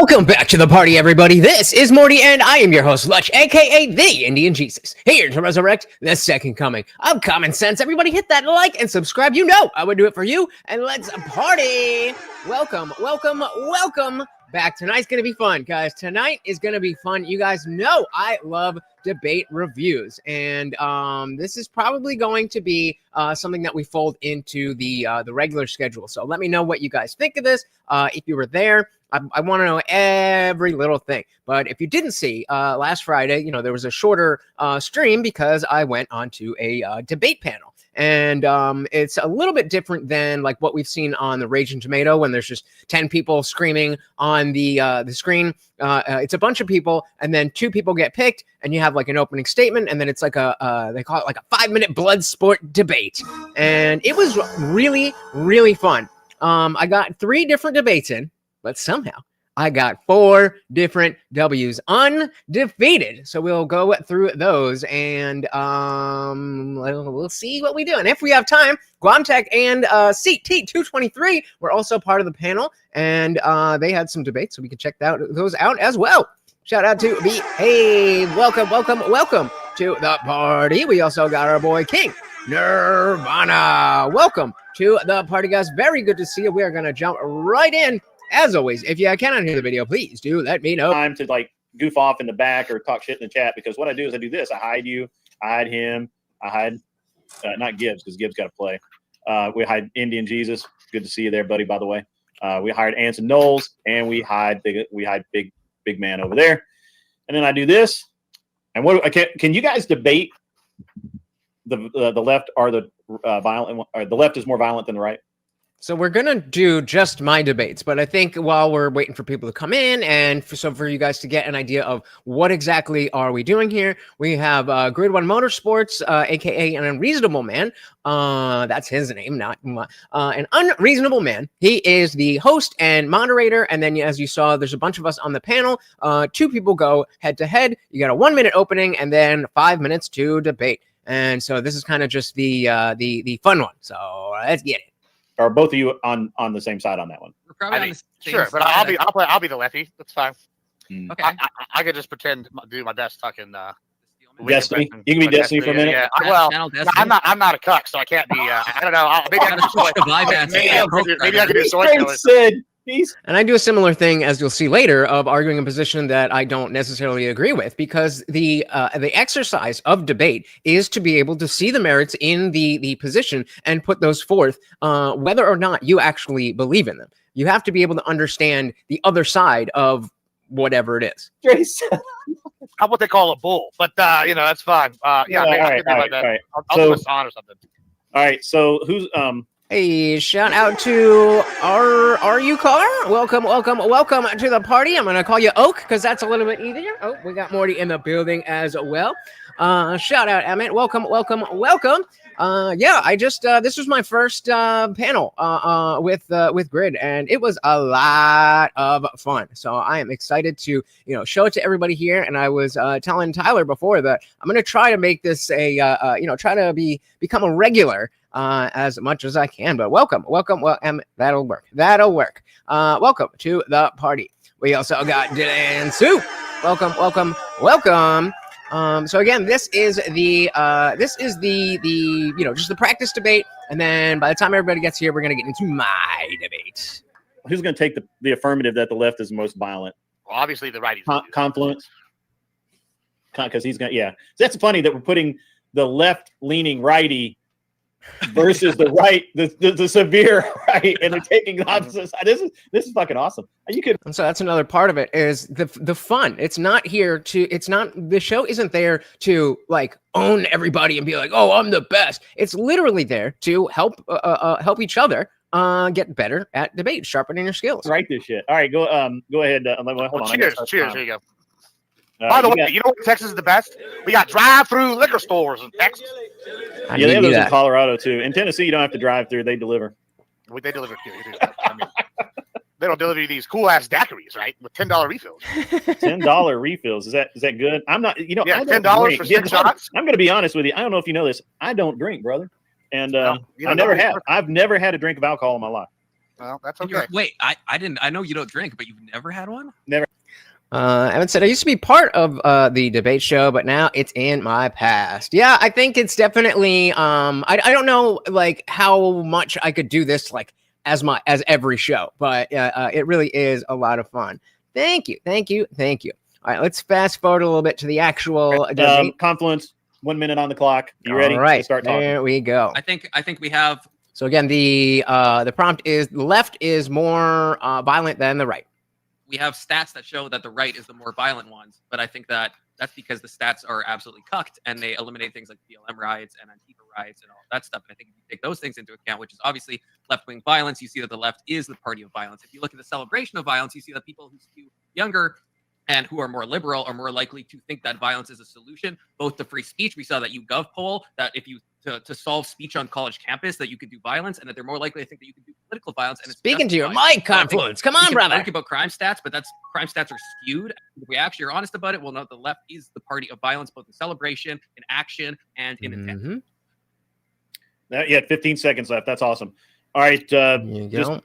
Welcome back to the party, everybody. This is Morty, and I am your host, Lutch, aka TheIndianJesus, here to resurrect the second coming of common sense. Everybody hit that like and subscribe. You know I would do it for you, and let's party. Welcome back. Tonight's going to be fun, guys. Tonight is going to be fun. You guys know I love debate reviews, and this is probably going to be something that we fold into the regular schedule. So let me know what you guys think of this. If you were there, I want to know every little thing. But if you didn't see last Friday, there was a shorter stream because I went onto a debate panel. And it's a little bit different than like what we've seen on the Raging Tomato when there's just 10 people screaming on the screen. It's a bunch of people, and then 2 people get picked, and you have like an opening statement, and then it's like they call it like a 5-minute blood sport debate. And it was really, really fun. I got 3 different debates in, but somehow I got 4 different W's, undefeated. So we'll go through those, and we'll see what we do. And if we have time, Guamtech and CT223 were also part of the panel, and they had some debates, so we can check those out as well. Shout out to Behave. Welcome to the party. We also got our boy King Nirvana. Welcome to the party, guys. Very good to see you. We are going to jump right in. As always, if you cannot hear the video, please do let me know. Time to like goof off in the back or talk shit in the chat, because what I do is I do this. I hide you, I hide him, I hide not Gibbs, because Gibbs got to play. We hide IndianJesus. Good to see you there, buddy, by the way. We hired Anson Knowles, and we hide big man over there. And then I do this. And what can you guys debate the left or the violent, or the left is more violent than the right? So we're going to do just my debates, but I think while we're waiting for people to come in and for you guys to get an idea of what exactly are we doing here, we have Grid One Motorsports, a.k.a. An Unreasonable Man. That's his name, not An Unreasonable Man. He is the host and moderator, and then as you saw, there's a bunch of us on the panel. 2 people go head-to-head. You got a 1-minute opening and then 5 minutes to debate. And so this is kind of just the fun one. So let's get it. Are both of you on the same side on that one? We're probably on the sure, but I'll be the lefty. That's fine. Okay. I could just pretend do my best fucking Destiny. You can be Destiny for a minute. Yeah. Well, I'm not a cuck, so I can't be. I don't know. Maybe I could do soy killer. And I do a similar thing, as you'll see later, of arguing a position that I don't necessarily agree with, because the exercise of debate is to be able to see the merits in the position and put those forth, whether or not you actually believe in them. You have to be able to understand the other side of whatever it is. How what they call a bull, but that's fine. All right. I'll do a song or something. All right. So who's Hey, shout out to RU Car. Welcome to the party. I'm going to call you Oak because that's a little bit easier. Oh, we got Morty in the building as well. Shout out, Emmett. Welcome. Yeah, I just, this was my first panel with Grid, and it was a lot of fun. So I am excited to, show it to everybody here. And I was telling Tyler before that I'm going to try to make this try to become a regular as much as I can. But welcome. Well, that'll work. Welcome to the party. We also got Dylan Sue. Welcome. So again, this is the just the practice debate, and then by the time everybody gets here, we're gonna get into my debate. Who's gonna take the affirmative that the left is most violent? Well, obviously the righties. Confluence. Because he's gonna. Yeah, that's funny that we're putting the left-leaning righty versus the right, the severe right, and they're taking the opposite side. This is fucking awesome. And so that's another part of it is the fun. It's not the show isn't there to like own everybody and be like, oh, I'm the best. It's literally there to help each other get better at debate, sharpening your skills. Write this shit. All right, go ahead. Hold on. Cheers. Here you go. By the way, you know what Texas is the best? We got drive-through liquor stores in Texas. Yeah, they have those in Colorado too. In Tennessee, you don't have to drive through; they deliver. They deliver. They don't deliver these cool-ass daiquiris, right? With $10 refills. $10 refills. Is that good? I'm not. Yeah, $10 for 6 shots. I'm going to be honest with you. I don't know if you know this. I don't drink, brother, and I never have. I've never had a drink of alcohol in my life. Well, that's And okay. wait, I know you don't drink, but you've never had one? Never. Evan said, I used to be part of the debate show, but now it's in my past. Yeah, I think it's definitely, I don't know, like, how much I could do this, like, as every show, but it really is a lot of fun. Thank you. All right, let's fast forward a little bit to the actual debate. Confluence, 1 minute on the clock. You ready? All right, Let's start talking. there we go. I think we have. So again, the prompt is the left is more violent than the right. We have stats that show that the right is the more violent ones, but I think that's because the stats are absolutely cucked and they eliminate things like BLM riots and Antifa riots and all that stuff. And I think if you take those things into account, which is obviously left-wing violence, you see that the left is the party of violence. If you look at the celebration of violence, you see that people who skew younger and who are more liberal are more likely to think that violence is a solution, both to free speech. We saw that YouGov poll that if you to solve speech on college campus, that you could do violence, and that they're more likely to think that you can do political violence. And Speaking to your mic, Confluence. Come on, brother. Think about crime stats, but crime stats are skewed. If we actually are honest about it, we'll know the left is the party of violence, both in celebration, in action, and in intent. You had 15 seconds left. That's awesome. All right, just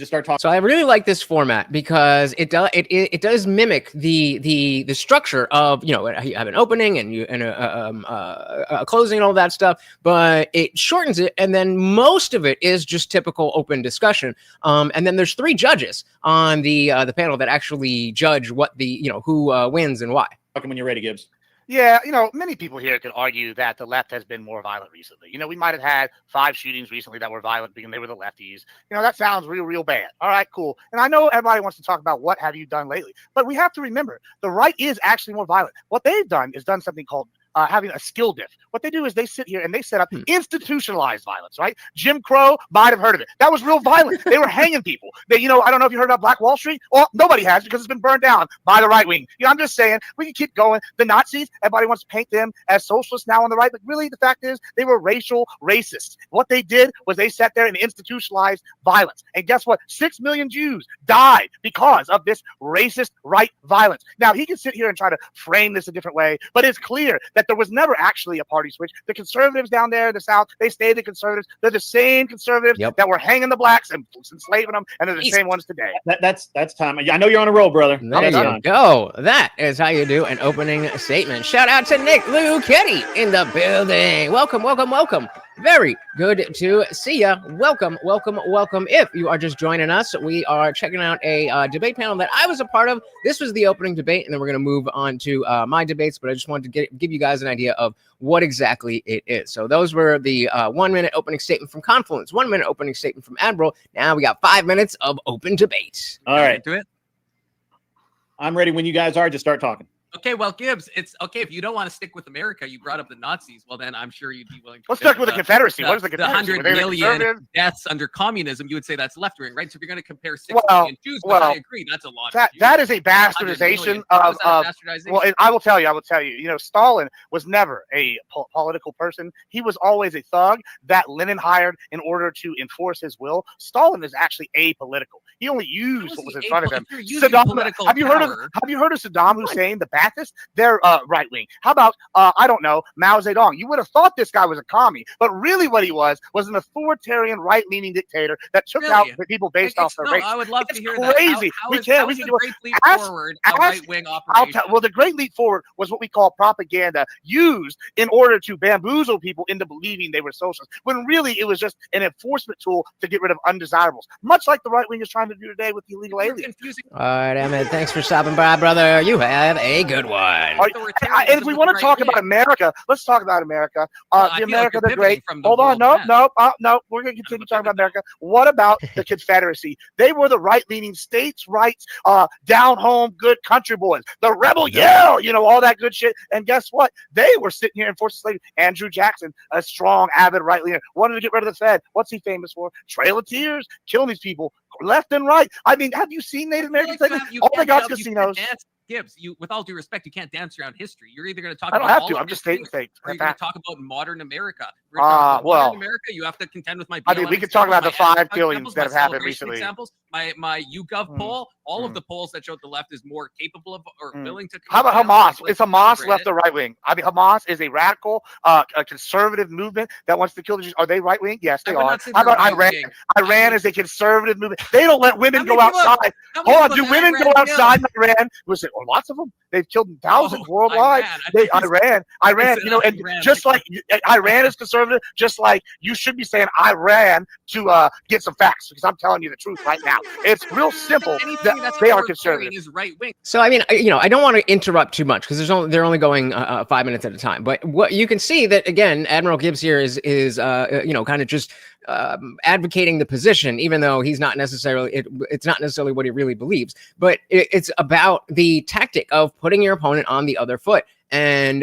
start talking. So I really like this format because it does mimic the structure of, you have an opening and a closing and all that stuff, but it shortens it, and then most of it is just typical open discussion. And then there's 3 judges on the panel that actually judge what who wins and why. Talking when you're ready, Gibbs. Yeah, many people here could argue that the left has been more violent recently. We might have had 5 shootings recently that were violent because they were the lefties. That sounds real bad. All right, cool. And I know everybody wants to talk about what have you done lately, but we have to remember the right is actually more violent. What they've done is done something called having a skill diff. What they do is they sit here and they set up institutionalized violence, right? Jim Crow might have heard of it. That was real violent. They were hanging people. I don't know if you heard about Black Wall Street. Well, nobody has because it's been burned down by the right wing. I'm just saying we can keep going. The Nazis, everybody wants to paint them as socialists now on the right, but really the fact is they were racial racists. What they did was they sat there and institutionalized violence. And guess what? 6 million Jews died because of this racist right violence. Now, he can sit here and try to frame this a different way, but it's clear that there was never actually a party switch. The conservatives down there in the South, they stay the conservatives. They're the same conservatives that were hanging the blacks and enslaving them, and they're the same ones today. That's time. I know you're on a roll, brother. There you go. That is how you do an opening statement. Shout out to Nick Lou Kitty in the building. Welcome. Very good to see you. Welcome. If you are just joining us, we are checking out a debate panel that I was a part of. This was the opening debate, and then we're going to move on to my debates, but I just wanted to give you guys an idea of what exactly it is. So those were the 1 minute opening statement from Confluence, 1 minute opening statement from Admiral. Now we got 5 minutes of open debate. All right. Do it. I'm ready when you guys are. Just start talking. Okay, well, Gibbs, it's okay if you don't want to stick with America. You brought up the Nazis. Well, then I'm sure you'd be willing to. Let's stick with the Confederacy. What is the Confederacy? The 100 million deaths under communism. You would say that's left wing, right? So if you're going to compare 6 million Jews, I agree, that's a lot. That is a bastardization of. Well, I will tell you. Stalin was never a political person. He was always a thug that Lenin hired in order to enforce his will. Stalin is actually apolitical. He only used what was in front of him. Saddam. Have you heard of Saddam Hussein, the Ba'athists? They're right wing. How about I don't know, Mao Zedong? You would have thought this guy was a commie, but really what he was an authoritarian right leaning dictator that took out the people based off their race. I would love to hear crazy. That. We can do it. Right wing operation. Well, the Great Leap Forward was what we call propaganda used in order to bamboozle people into believing they were socialists, when really it was just an enforcement tool to get rid of undesirables, much like the right wing is trying to do today with the illegal aliens. All right, Emmett, thanks for stopping by, brother. You have a good one. And if we want to talk about America, let's talk about America. The America the Great. Hold on, no. We're going to continue talking about America. What about the Confederacy? They were the right-leaning states' rights, down home, good country boys. The rebel yell, all that good shit. And guess what? They were sitting here enforcing slavery. Andrew Jackson, a strong, avid right-leaner, wanted to get rid of the Fed. What's he famous for? Trail of Tears, killing these people left and right. I mean, have you seen Native Americans? All they got casinos. Gibbs, with all due respect, you can't dance around history. You're either going to talk I don't about have to. I'm just stating things. Or you're going to talk about modern America. Modern America, you have to contend with my. I mean, we could talk about the 5 killings that have happened recently. Examples. my YouGov poll, all of the polls that showed the left is more capable of or willing to. How about Hamas? Is Hamas left or right wing? I mean, Hamas is a radical, a conservative movement that wants to kill the Jews. Are they right wing? Yes, they are. How about Iran? Iran is a conservative movement. They don't let women go outside. Hold on, do women go outside in Iran? We say, well, lots of them. They've killed thousands worldwide. Iran, you know, and just like Iran is conservative, just like you should be saying Iran to get some facts, because I'm telling you the truth right now. It's real simple that they are conservative. Is right wing. So I mean, you know, I don't want to interrupt too much because they're only going 5 minutes at a time. But what you can see that again, Admiral Gibbs here is you know, kind of just advocating the position, even though he's not necessarily it's not necessarily what he really believes. But it's about the tactic of putting your opponent on the other foot. And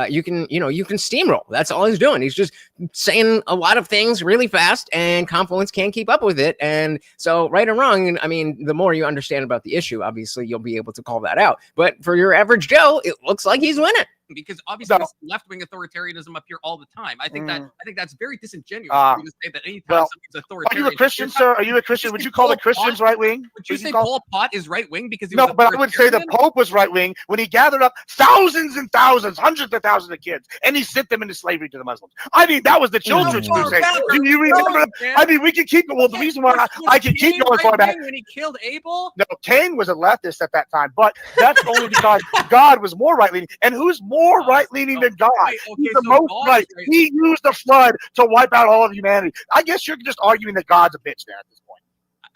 you can steamroll. That's all he's doing. He's just saying a lot of things really fast, and Confluence can't keep up with it. And so, right or wrong, I mean, the more you understand about the issue, obviously, you'll be able to call that out. But for your average Joe, it looks like he's winning. Because obviously there's left-wing authoritarianism up here all the time. I think that's very disingenuous for you to say that anytime something's authoritarian. Are you a Christian, sir? Are you a Christian? Would you call the Christians right-wing? Would you say Pol Pot is right-wing because he no? Was but I would say the Pope was right-wing when he gathered up thousands and thousands, hundreds of thousands of kids, and he sent them into slavery to the Muslims. I mean, that was the children's crusade. Do you remember? I mean, we can keep. Well, the reason why I can keep going far back when he killed Abel. No, Cain was a leftist at that time, but that's only because God was more right-leaning. And who's more right-leaning than God? He's the most right. He used the flood to wipe out all of humanity. I guess you're just arguing that God's a bitch there at this point.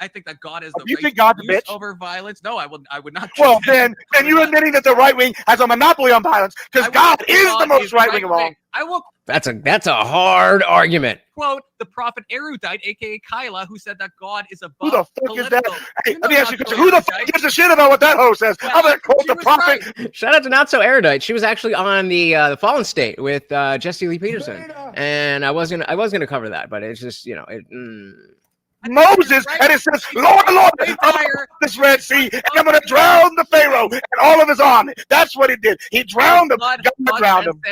I think that God is the you right think God's a bitch over violence. No, I would not. Well, then you're admitting that the right wing has a monopoly on violence because God is the most right wing of all. I will. That's a hard argument. Quote the prophet Erudite, aka Kyla, who said that God is above. Who the fuck is that? Hey, let me ask you, a who the fuck gives a shit about what that hoe says? I'm gonna quote the prophet. Right. Shout out to Not So Erudite. She was actually on the Fallen State with Jesse Lee Peterson, and I was gonna cover that, but it's just Moses, and it says, Lord, I'm this Red Sea, and I'm going to drown the Pharaoh and all of his army. That's what he did. He drowned him. God drowned him.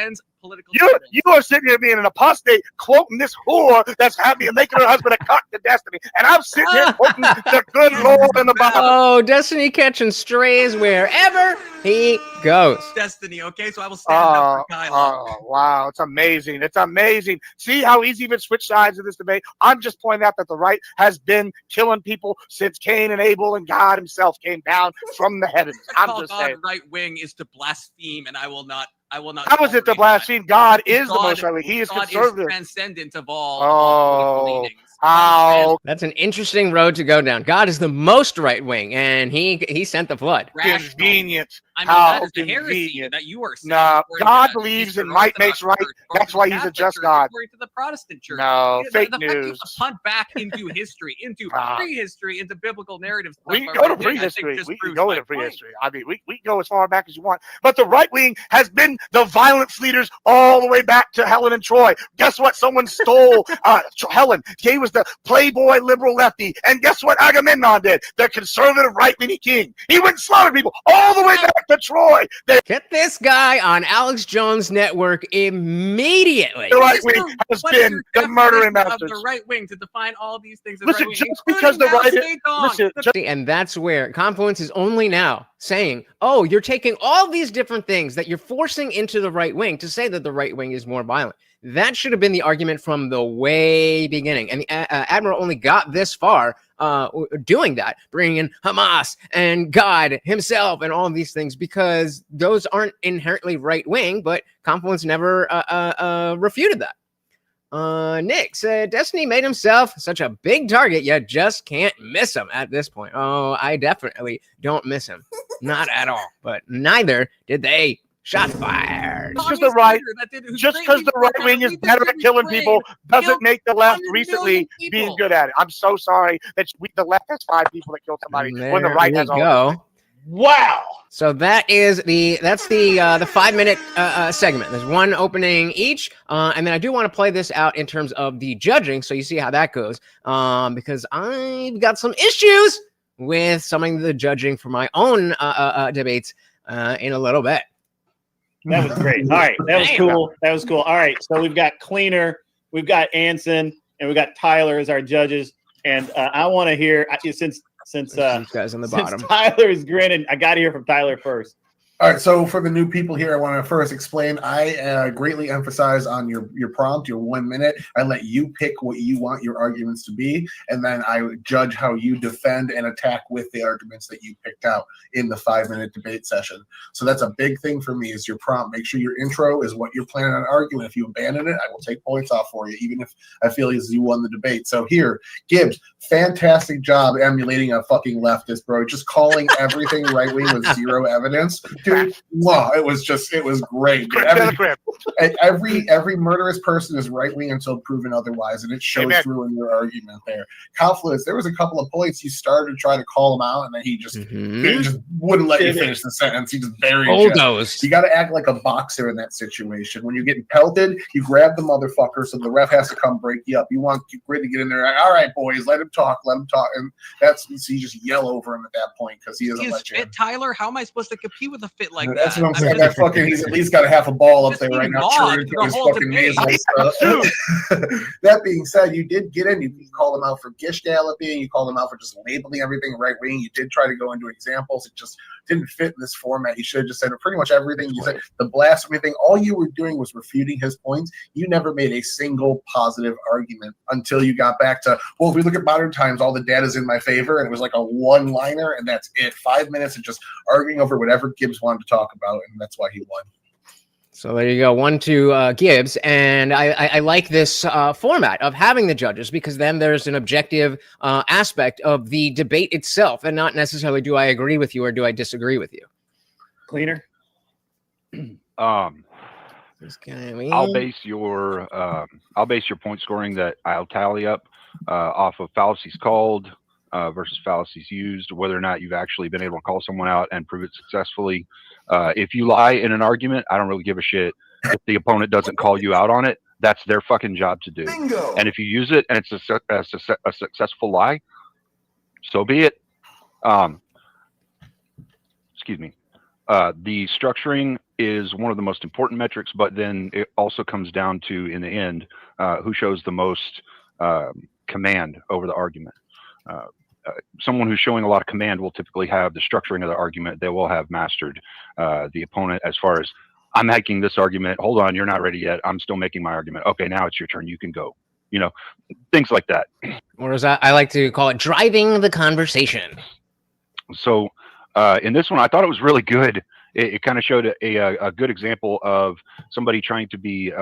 You are sitting here being an apostate, quoting this whore that's happy and making her husband a cock to Destiny, and I'm sitting here quoting the good Lord in the Bible. Oh, Destiny catching strays wherever he goes. Destiny, okay? So I will stand up for Kyla. Oh, wow. It's amazing. It's amazing. See how easy even switch sides in this debate? I'm just pointing out that the right has been killing people since Cain and Abel, and God himself came down from the heavens. I'm just saying. Right wing is to blaspheme, and I will not. How is it to blaspheme? God is the most right wing. He is conservative. Is transcendent of all. How? That's an interesting road to go down. God is the most right wing, and he sent the flood. Convenient. I mean, that is the heresy that you are saying. No, God believes in might makes right. That's why he's a just God. According to the Protestant church. No, fake the news. Fact you punt back into history, into prehistory, into biblical narratives. We can go to prehistory. We can go into prehistory. I mean, we can go as far back as you want. But the right wing has been the violence leaders all the way back to Helen and Troy. Guess what? Someone stole Helen. He was the playboy liberal lefty. And guess what Agamemnon did? The conservative right-leaning king. He went and slaughtered people all the way back to Troy. Get this guy on Alex Jones Network immediately. The right wing has been the murdering masters. The right wing to define all these things. Listen, just because the right and that's where Confluence is only now saying, oh, you're taking all these different things that you're forcing into the right wing to say that the right wing is more violent. That should have been the argument from the way beginning. And the Admiral only got this far doing that, bringing in Hamas and God himself and all of these things, because those aren't inherently right wing, but Confluence never refuted that. Nick said, Destiny made himself such a big target, you just can't miss him at this point. Oh, I definitely don't miss him. Not at all. But neither did they. Shots fired. Just because the right wing is better at killing people doesn't make the left recently being good at it. I'm so sorry that the left has 5 people that killed somebody when the right has all. Wow. So that's the 5-minute segment. There's one opening each, and then I do want to play this out in terms of the judging, so you see how that goes. Because I've got some issues with some of the judging for my own debates in a little bit. That was great. All right. That was cool. That was cool. All right. So we've got Cleaner, we've got Anson, and we've got Tyler as our judges. And I want to hear, since Since These guys on the since bottom. Tyler is grinning, I got to hear from Tyler first. All right, so for the new people here, I want to first explain. I greatly emphasize on your prompt, your 1 minute. I let you pick what you want your arguments to be, and then I judge how you defend and attack with the arguments that you picked out in the 5-minute debate session. So that's a big thing for me is your prompt. Make sure your intro is what you're planning on arguing. If you abandon it, I will take points off for you, even if I feel as you won the debate. So here, Gibbs, fantastic job emulating a fucking leftist, bro. Just calling everything right wing with zero evidence. Dude, wow, it was great. Every murderous person is right wing until proven otherwise, and it shows through in your argument there. Confluence, there was a couple of points you started to try to call him out, and then he just wouldn't let you finish the sentence. He just buried you. You got to act like a boxer in that situation. When you're getting pelted, you grab the motherfucker, so the ref has to come break you up. You want Grit to get in there. All right, boys, let him talk, and so you just yell over him at that point because he doesn't let you. Fit, Tyler, how am I supposed to compete with a fit like That's that? what I'm saying. That fucking, he's at least got a half a ball up there right now. His fucking nasal stuff. That being said, you did get in. You called him out for gish galloping. You called him out for just labeling everything right wing. You did try to go into examples. It just didn't fit in this format. You should have just said pretty much everything. You said the blasphemy thing. All you were doing was refuting his points. You never made a single positive argument until you got back to, well, if we look at modern times, all the data's in my favor, and it was like a one-liner, and that's it. 5 minutes of just arguing over whatever Gibbs wanted to talk about, and that's why he won. So there you go, 1 to Gibbs, and I like this format of having the judges because then there's an objective aspect of the debate itself, and not necessarily do I agree with you or do I disagree with you. Cleaner. I'll base your point scoring that I'll tally up off of fallacies called versus fallacies used, whether or not you've actually been able to call someone out and prove it successfully. If you lie in an argument, I don't really give a shit if the opponent doesn't call you out on it. That's their fucking job to do. Bingo. And if you use it and it's a successful lie, so be it. Excuse me. The structuring is one of the most important metrics, but then it also comes down to, in the end, who shows the most command over the argument. Someone who's showing a lot of command will typically have the structuring of the argument. They will have mastered the opponent as far as, I'm making this argument. Hold on, you're not ready yet. I'm still making my argument. Okay, now it's your turn. You can go. You know, things like that. Or as I like to call it, driving the conversation. So in this one, I thought it was really good. It kind of showed a good example of somebody trying to be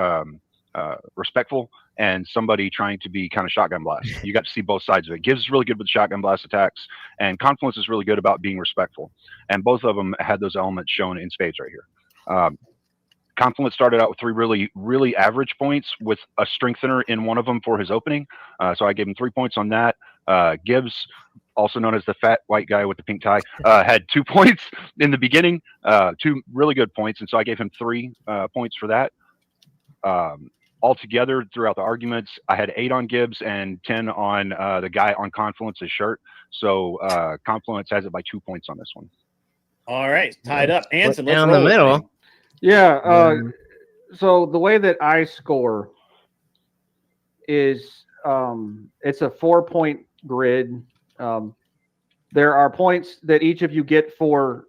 respectful and somebody trying to be kind of shotgun blast. You got to see both sides of it. Gibbs is really good with shotgun blast attacks, and Confluence is really good about being respectful. And both of them had those elements shown in spades right here. Confluence started out with 3 really, really average points with a strengthener in one of them for his opening. So I gave him 3 points on that. Gibbs, also known as the fat white guy with the pink tie, had 2 points in the beginning, 2 really good points. And so I gave him 3 points for that. Altogether, throughout the arguments, I had 8 on Gibbs and 10 on the guy on Confluence's shirt. So Confluence has it by 2 points on this one. All right, tied up. Anson, let's down roll the middle. it. Yeah. So the way that I score is it's a 4-point grid. There are points that each of you get for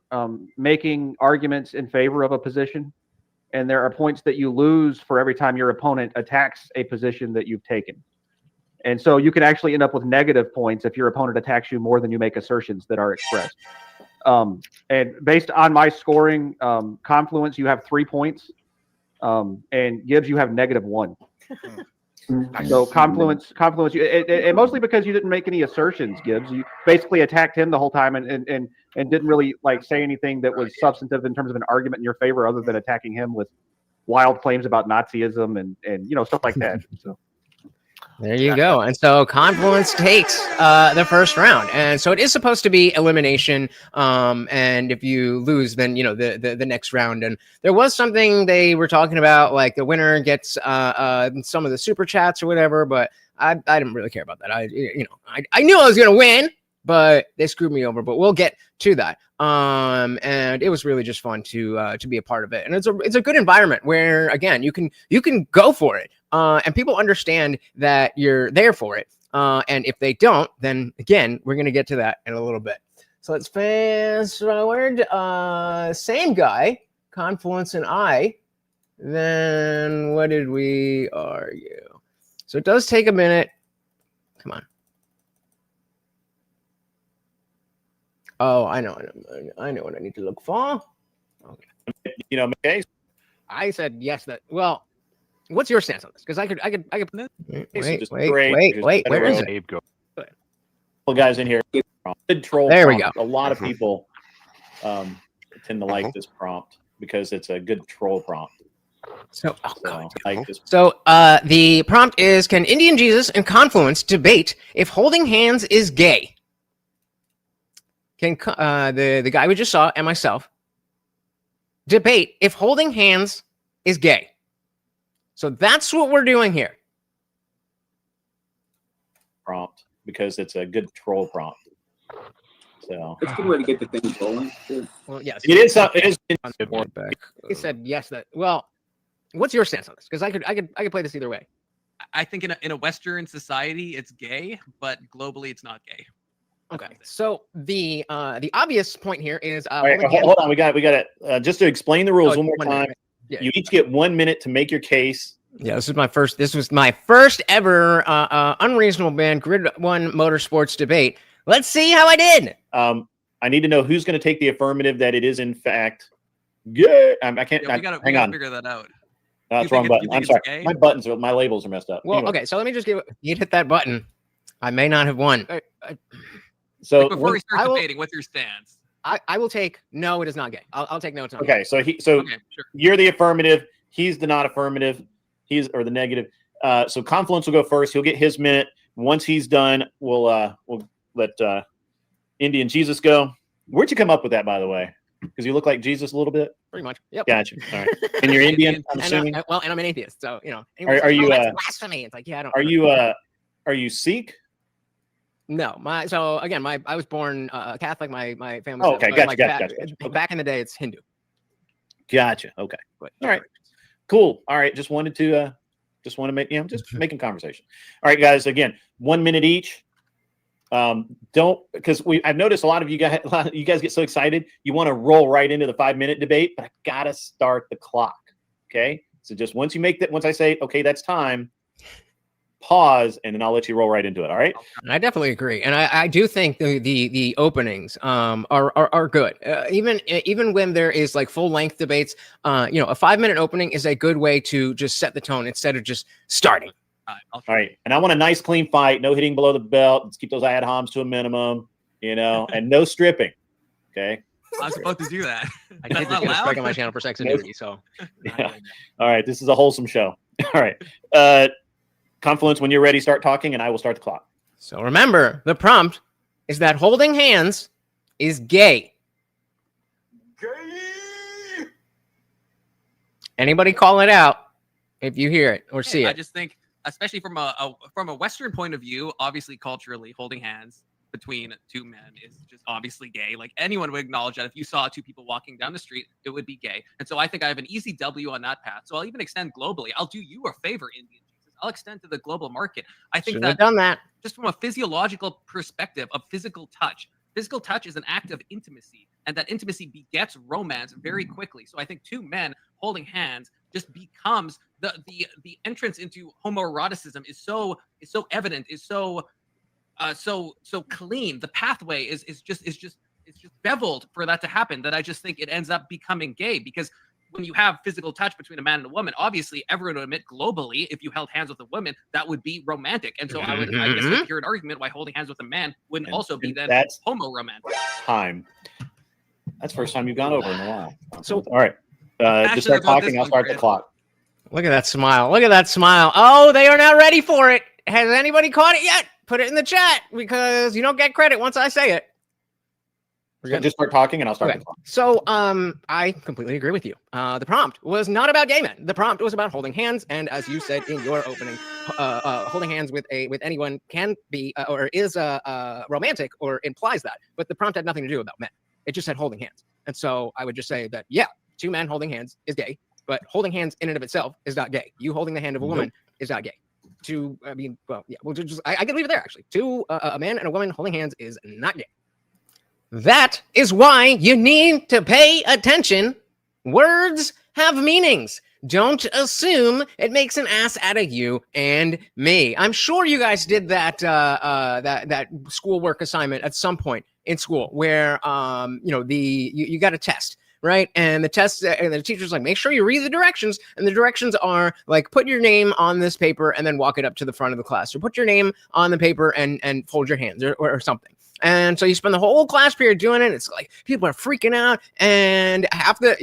making arguments in favor of a position. And there are points that you lose for every time your opponent attacks a position that you've taken. And so you can actually end up with negative points if your opponent attacks you more than you make assertions that are expressed. And based on my scoring, Confluence, you have 3 points. And Gibbs, you have -1. So Confluence, and mostly because you didn't make any assertions, Gibbs. You basically attacked him the whole time and didn't really like say anything that was substantive in terms of an argument in your favor, other than attacking him with wild claims about Nazism and you know, stuff like that. So there you go. And so Confluence takes the first round. And so it is supposed to be elimination. And if you lose, then, you know, the next round. And there was something they were talking about, like the winner gets some of the super chats or whatever, but I didn't really care about that. I knew I was going to win, but they screwed me over, but we'll get to that. And it was really just fun to be a part of it. And it's a good environment where, again, you can go for it. And people understand that you're there for it. And if they don't, then again, we're going to get to that in a little bit. So let's fast forward. Same guy, Confluence and I. Then what did we argue? So it does take a minute. Come on. Oh, I know what I need to look for. Okay. You know, McKay. I said yes. Well, what's your stance on this? Because I could. Wait. Where is it? Abe, go. Couple guys in here. Good troll. There we prompt. A lot of people tend to like this prompt because it's a good troll prompt. So, The prompt is: Can Indian Jesus and Confluence debate if holding hands is gay? Can the guy we just saw and myself debate if holding hands is gay? So that's what we're doing here. Prompt because it's a good troll prompt. So it's a good way to get the thing rolling. Sure. Well, yes, it is. It is. He said yes. Well, what's your stance on this? Because I could play this either way. I think in a Western society it's gay, but globally it's not gay. Okay, so the obvious point here is all right, hold on. We got it. Just to explain the rules one more time. Yeah. You each get 1 minute to make your case. Yeah, this was my first ever Unreasonable Man Grid 1 Motorsports debate. Let's see how I did. I need to know who's going to take the affirmative that it is in fact gay. I can't. Yeah, we gotta figure that out. That's wrong button. I'm sorry. My labels are messed up. Well, anyway. Okay, so let me just you hit that button. I may not have won. So before we start debating, what's your stance? I will take no, it is not gay. I'll take no, it's not okay, gay. so Okay, sure. you're the affirmative, he's the not affirmative, or the negative. So Confluence will go first. He'll get his minute. Once he's done, we'll let Indian Jesus go. Where'd you come up with that, by the way? Because you look like Jesus a little bit. Pretty much. Yep. Gotcha. All right. And you're Indian, I'm assuming. And I'm an atheist, so Are you? That's blasphemy. It's like I don't. Are you Sikh? No, I was born Catholic. My family. Oh, okay, gotcha. Back in the day, it's Hindu. Gotcha. Okay. All right. Cool. All right. Just wanted to make just making conversation. All right, guys. Again, 1 minute each. I've noticed a lot of you guys get so excited. You want to roll right into the 5 minute debate, but I gotta start the clock. Okay. So just once I say, okay, that's time, pause, and then I'll let you roll right into it. All right. I definitely agree, and I do think the openings are good. Even when there is like full length debates, a 5 minute opening is a good way to just set the tone instead of just starting. All right. And I want a nice clean fight, no hitting below the belt. Let's keep those ad homs to a minimum, and no stripping. Okay. I was about to do that. I did just get a strike on my channel for sex and nudity, so. Yeah. All right. This is a wholesome show. All right. Confluence, when you're ready, start talking, and I will start the clock. So remember, the prompt is that holding hands is gay. Gay. Anybody call it out if you hear it or see it. I just think, especially from a Western point of view, obviously culturally, holding hands between two men is just obviously gay. Like anyone would acknowledge that if you saw two people walking down the street, it would be gay. And so I think I have an easy W on that path. So I'll even extend globally. I'll do you a favor, Indian Jesus. I'll extend to the global market. I think Should've done that. Just from a physiological perspective of physical touch is an act of intimacy, and that intimacy begets romance very quickly. So I think two men holding hands just becomes the entrance into homoeroticism is so evident, is so clean. The pathway is just beveled for that to happen, that I just think it ends up becoming gay. Because when you have physical touch between a man and a woman, obviously everyone would admit globally, if you held hands with a woman, that would be romantic. And so I guess hear an argument why holding hands with a man wouldn't also be then homo-romantic. Time. That's the first time you've gone over in a while. So all right. Just start talking. I'll start the clock. Look at that smile. Look at that smile. Oh, they are not ready for it. Has anybody caught it yet? Put it in the chat, because you don't get credit once I say it. So just start talking and I'll start. Okay. So I completely agree with you. The prompt was not about gay men. The prompt was about holding hands, and as you said in your opening, holding hands with anyone can be or is romantic or implies that. But the prompt had nothing to do about men. It just said holding hands. And so I would just say that, yeah, two men holding hands is gay, but holding hands in and of itself is not gay. You holding the hand of a woman is not gay. I mean, well, yeah, well, I can leave it there actually. A man and a woman holding hands is not gay. That is why you need to pay attention. Words have meanings. Don't assume it makes an ass out of you and me. I'm sure you guys did that that schoolwork assignment at some point in school where you got a test, right? And the test and the teacher's like, make sure you read the directions. And the directions are like, put your name on this paper and then walk it up to the front of the class, or put your name on the paper and fold your hands or something. And so you spend the whole class period doing it. It's like people are freaking out, and half the,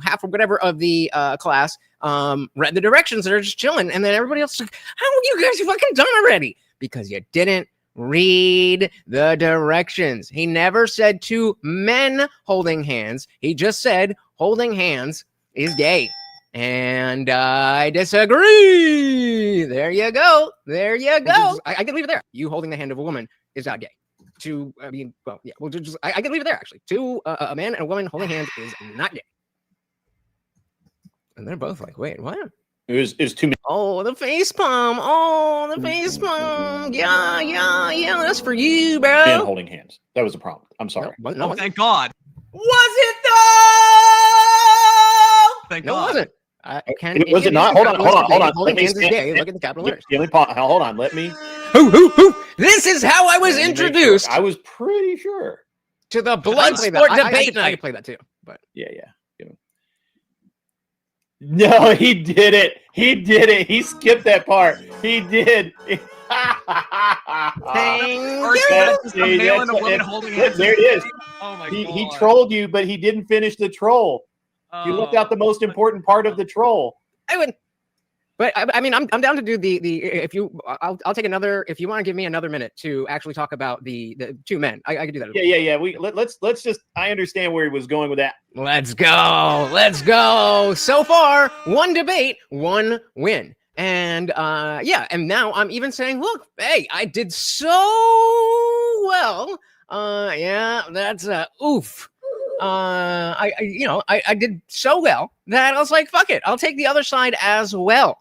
half or whatever of the class read the directions. They're just chilling, and then everybody else is like, "How are you guys fucking done already?" Because you didn't read the directions. He never said two men holding hands. He just said holding hands is gay. And I disagree. There you go. There you go. I can leave it there. You holding the hand of a woman is not gay. I can leave it there actually. A man and a woman holding hands is not gay. And they're both like, wait, what? It was too many. Oh, the face palm. Oh, the face palm. Yeah. That's for you, bro. And holding hands. That was a problem. I'm sorry. No, thank God. Was it though? Thank No, God. it wasn't. Was it not? Hold on. Holding hands is gay. Look at the capital letters. Hold on. Let me. Who? This is how I was introduced. Sure. I was pretty sure to the bloodsport debate night. I could play that too, but yeah. No, he did it. He skipped that part. He did. There it is. Oh my God. He trolled you, but he didn't finish the troll. You left out the most important part of the troll. I wouldn't. But I mean, I'm down to do I'll take another, if you want to give me another minute to actually talk about the two men. I can do that. Yeah. Let's just, I understand where he was going with that. Let's go. So far, one debate, one win. And and now I'm even saying, look, hey, I did so well. That's oof. I did so well that I was like, fuck it. I'll take the other side as well.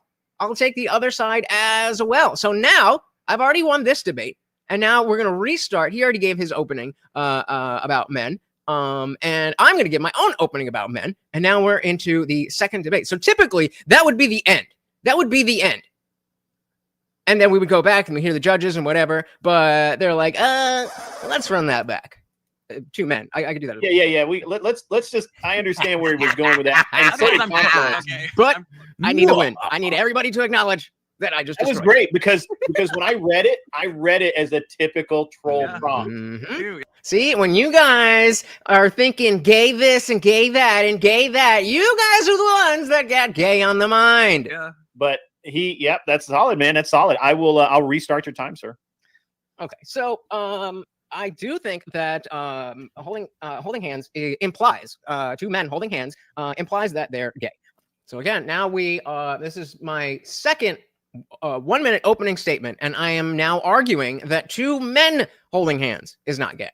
So now I've already won this debate, and now we're going to restart. He already gave his opening about men. And I'm going to give my own opening about men. And now we're into the second debate. So typically that would be the end. And then we would go back and we hear the judges and whatever, but they're like, let's run that back. Two men. I could do that. Yeah. Let's just, I understand where he was going with that. But I need a win. I need everybody to acknowledge that I just. That was great because when I read it as a typical troll prompt. Mm-hmm. See, when you guys are thinking gay this and gay that and gay that, you guys are the ones that got gay on the mind. Yeah. But that's solid, man. That's solid. I'll restart your time, sir. Okay. So, I do think that holding hands implies two men holding hands implies that they're gay. So again, now this is my second 1 minute opening statement, and I am now arguing that two men holding hands is not gay.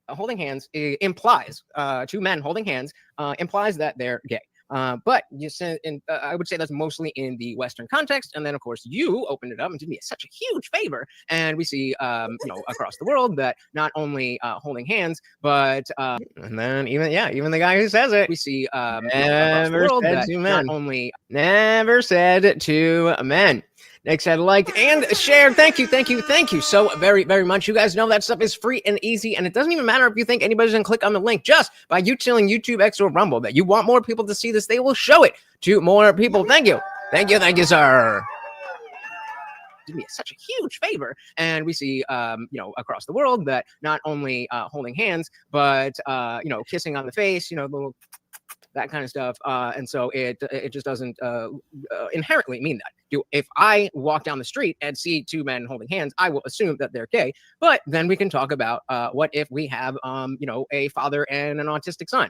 Holding hands implies two men holding hands implies that they're gay. But you said, I would say that's mostly in the Western context. And then, of course, you opened it up and did me such a huge favor. And we see, across the world that not only holding hands, but and then even the guy who says it, we see never said to men. Never said to men. Nick said, liked and shared. Thank you so very, very much. You guys know that stuff is free and easy, and it doesn't even matter if you think anybody's gonna click on the link. Just by you telling YouTube, X, or Rumble that you want more people to see this, they will show it to more people. Thank you, sir. Did me such a huge favor. And we see, across the world that not only holding hands, but kissing on the face, little that kind of stuff. And so it just doesn't inherently mean that. If I walk down the street and see two men holding hands, I will assume that they're gay. But then we can talk about what if we have, a father and an autistic son.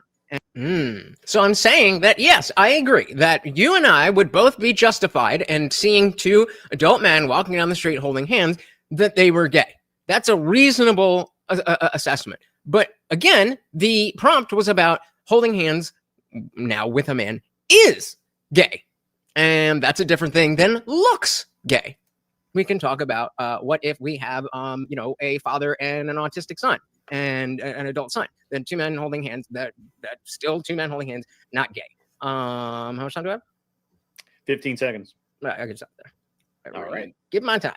So I'm saying that, yes, I agree that you and I would both be justified in seeing two adult men walking down the street holding hands, that they were gay. That's a reasonable assessment. But again, the prompt was about holding hands now with a man is gay. And that's a different thing than looks gay. we can talk about what if we have, a father and an autistic son and an adult son. Then two men holding hands. That still two men holding hands, not gay. How much time do I have? 15 seconds. I can stop there. All right. Give my time.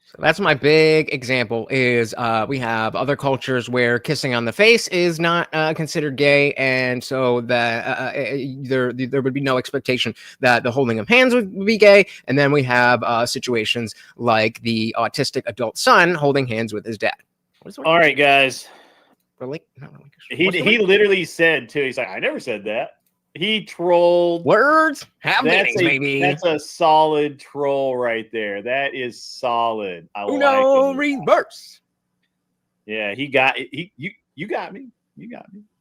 So that's my big example. Is we have other cultures where kissing on the face is not considered gay, and so that there would be no expectation that the holding of hands would be gay. And then we have situations like the autistic adult son holding hands with his dad. All right, guys. Really? He literally said too. He's like, I never said that. He trolled. Words have meanings, baby. That's a solid troll right there. That is solid. I Uno like it. reverse. Yeah, you got me. You got me.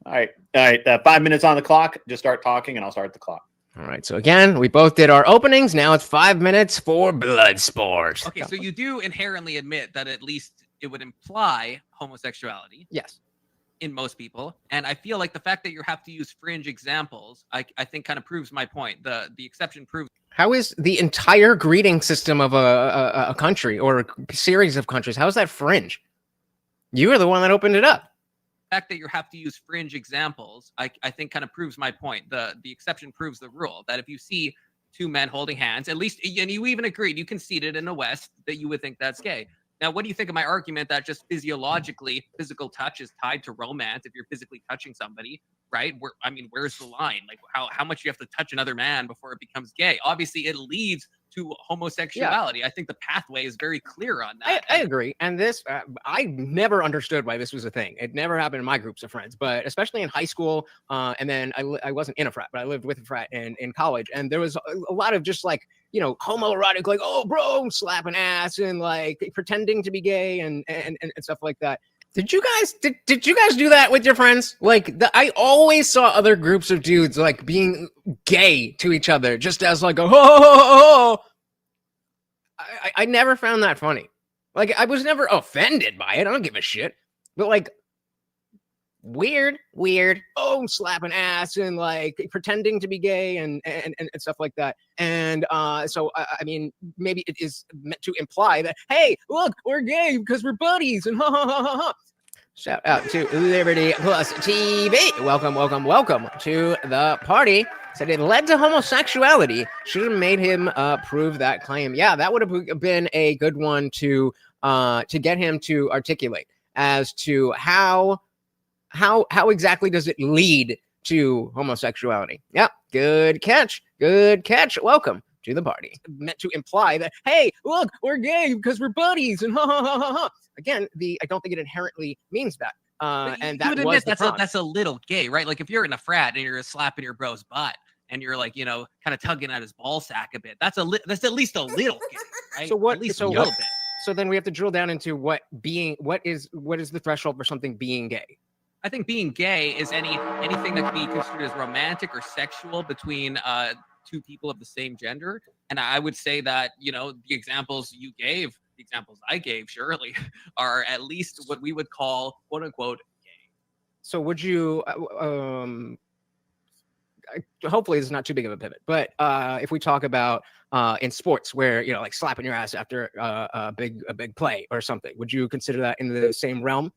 All right. 5 minutes on the clock. Just start talking, and I'll start the clock. All right. So again, we both did our openings. Now it's 5 minutes for Bloodsport. Okay, so you do inherently admit that at least it would imply homosexuality. Yes. In most people, and I feel like the fact that you have to use fringe examples, I think kind of proves my point. The exception proves. How is the entire greeting system of a country or a series of countries? How is that fringe? You are the one that opened it up. The fact that you have to use fringe examples, I think kind of proves my point. The exception proves the rule. That if you see two men holding hands, at least, and you even agreed, you conceded in the West that you would think that's gay. Now, what do you think of my argument that just physiologically, physical touch is tied to romance if you're physically touching somebody, right? Where's the line? Like, how much you have to touch another man before it becomes gay? Obviously, it leads to homosexuality. Yeah. I think the pathway is very clear on that. I agree. And this, I never understood why this was a thing. It never happened in my groups of friends, but especially in high school. And then I wasn't in a frat, but I lived with a frat in college. And there was a lot of just like, homoerotic, like, oh, bro, slapping ass and like pretending to be gay and stuff like that. Did you guys do that with your friends? Like, I always saw other groups of dudes like being gay to each other, just as like I never found that funny. Like, I was never offended by it. I don't give a shit. But like, weird. Oh, slapping ass and like pretending to be gay and stuff like that. And so I mean, maybe it is meant to imply that, hey, look, we're gay because we're buddies and ha ha ha ha ha. Shout out to Liberty Plus TV. Welcome to the party. Said it led to homosexuality. Should have made him prove that claim. Yeah, that would have been a good one to get him to articulate as to how exactly does it lead to homosexuality. Yeah, good catch. Welcome to the party. Meant to imply that, hey, look, we're gay because we're buddies and ha ha ha ha ha. Again, I don't think it inherently means that. And that you would was admit the that's a little gay, right? Like if you're in a frat and you're slapping your bro's butt and you're like, kind of tugging at his ball sack a bit, that's at least a little gay, right? So what? At least so a little what, bit. So then we have to drill down into what is the threshold for something being gay. I think being gay is anything that can be construed as romantic or sexual between two people of the same gender. And I would say that, the examples you gave, the examples I gave, surely, are at least what we would call, quote unquote, gay. So would you, hopefully this is not too big of a pivot, but if we talk about in sports where, like slapping your ass after a big play or something, would you consider that in the same realm?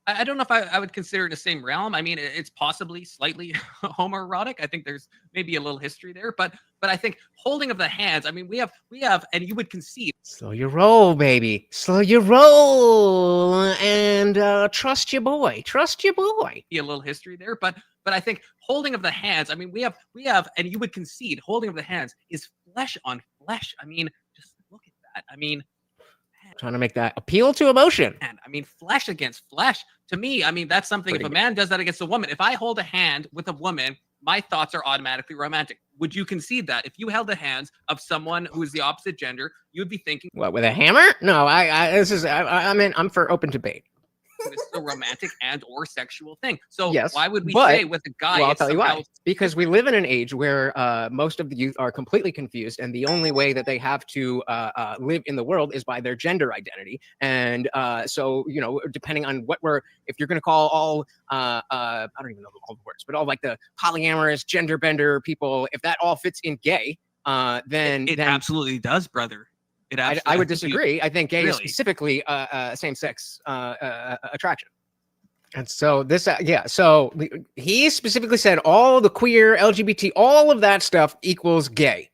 I don't know if I would consider it the same realm. I mean, it's possibly slightly homoerotic. I think there's maybe a little history there, but I think holding of the hands. I mean, we have, and you would concede. Slow your roll, baby. Slow your roll, and trust your boy. Be a little history there, but I think holding of the hands. I mean, we have, and you would concede holding of the hands is flesh on flesh. I mean, just look at that. I mean. Trying to make that appeal to emotion. And I mean, flesh against flesh. To me, I mean, that's something. If a man does that against a woman, if I hold a hand with a woman, my thoughts are automatically romantic. Would you concede that? If you held the hands of someone who is the opposite gender, you'd be thinking, what, with a hammer? No, I'm for open debate. It's a romantic and or sexual thing. So yes, why would we say with a guy? Well, I'll tell you why. Because we live in an age where most of the youth are completely confused, and the only way that they have to live in the world is by their gender identity. And so, depending on if you're going to call all, I don't even know all the words, but all like the polyamorous, gender bender people, if that all fits in gay, then it absolutely does, brother. It I absolutely, would disagree. I think gay is Really? specifically same-sex attraction. And so this, so he specifically said all the queer, LGBT, all of that stuff equals gay.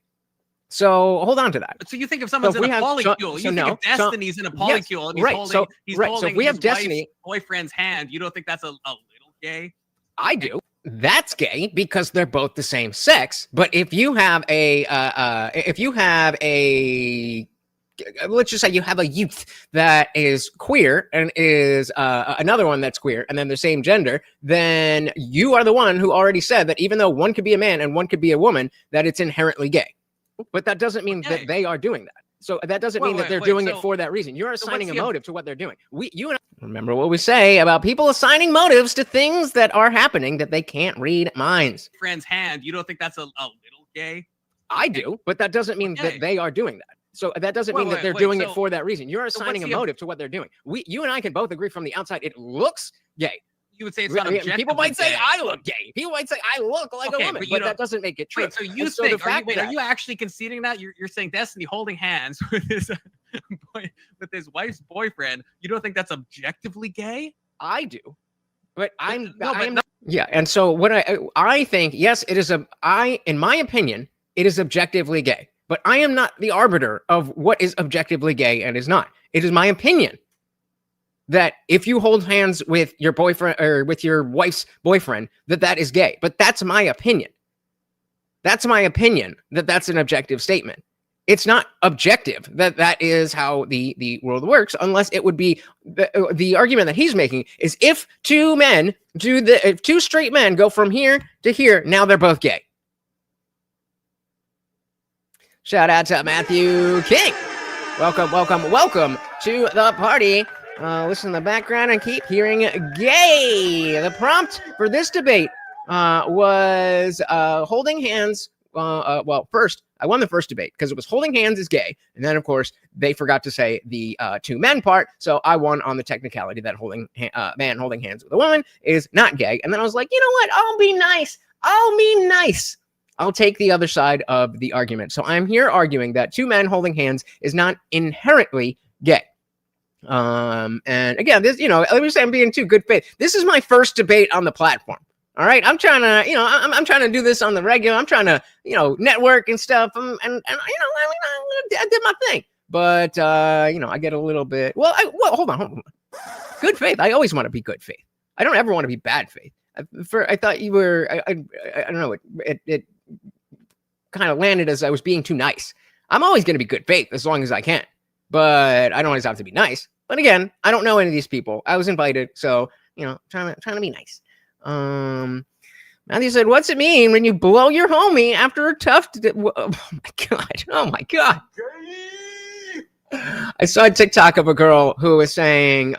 So hold on to that. So you think if someone's if in we a have- polycule, so you think no, if Destiny's in a yes, polycule and he's right, holding, so- he's right, so holding if we have his wife's Destiny- boyfriend's hand, you don't think that's a little gay? I do. That's gay because they're both the same sex. But if you have let's just say you have a youth that is queer and is another one that's queer and then the same gender, then you are the one who already said that even though one could be a man and one could be a woman, that it's inherently gay. But that doesn't mean that they are doing that. So that doesn't mean that they're doing it for that reason. You're assigning a motive to what they're doing. You and I remember what we say about people assigning motives to things that are happening that they can't read minds. Friend's hand, you don't think that's a little gay? I do, but that doesn't mean that they are doing that. So that doesn't mean that they're doing it for that reason. You're assigning a motive to what they're doing. You and I can both agree from the outside it looks gay. You would say it's not objectively People might say gay. I look gay. People might say I look like a woman, but that doesn't make it true. Wait, so you And think? the Are you actually conceding that? You're saying Destiny holding hands with his with his wife's boyfriend? You don't think that's objectively gay? I do, but no. Yeah, and so what I think, yes, it is in my opinion, it is objectively gay. But I am not the arbiter of what is objectively gay and is not. It is my opinion that if you hold hands with your boyfriend or with your wife's boyfriend, that is gay. But that's my opinion. That's my opinion that that's an objective statement. It's not objective that is how the world works, unless it would be the argument that he's making is if if two straight men go from here to here, now they're both gay. Shout out to Matthew King. Welcome to the party. Listen in the background and keep hearing gay. The prompt for this debate was holding hands. Well, first, I won the first debate because it was holding hands is gay. And then, of course, they forgot to say the two men part. So I won on the technicality that man holding hands with a woman is not gay. And then I was like, you know what? I'll be nice. I'll take the other side of the argument. So I'm here arguing that two men holding hands is not inherently gay. And again, this, let me say I'm being too good faith. This is my first debate on the platform. All right. I'm trying to, I'm trying to do this on the regular. I'm trying to, network and stuff. And I did my thing. But, I get a little bit, hold on. Good faith. I always want to be good faith. I don't ever want to be bad faith. I thought you were, I don't know, it kind of landed as I was being too nice. I'm always going to be good faith as long as I can, but I don't always have to be nice. But again, I don't know any of these people. I was invited, so trying to be nice. Matthew said, "What's it mean when you blow your homie after a tough?" Oh my god! I saw a TikTok of a girl who was saying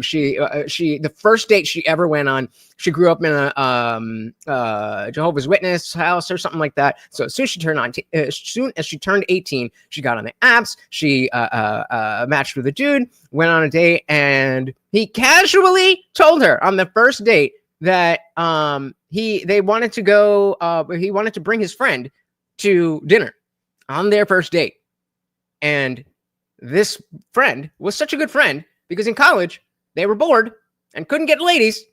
she the first date she ever went on, she grew up in a Jehovah's Witness house or something like that. So as soon as she turned 18, she got on the apps. She matched with a dude, went on a date, and he casually told her on the first date that they wanted to go. He wanted to bring his friend to dinner on their first date, and this friend was such a good friend because in college they were bored and couldn't get ladies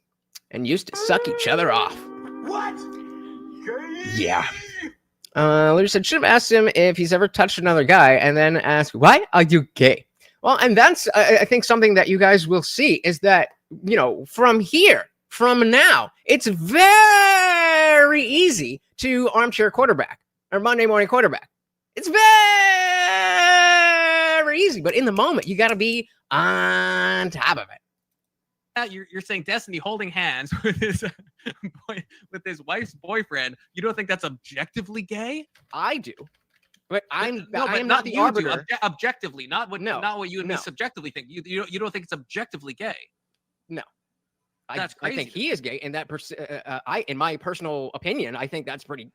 and used to suck each other off. What? Yeah. Larry said, should have asked him if he's ever touched another guy and then asked, why are you gay? Well, and that's, I think, something that you guys will see is that, from now, it's very easy to armchair quarterback or Monday morning quarterback. It's very easy, but in the moment, you got to be on top of it. You're saying Destiny holding hands with his wife's boyfriend. You don't think that's objectively gay? I do, but I am not the you arbiter. do. Objectively, not what you and me No. subjectively think. You don't think it's objectively gay? No, That's I think crazy. he is gay, and that in my personal opinion, I think that's pretty.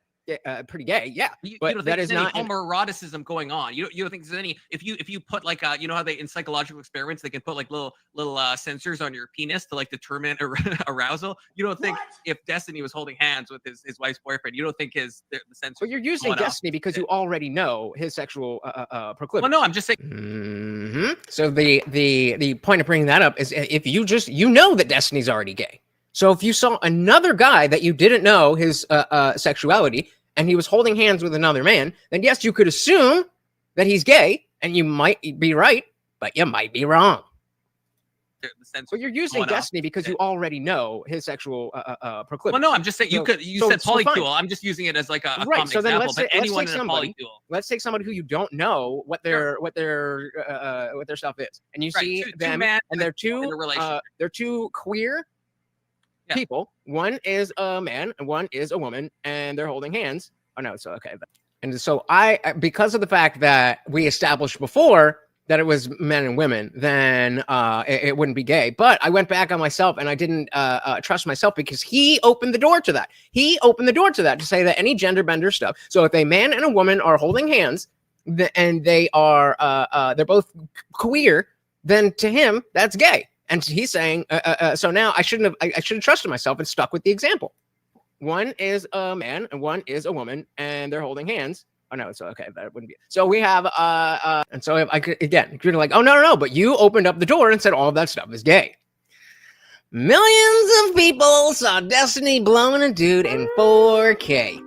pretty gay. Yeah, You but don't think that there's is any not. homoeroticism going on. You don't think there's any. If you put like you know how they in psychological experiments they can put like little sensors on your penis to like determine arousal. You don't think if Destiny was holding hands with his wife's boyfriend, you don't think the sensors? But you're using Destiny because you already know his sexual proclivity. Well, no, I'm just saying. So the point of bringing that up is if you know that Destiny's already gay. So if you saw another guy that you didn't know his sexuality and he was holding hands with another man, then yes, you could assume that he's gay, and you might be right, but you might be wrong. So you're using Destiny because you already know his sexual proclivity. Well, no, I'm just saying you said polycule. I'm just using it as like a common example. But anyone in a polycule. Let's take somebody who you don't know what their stuff is, and you see them, and they're two queer people. One is a man and one is a woman, and they're holding hands. Oh no, so okay. And so because of the fact that we established before that it was men and women, then it wouldn't be gay. But I went back on myself and I didn't trust myself because he opened the door to that. He opened the door to that to say that any gender bender stuff. So if a man and a woman are holding hands and they are they're both queer, then to him that's gay. And he's saying so now I should have trusted myself and stuck with the example. One is a man and one is a woman, and they're holding hands. Oh no, so okay, that wouldn't be. So we have and so if I could again, you're like, oh no, but you opened up the door and said all of that stuff is gay. Millions of people saw Destiny blowing a dude in 4K.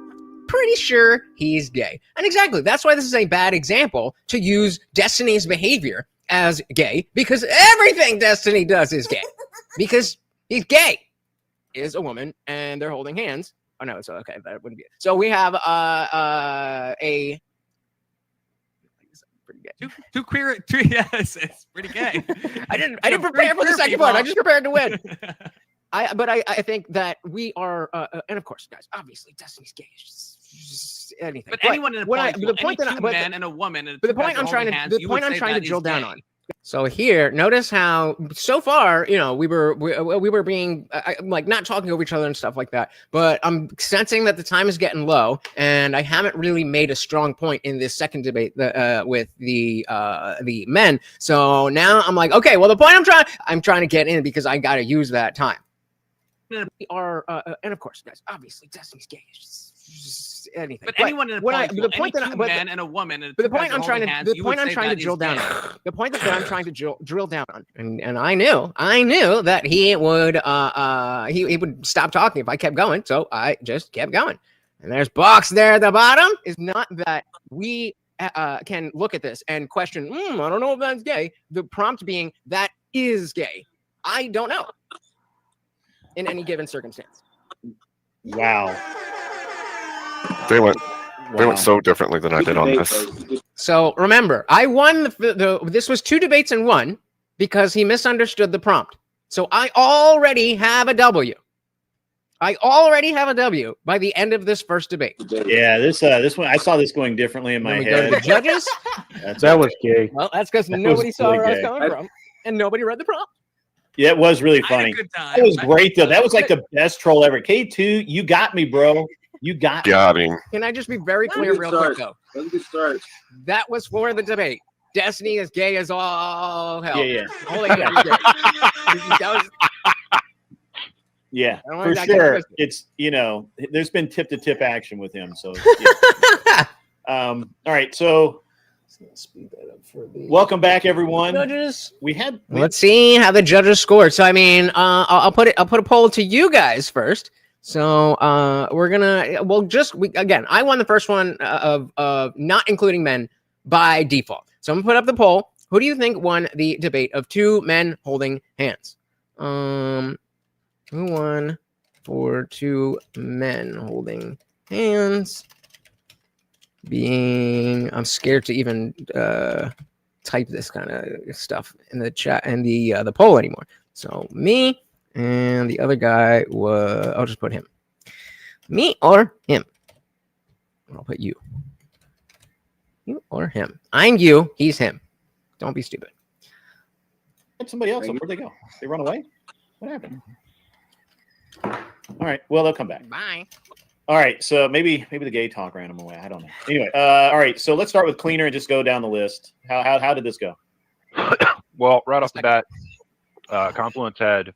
Pretty sure he's gay. And exactly, that's why this is a bad example to use Destiny's behavior as gay, because everything Destiny does is gay. Because he's gay. Is a woman and they're holding hands. Oh no, so okay, that wouldn't be. So we have a pretty gay. Two queer. Yes, it's pretty gay. I didn't prepare for the second part. I just prepared to win. But I think that we are, and of course, guys, obviously, Destiny's gay. It's just anything. But anyone in a man and a woman. But the point I'm trying to drill down on. So here, notice how so far, you know, we were being like not talking over each other and stuff like that. But I'm sensing that the time is getting low, and I haven't really made a strong point in this second debate with the men. So now I'm like, okay, well, the point I'm trying to get in because I got to use that time. We are, and of course, guys, obviously, Destiny's gay. It's just anything. But anyone in a man and a woman. But the point I'm trying to drill down on. The point that I'm trying to drill down on, and I knew that he would stop talking if I kept going, so I just kept going. And there's box there at the bottom. Is not that we can look at this and question. I don't know if that's gay. The prompt being that is gay. I don't know. In any given circumstance. Wow. They went so differently than I did on this. So remember, I won this was 2 debates in 1 because he misunderstood the prompt. So I already have a W. I already have a W by the end of this first debate. Yeah, this one I saw this going differently in my head. Go to the judges. That was gay. Well, that's because nobody saw where I was coming from, and nobody read the prompt. Yeah, it was really funny. That was great, though. That was like the best troll ever. K2, you got me, bro. You got me. Yeah, I mean. Can I just be very clear real quick, though? That's a good start. That was for the debate. Destiny is gay as all hell. Yeah. Holy gay. Yeah, for sure. It's, you know, there's been tip-to-tip action with him. So, yeah. All right, so. Speed that up for the welcome back, everyone. Judges. Let's see how the judges scored. So I mean, I'll put a poll to you guys first. So we're gonna again. I won the first one of not including men by default. So I'm gonna put up the poll. Who do you think won the debate of 2 men holding hands? Who won for 2 men holding hands? I'm scared to even type this kind of stuff in the chat and the poll anymore. So me and the other guy I'll just put him. Me or him. I'll put you. You or him. I'm you. He's him. Don't be stupid. Somebody else. Where'd they go? They run away? What happened? All right. Well, they'll come back. Bye. All right, so maybe the gay talk ran him away. I don't know. Anyway, all right, so let's start with cleaner and just go down the list. How did this go? Well, right off the bat, Confluence had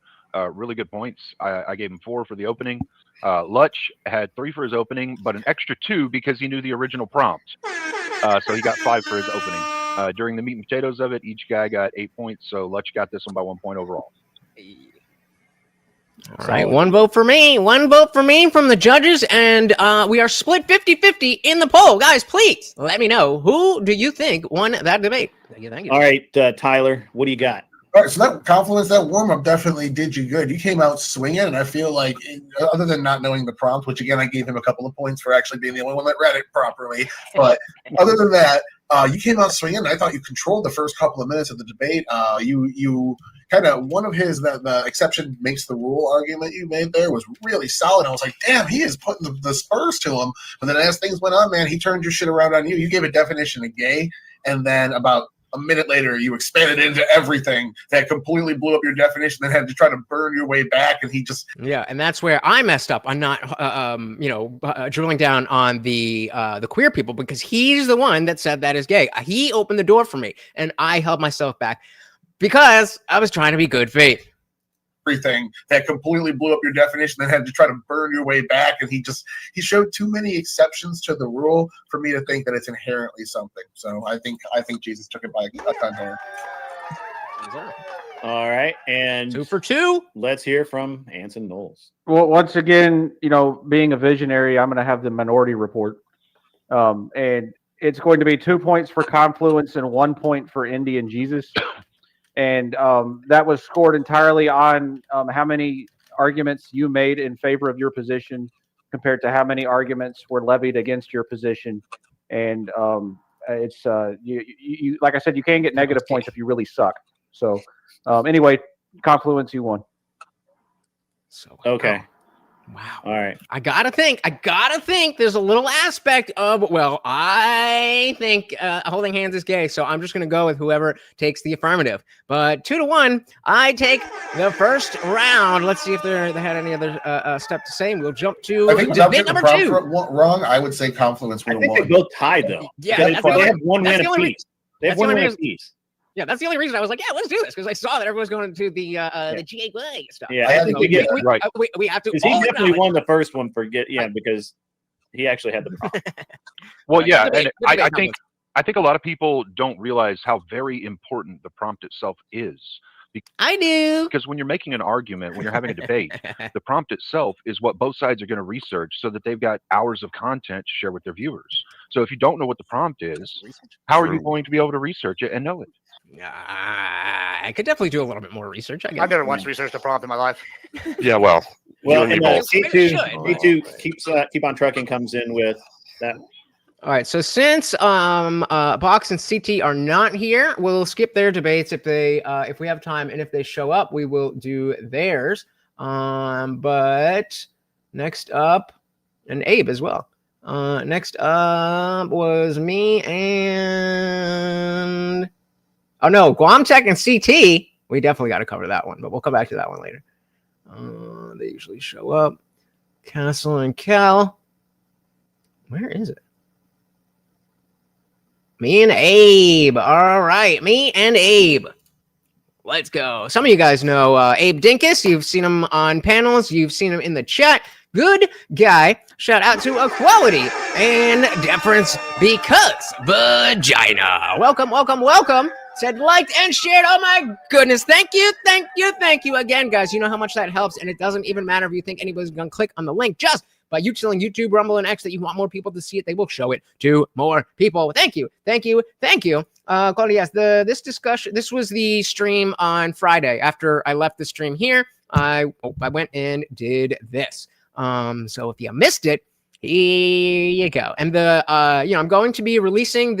really good points. I gave him 4 for the opening. Lutch had 3 for his opening, but an extra 2 because he knew the original prompt. So he got 5 for his opening. During the meat and potatoes of it, each guy got 8 points. So Lutch got this one by 1 point overall. All right, 1 vote for me. 1 vote for me from the judges, and we are split 50-50 in the poll. Guys, please let me know, who do you think won that debate? Thank you. All right, Tyler, what do you got? All right, so that Confluence, that warm-up definitely did you good. You came out swinging, and I feel like, other than not knowing the prompt, which, again, I gave him a couple of points for actually being the only one that read it properly, but other than that, you came out swinging, and I thought you controlled the first couple of minutes of the debate. You kind of, one of his, the exception makes the rule argument you made there was really solid. I was like, damn, he is putting the spurs to him. But then as things went on, man, he turned your shit around on you. You gave a definition of gay, and then about a minute later, you expanded into everything that completely blew up your definition, then had to try to burn your way back, and he just... Yeah, and that's where I messed up on not, drilling down on the queer people, because he's the one that said that is gay. He opened the door for me, and I held myself back because I was trying to be good faith. Everything that completely blew up your definition, then had to try to burn your way back, and he showed too many exceptions to the rule for me to think that it's inherently something. So I think Jesus took it by a ton there. All right, and 2 for 2. Let's hear from Anson Knowles. Well, once again, being a visionary, I'm going to have the minority report, and it's going to be 2 points for Confluence and 1 point for TheIndianJesus. And that was scored entirely on how many arguments you made in favor of your position compared to how many arguments were levied against your position. And it's you like I said, you can get negative points if you really suck. So anyway, Confluence, you won. So okay. Wow. All right. I gotta think there's a little aspect of, well, I think holding hands is gay, so I'm just gonna go with whoever takes the affirmative. But 2-1, I take the first round. Let's see if they had any other step to say. We'll jump to debate number 2. Wrong. I would say Confluence would have won. I think they both tied, though. Yeah, they have one win apiece. They have one win apiece. Yeah, that's the only reason I was like, yeah, let's do this, because I saw that everyone was going to the GA stuff. Yeah, I think we have to. Because he definitely won the first one because he actually had the problem. Well, yeah, and I think a lot of people don't realize how very important the prompt itself is. I do. Because when you're making an argument, when you're having a debate, the prompt itself is what both sides are going to research so that they've got hours of content to share with their viewers. So if you don't know what the prompt is, how are you going to be able to research it and know it? I could definitely do a little bit more research. I guess. I've never once researched a prompt in my life. Yeah, well, and C2 keep on trucking comes in with that. All right, so since Box and CT are not here, we'll skip their debates if we have time, and if they show up, we will do theirs. But next up, and Abe as well. Next up was me and Guamtech and CT. We definitely got to cover that one, but we'll come back to that one later. They usually show up. Castle and Cal. Where is it? Me and Abe. All right, me and Abe. Let's go. Some of you guys know Abe Dinkus. You've seen him on panels. You've seen him in the chat. Good guy. Shout out to Equality and Deference because vagina. Welcome. Said, liked, and shared. Oh my goodness. Thank you again, guys. You know how much that helps, and it doesn't even matter if you think anybody's going to click on the link. Just by you telling YouTube, Rumble, and X that you want more people to see it, they will show it to more people. Thank you. Claudia, yes, this was the stream on Friday. After I left the stream here, I went and did this. So if you missed it, here you go. And I'm going to be releasing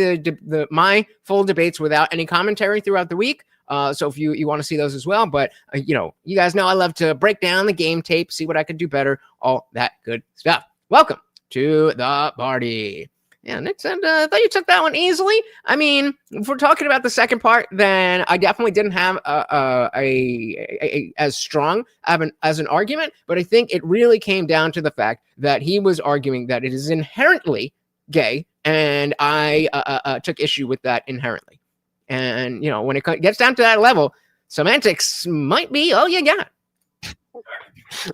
my full debates without any commentary throughout the week. So if you want to see those as well, but you guys know I love to break down the game tape, see what I could do better, all that good stuff. Welcome to the party. Yeah, Nick said, I thought you took that one easily. I mean, if we're talking about the second part, then I definitely didn't have a as strong as an argument, but I think it really came down to the fact that he was arguing that it is inherently gay, and I took issue with that inherently. And, you know, when it gets down to that level, semantics might be all you got.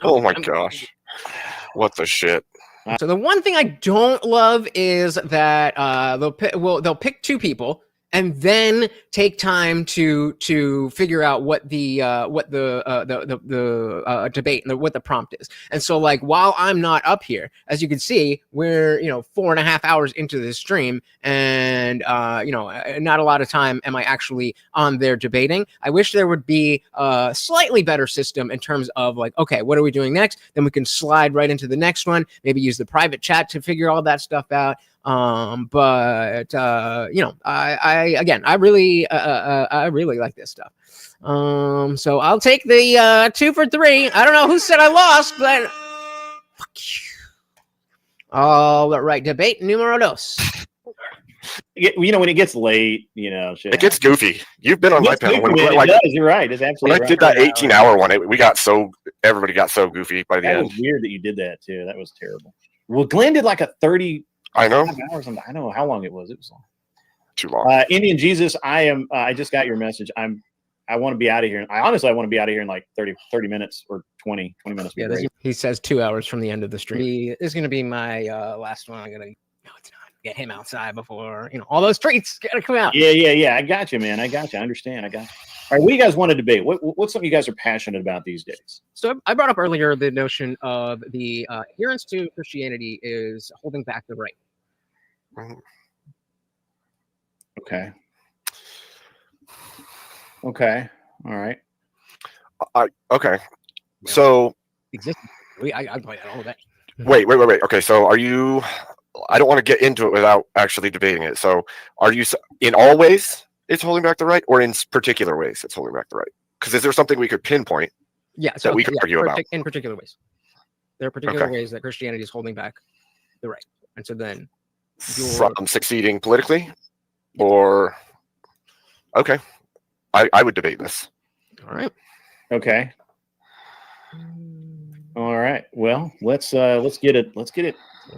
Oh my gosh. What the shit? So the one thing I don't love is that they'll pick two people and then take time to figure out what the debate and what the prompt is. And so, like, while I'm not up here, as you can see, we're 4.5 hours into this stream, and not a lot of time am I actually on there debating. I wish there would be a slightly better system in terms of, like, okay, what are we doing next? Then we can slide right into the next one. Maybe use the private chat to figure all that stuff out. I really like this stuff. So I'll take the 2 for 3. I don't know who said I lost, but fuck you. All right, debate numero dos. When it gets late, shit It gets goofy. You've been on my panel. It does. You're right. It's absolutely when I did that 18-hour one, everybody got so goofy by the end. That was weird that you did that too. That was terrible. Well, Glenn did like a 30. I know. Hours. I don't know how long it was. It was long. Too long. Indian Jesus, I just got your message. I want to be out of here. I want to be out of here in like 30 minutes or 20 minutes. Yeah, he says 2 hours from the end of the stream. This is going to be my last one. No, it's not. Get him outside before, all those treats got to come out. Yeah. I got you, man. I got you. I understand. I got you. All right, what do you guys want to debate? What's something you guys are passionate about these days? So I brought up earlier the notion of the adherence to Christianity is holding back the right. Okay. All right. Okay. So I play that all day. Wait. Okay, so are you? I don't want to get into it without actually debating it. So are you in all ways it's holding back the right, or in particular ways it's holding back the right? Because is there something we could pinpoint? That we could argue about in particular ways. There are particular ways that Christianity is holding back the right, and so then from succeeding politically, or okay, I would debate this. All right. Okay. All right. Well, let's get it.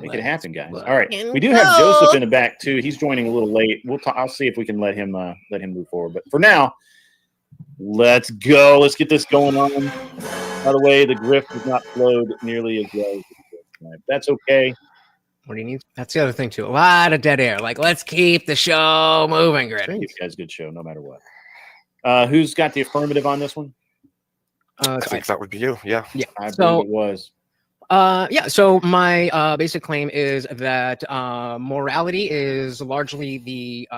Make it happen, guys. All right. We do have Joseph in the back too. He's joining a little late. I'll see if we can let him move forward. But for now, let's go. Let's get this going on. By the way, the grift has not flowed nearly as well as tonight. That's okay. What do you need? That's the other thing too. A lot of dead air. Like, let's keep the show moving, Grit. Give you guys a good show, no matter what. Who's got the affirmative on this one? I think that would be you. Yeah. I believe it was. So my basic claim is that morality is largely the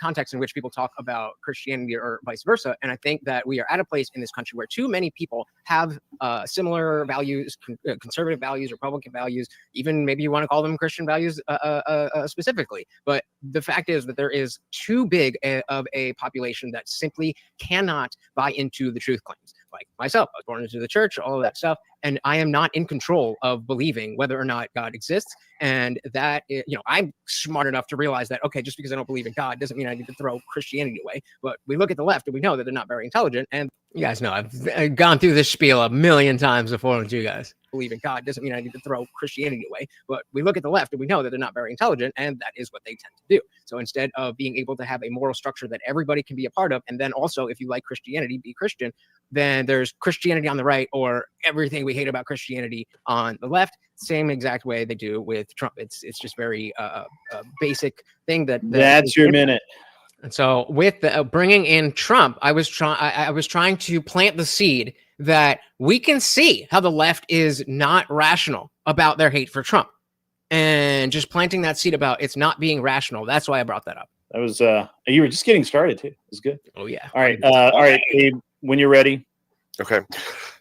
context in which people talk about Christianity or vice versa. And I think that we are at a place in this country where too many people have similar values, conservative values, Republican values, even maybe you want to call them Christian values specifically. But the fact is that there is too big of a population that simply cannot buy into the truth claims. Like myself, I was born into the church, all of that stuff. And I am not in control of believing whether or not God exists. And that, I'm smart enough to realize that, okay, just because I don't believe in God doesn't mean I need to throw Christianity away. But we look at the left and we know that they're not very intelligent. And you guys know I've gone through this spiel a million times before with you guys. Believe in God doesn't mean I need to throw Christianity away. But we look at the left and we know that they're not very intelligent. And that is what they tend to do. So instead of being able to have a moral structure that everybody can be a part of, and then also, if you like Christianity, be Christian, then there's Christianity on the right or everything we hate about Christianity on the left. Same exact way they do with Trump. It's just very basic thing that's your minute. And so with bringing in Trump, I was trying to plant the seed that we can see how the left is not rational about their hate for Trump, and just planting that seed about it's not being rational. That's why I brought that up. That was you were just getting started too. It was good. Oh yeah. All right. All right, Abe, when you're ready. Okay.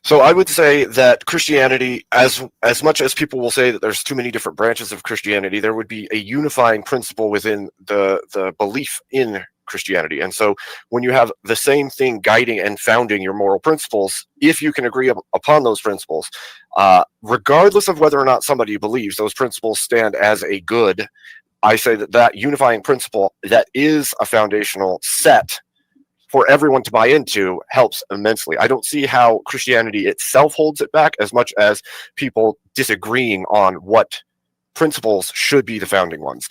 So I would say that Christianity, as much as people will say that there's too many different branches of Christianity, there would be a unifying principle within the belief in Christianity. And so when you have the same thing guiding and founding your moral principles, if you can agree upon those principles, regardless of whether or not somebody believes, those principles stand as a good I say that that unifying principle that is a foundational set for everyone to buy into helps immensely. I don't see how Christianity itself holds it back as much as people disagreeing on what principles should be the founding ones.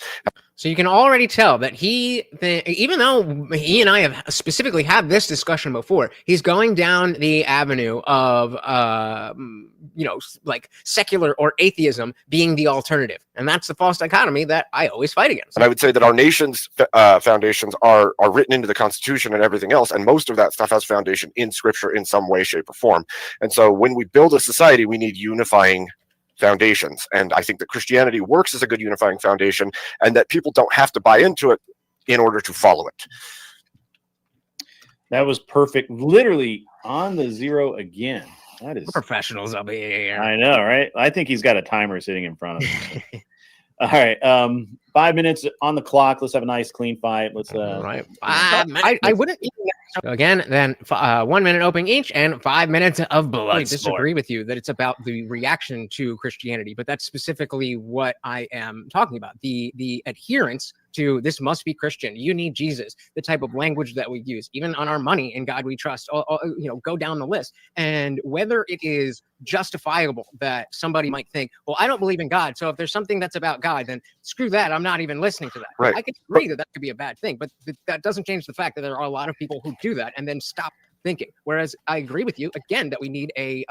So you can already tell that even though he and I have specifically had this discussion before, he's going down the avenue of, like secular or atheism being the alternative. And that's the false dichotomy that I always fight against. And I would say that our nation's foundations are written into the Constitution and everything else. And most of that stuff has foundation in Scripture in some way, shape, or form. And so when we build a society, we need unifying foundations. And I think that Christianity works as a good unifying foundation, and that people don't have to buy into it in order to follow it. That was perfect. Literally on the zero again. That is professionals up here. I know, right? I think he's got a timer sitting in front of him. All right. 5 minutes on the clock. Let's have a nice, clean fight. Let's. All right. I wouldn't. So again, then 1 minute opening each and 5 minutes of blood. I disagree with you that it's about the reaction to Christianity, but that's specifically what I am talking about. The adherence to this must be Christian. You need Jesus. The type of language that we use, even on our money, in God we trust. Go down the list, and whether it is justifiable that somebody might think, well, I don't believe in God, so if there's something that's about God, then screw that. I'm not even listening to that. Right. I can agree that could be a bad thing, but that doesn't change the fact that there are a lot of people who do that and then stop thinking. Whereas I agree with you again that we need a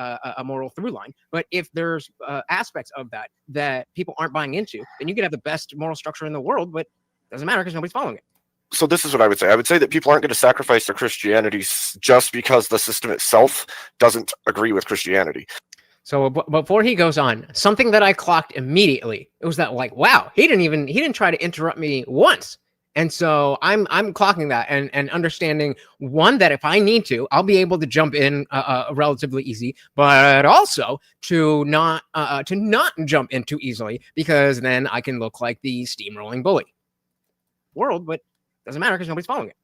moral through line. But if there's aspects of that people aren't buying into, then you could have the best moral structure in the world, but it doesn't matter because nobody's following it. So this is what I would say. I would say that people aren't going to sacrifice their Christianity just because the system itself doesn't agree with Christianity. So before he goes on, something that I clocked immediately, it was that like, wow, he didn't try to interrupt me once. And so I'm clocking that and understanding, one, that if I need to, I'll be able to jump in relatively easy, but also to not jump in too easily, because then I can look like the steamrolling bully world, but doesn't matter because nobody's following it.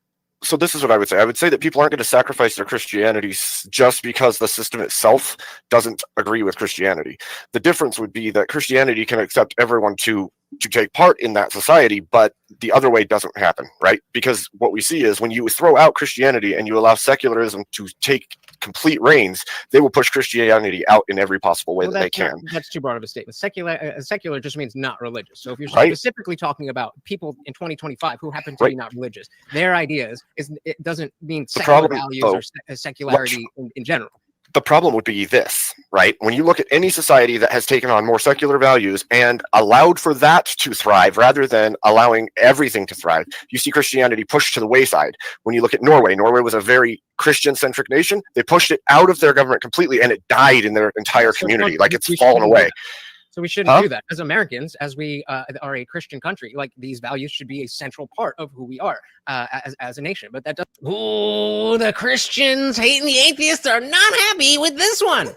So this is what I would say. I would say that people aren't going to sacrifice their Christianity just because the system itself doesn't agree with Christianity. The difference would be that Christianity can accept everyone to take part in that society, but the other way doesn't happen, right? Because what we see is when you throw out Christianity and you allow secularism to take complete reins, they will push Christianity out in every possible way that they can. That's too broad of a statement. Secular just means not religious. So if you're specifically talking about people in 2025 who happen to be not religious, their ideas it doesn't mean secular values or secularity in general. The problem would be this, right? When you look at any society that has taken on more secular values and allowed for that to thrive rather than allowing everything to thrive, you see Christianity pushed to the wayside. When you look at Norway was a very Christian-centric nation. They pushed it out of their government completely, and it died in their entire community. Like it's fallen away. So we shouldn't do that as Americans, as we are a Christian country. Like these values should be a central part of who we are as a nation. But that doesn't. Ooh, the Christians hating the atheists are not happy with this one.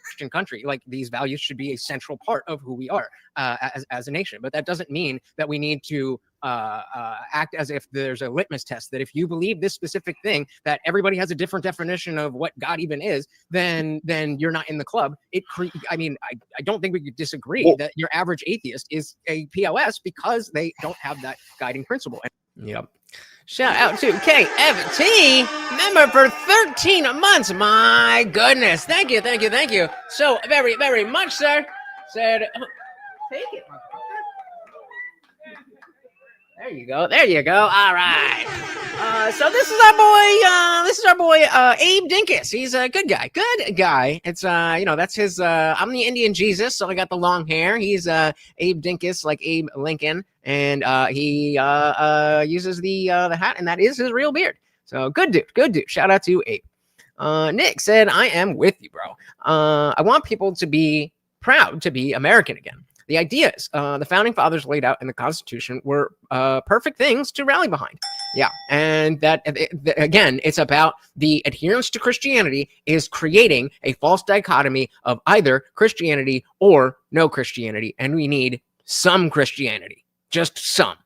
Christian country, like these values should be a central part of who we are as a nation. But that doesn't mean that we need to act as if there's a litmus test that if you believe this specific thing, that everybody has a different definition of what God even is, then you're not in the club. I don't think we could disagree that your average atheist is a POS because they don't have that guiding principle. Yep. Shout out to KFT, member for 13 months. My goodness. Thank you. So very, very much, sir. Said, take it. There you go. All right. So this is our boy, Abe Dinkus. He's a good guy. It's, that's his, I'm the Indian Jesus, so I got the long hair. He's Abe Dinkus, like Abe Lincoln, and he uses the hat, and that is his real beard. So good dude. Shout out to Abe. Nick said, I am with you, bro. I want people to be proud to be American again. The ideas the founding fathers laid out in the Constitution were perfect things to rally behind. Yeah, and again, it's about the adherence to Christianity is creating a false dichotomy of either Christianity or no Christianity, and we need some Christianity, just some.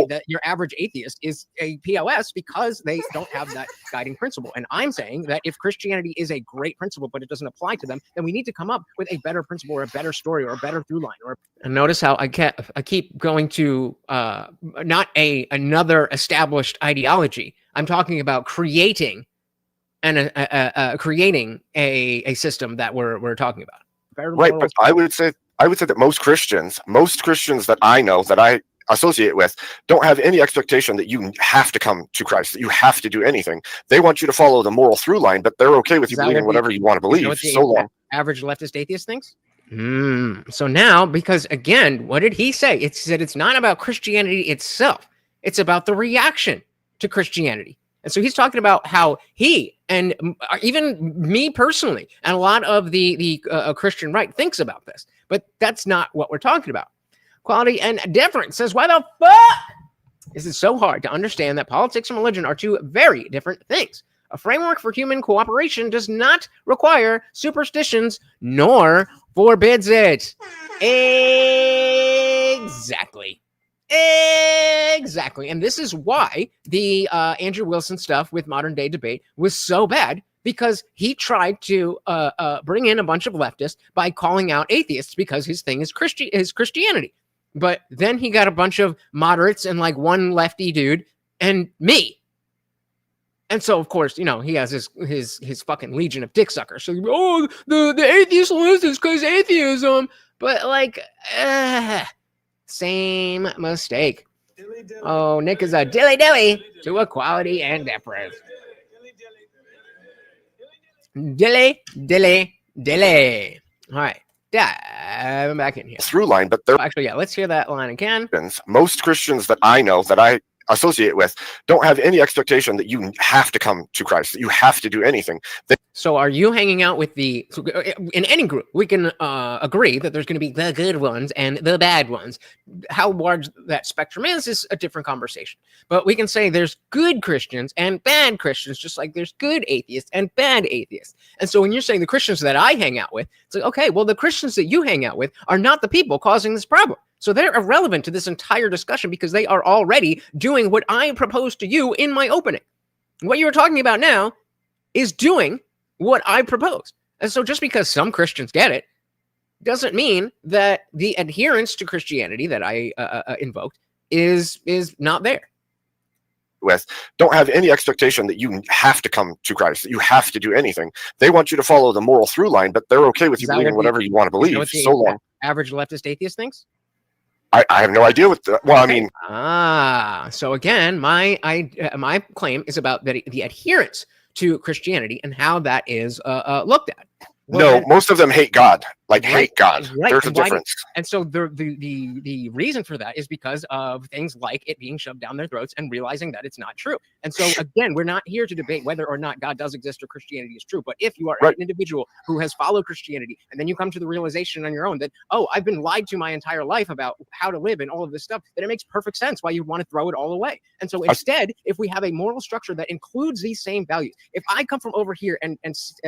that your average atheist is a POS because they don't have that guiding principle. And I'm saying that if Christianity is a great principle, but it doesn't apply to them, then we need to come up with a better principle or a better story or a better through line. And notice how I keep going to not another established ideology. I'm talking about creating creating a system that we're talking about. Right, but I would say that most Christians that I know, that I associate with, don't have any expectation that you have to come to Christ, that you have to do anything. They want you to follow the moral through line, but they're okay with you believing whatever you want to believe. So long. Average leftist atheist thinks. So now, because again, what did he say? It said it's not about Christianity itself; it's about the reaction to Christianity. And so he's talking about how he and even me personally and a lot of the Christian right thinks about this, but that's not what we're talking about. Quality and difference says, why the fuck is it so hard to understand that politics and religion are two very different things? A framework for human cooperation does not require superstitions nor forbids it. Exactly. And this is why the Andrew Wilson stuff with modern day debate was so bad, because he tried to bring in a bunch of leftists by calling out atheists because his thing is Christianity. But then he got a bunch of moderates and like one lefty dude and me. And so, of course, you know, he has his fucking legion of dick suckers. So, oh, the atheist list is because atheism. But like, same mistake. Oh, Nick is a dilly-dilly to equality and difference. Dilly. All right. I'm back in here. Through line, but they're actually, yeah, let's hear that line again. Most Christians that I know, that I associate with, don't have any expectation that you have to come to Christ, that you have to do anything. So are you hanging out with in any group, we can agree that there's going to be the good ones and the bad ones. How large that spectrum is a different conversation. But we can say there's good Christians and bad Christians, just like there's good atheists and bad atheists. And so when you're saying the Christians that I hang out with, it's like, okay, well, the Christians that you hang out with are not the people causing this problem. So they're irrelevant to this entire discussion because they are already doing what I proposed to you in my opening. What you were talking about now is doing what I proposed. And so just because some Christians get it doesn't mean that the adherence to Christianity that I invoked is not there. With don't have any expectation that you have to come to Christ, that you have to do anything. They want you to follow the moral through line, but they're okay with you believing whatever you want to believe. So long. Average leftist atheist thinks? I have no idea what the, well, okay. I mean. So again, my claim is about the adherence to Christianity and how that is looked at. Well, no, most of them hate God. Hate God. Right. There's a difference. And so the reason for that is because of things like it being shoved down their throats and realizing that it's not true. And so again, we're not here to debate whether or not God does exist or Christianity is true. But if you are an individual who has followed Christianity and then you come to the realization on your own that, oh, I've been lied to my entire life about how to live and all of this stuff, then it makes perfect sense why you want to throw it all away. And so instead, if we have a moral structure that includes these same values, if I come from over here and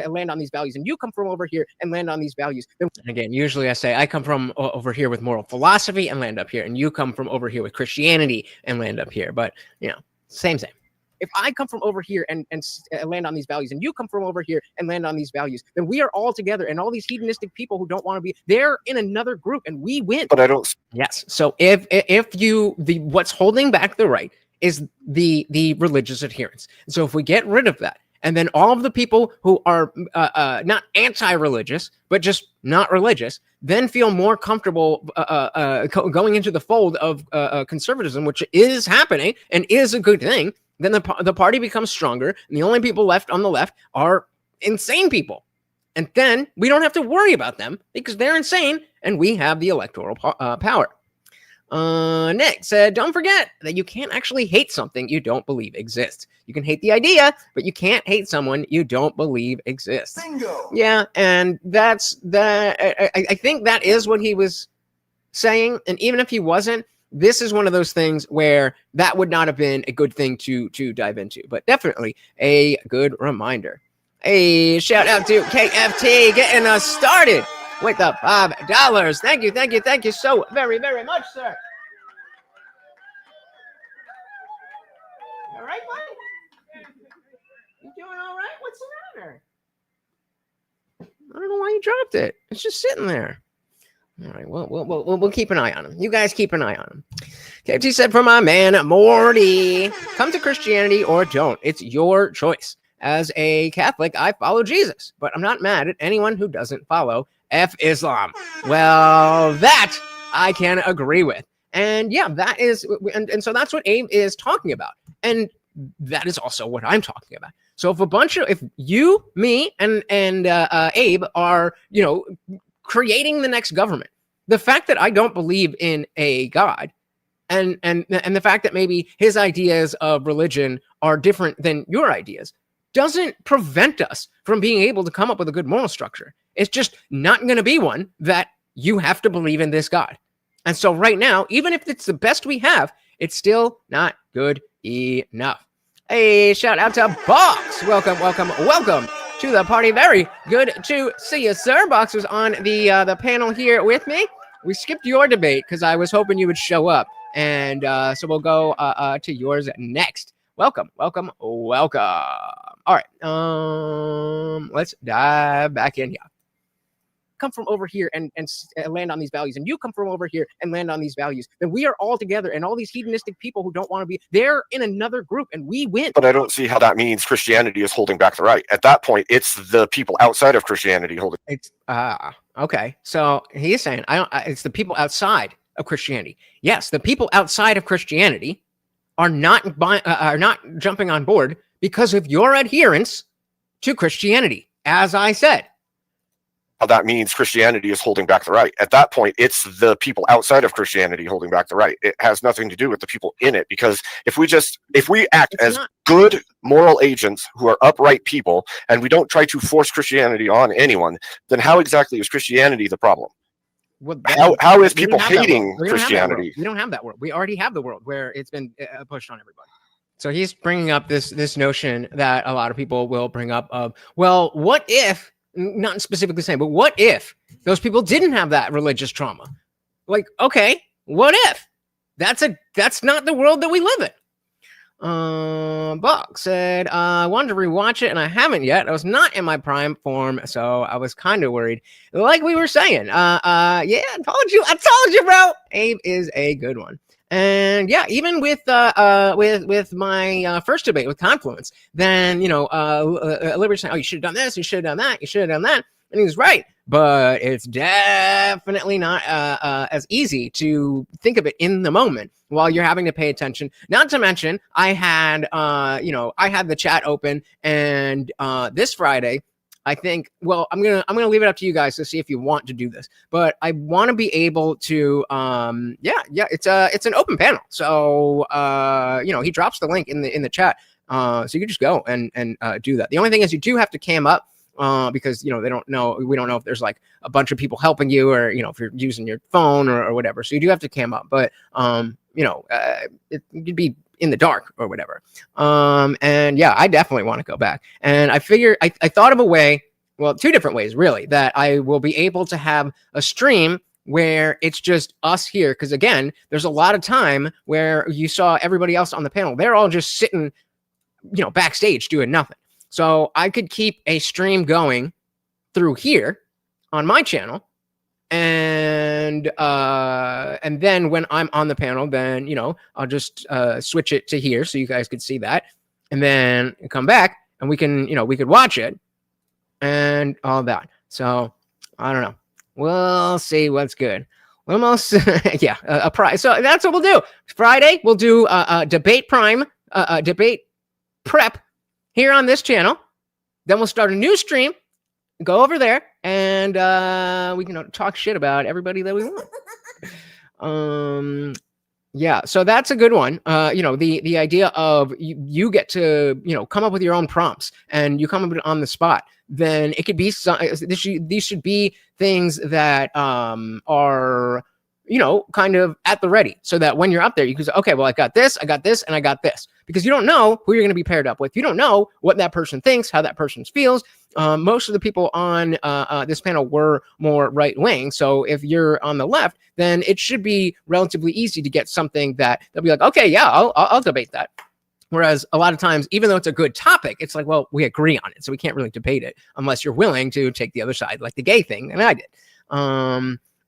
land on these values and you come from over here and land on these values, then again, usually I say I come from over here with moral philosophy and land up here, and you come from over here with Christianity and land up here. But you know, same. If I come from over here and land on these values, and you come from over here and land on these values, then we are all together. And all these hedonistic people who don't want to be, they're in another group, and we win. But I don't. Yes. So if what's holding back the right is the religious adherence. And so if we get rid of that, and then all of the people who are not anti-religious, but just not religious, then feel more comfortable going into the fold of conservatism, which is happening and is a good thing, then the party becomes stronger, and the only people left on the left are insane people. And then we don't have to worry about them because they're insane, and we have the electoral power. Nick said, don't forget that you can't actually hate something you don't believe exists. You can hate the idea, but you can't hate someone you don't believe exists. Bingo. Yeah, and that's I think that is what he was saying. And even if he wasn't, this is one of those things where that would not have been a good thing to dive into, but definitely a good reminder. Hey, shout out to KFT getting us started with the $5. Thank you so very, very much, sir. All right, buddy? You doing all right? What's the matter? I don't know why you dropped it. It's just sitting there. All right, we'll keep an eye on him. You guys keep an eye on him. KFT said, for my man, Morty, come to Christianity or don't. It's your choice. As a Catholic, I follow Jesus, but I'm not mad at anyone who doesn't follow Islam. Well, that I can agree with. And yeah, that is, and so that's what Abe is talking about. And that is also what I'm talking about. So if you, me, and Abe are, creating the next government, the fact that I don't believe in a God, and the fact that maybe his ideas of religion are different than your ideas, doesn't prevent us from being able to come up with a good moral structure. It's just not going to be one that you have to believe in this God. And so right now, even if it's the best we have, it's still not good enough. Hey, shout out to Box. Welcome to the party. Very good to see you, sir. Box was on the panel here with me. We skipped your debate because I was hoping you would show up. And so we'll go to yours next. Welcome. All right, let's dive back in here. Come from over here and land on these values, and you come from over here and land on these values, then we are all together, and all these hedonistic people who don't want to be, they're in another group, and we win. But I don't see how that means Christianity is holding back the right. At that point, it's the people outside of Christianity holding. It's okay. So he's saying it's the people outside of Christianity. Yes, the people outside of Christianity are not jumping on board because of your adherence to Christianity, as I said. How that means Christianity is holding back the right. At that point, it's the people outside of Christianity holding back the right. It has nothing to do with the people in it, because if we act as good moral agents who are upright people, and we don't try to force Christianity on anyone, then how exactly is Christianity the problem? Well, how is people hating Christianity? We don't have that world. We already have the world where it's been pushed on everybody. So he's bringing up this notion that a lot of people will bring up of, well, what if, not specifically saying, but what if those people didn't have that religious trauma? Like, okay, what if? That's not the world that we live in. Buck said, I wanted to rewatch it and I haven't yet. I was not in my prime form, so I was kind of worried. Like we were saying, yeah, I told you, bro. Abe is a good one. And yeah, even with my first debate with Confluence, then Liberty saying, "Oh, you should have done this, you should have done that, you should have done that," and he was right. But it's definitely not as easy to think of it in the moment while you're having to pay attention. Not to mention, I had the chat open, and this Friday, I think, well, I'm gonna leave it up to you guys to see if you want to do this, but I want to be able to, it's an open panel, so he drops the link in the chat, so you can just go and do that. The only thing is you do have to cam up, because we don't know if there's like a bunch of people helping you, or if you're using your phone or whatever, so you do have to cam up, but you'd be in the dark or whatever. And yeah, I definitely want to go back. And I figured I thought of a way, well, two different ways really, that I will be able to have a stream where it's just us here. Cause again, there's a lot of time where you saw everybody else on the panel. They're all just sitting, backstage doing nothing. So I could keep a stream going through here on my channel. And then when I'm on the panel, then I'll just switch it to here so you guys could see that, and then come back and we can we could watch it and all that. So I don't know. We'll see what's good. Almost a prize. So that's what we'll do. Friday we'll do debate prime, debate prep here on this channel. Then we'll start a new stream. Go over there and we can talk shit about everybody that we want. Yeah, so that's a good one. The idea of you get to come up with your own prompts and you come up with it on the spot. Then it could be these should be things that are kind of at the ready, so that when you're up there, you can say, okay, well, I got this, and I got this, because you don't know who you're going to be paired up with. You don't know what that person thinks, how that person feels. Most of the people on this panel were more right wing. So if you're on the left, then it should be relatively easy to get something that they'll be like, okay, yeah, I'll debate that. Whereas a lot of times, even though it's a good topic, it's like, well, we agree on it, so we can't really debate it unless you're willing to take the other side, like the gay thing, and I did.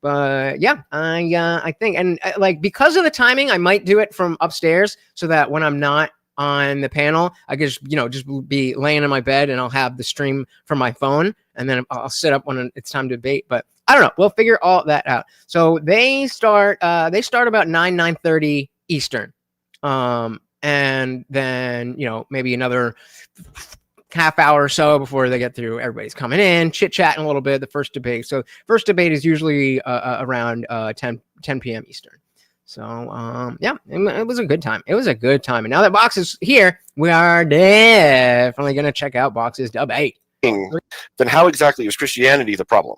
But yeah, I think, and like because of the timing, I might do it from upstairs so that when I'm not on the panel, I can just just be laying in my bed and I'll have the stream from my phone, and then I'll sit up when it's time to debate. But I don't know. We'll figure all that out. So they start about 9:30 Eastern. And then, maybe another half hour or so before they get through. Everybody's coming in, chit-chatting a little bit. The first debate. So first debate is usually around 10 p.m. Eastern. So, yeah, it was a good time. It was a good time. And now that Box is here, we are definitely going to check out Box's debate. Then how exactly is Christianity the problem?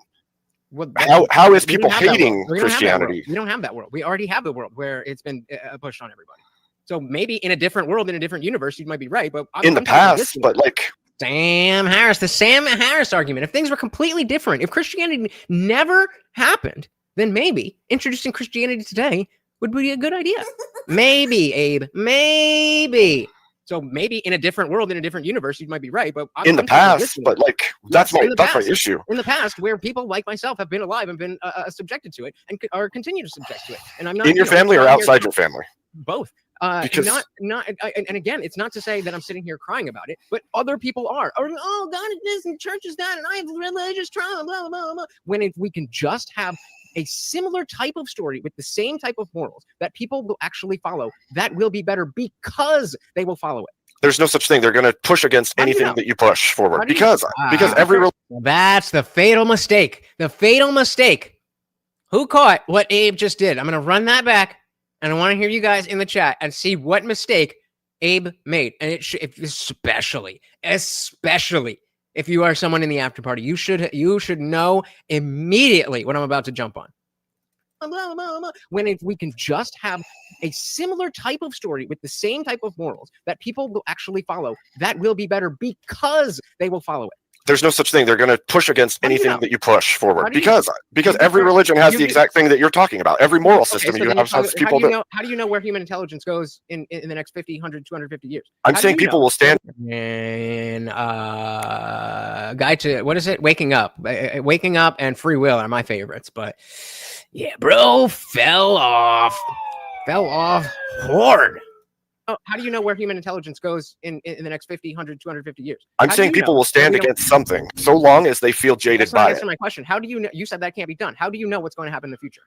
Well, how is people hating Christianity? We don't have that world. We already have the world where it's been pushed on everybody. So maybe in a different world, in a different universe, you might be right. But in the past, but like the Sam Harris argument. If things were completely different, if Christianity never happened, then maybe introducing Christianity today would be a good idea. Maybe, Abe. Maybe. So maybe in a different world, in a different universe, you might be right. But in the past, but like that's my issue. In the past, where people like myself have been alive and been subjected to it, and are continue to subject to it. And I'm not in your family or outside your family. Both. Because and again, it's not to say that I'm sitting here crying about it, but other people are. Or, oh, God is this and church is that, and I have religious trauma, blah, blah, blah. When if we can just have a similar type of story with the same type of morals that people will actually follow, that will be better because they will follow it. There's no such thing. They're going to push against anything that you push forward because every that's the fatal mistake. The fatal mistake. Who caught what Abe just did? I'm going to run that back. And I want to hear you guys in the chat and see what mistake Abe made. And especially if you are someone in the after party, you should know immediately what I'm about to jump on. When if we can just have a similar type of story with the same type of morals that people will actually follow, that will be better because they will follow it. There's no such thing. They're going to push against anything that you push forward because every religion has the exact thing that you're talking about. Every moral system you have people that. How do you know where human intelligence goes in the next 50, 100, 250 years? I'm saying people will stand. And guide to what is it? Waking Up and Free Will are my favorites. But yeah, bro, fell off hard. Oh, how do you know where human intelligence goes in the next 50, 100, 250 years? I'm saying people will stand against something so long as they feel jaded by it. That's my question. How do you know? You said that can't be done. How do you know what's going to happen in the future?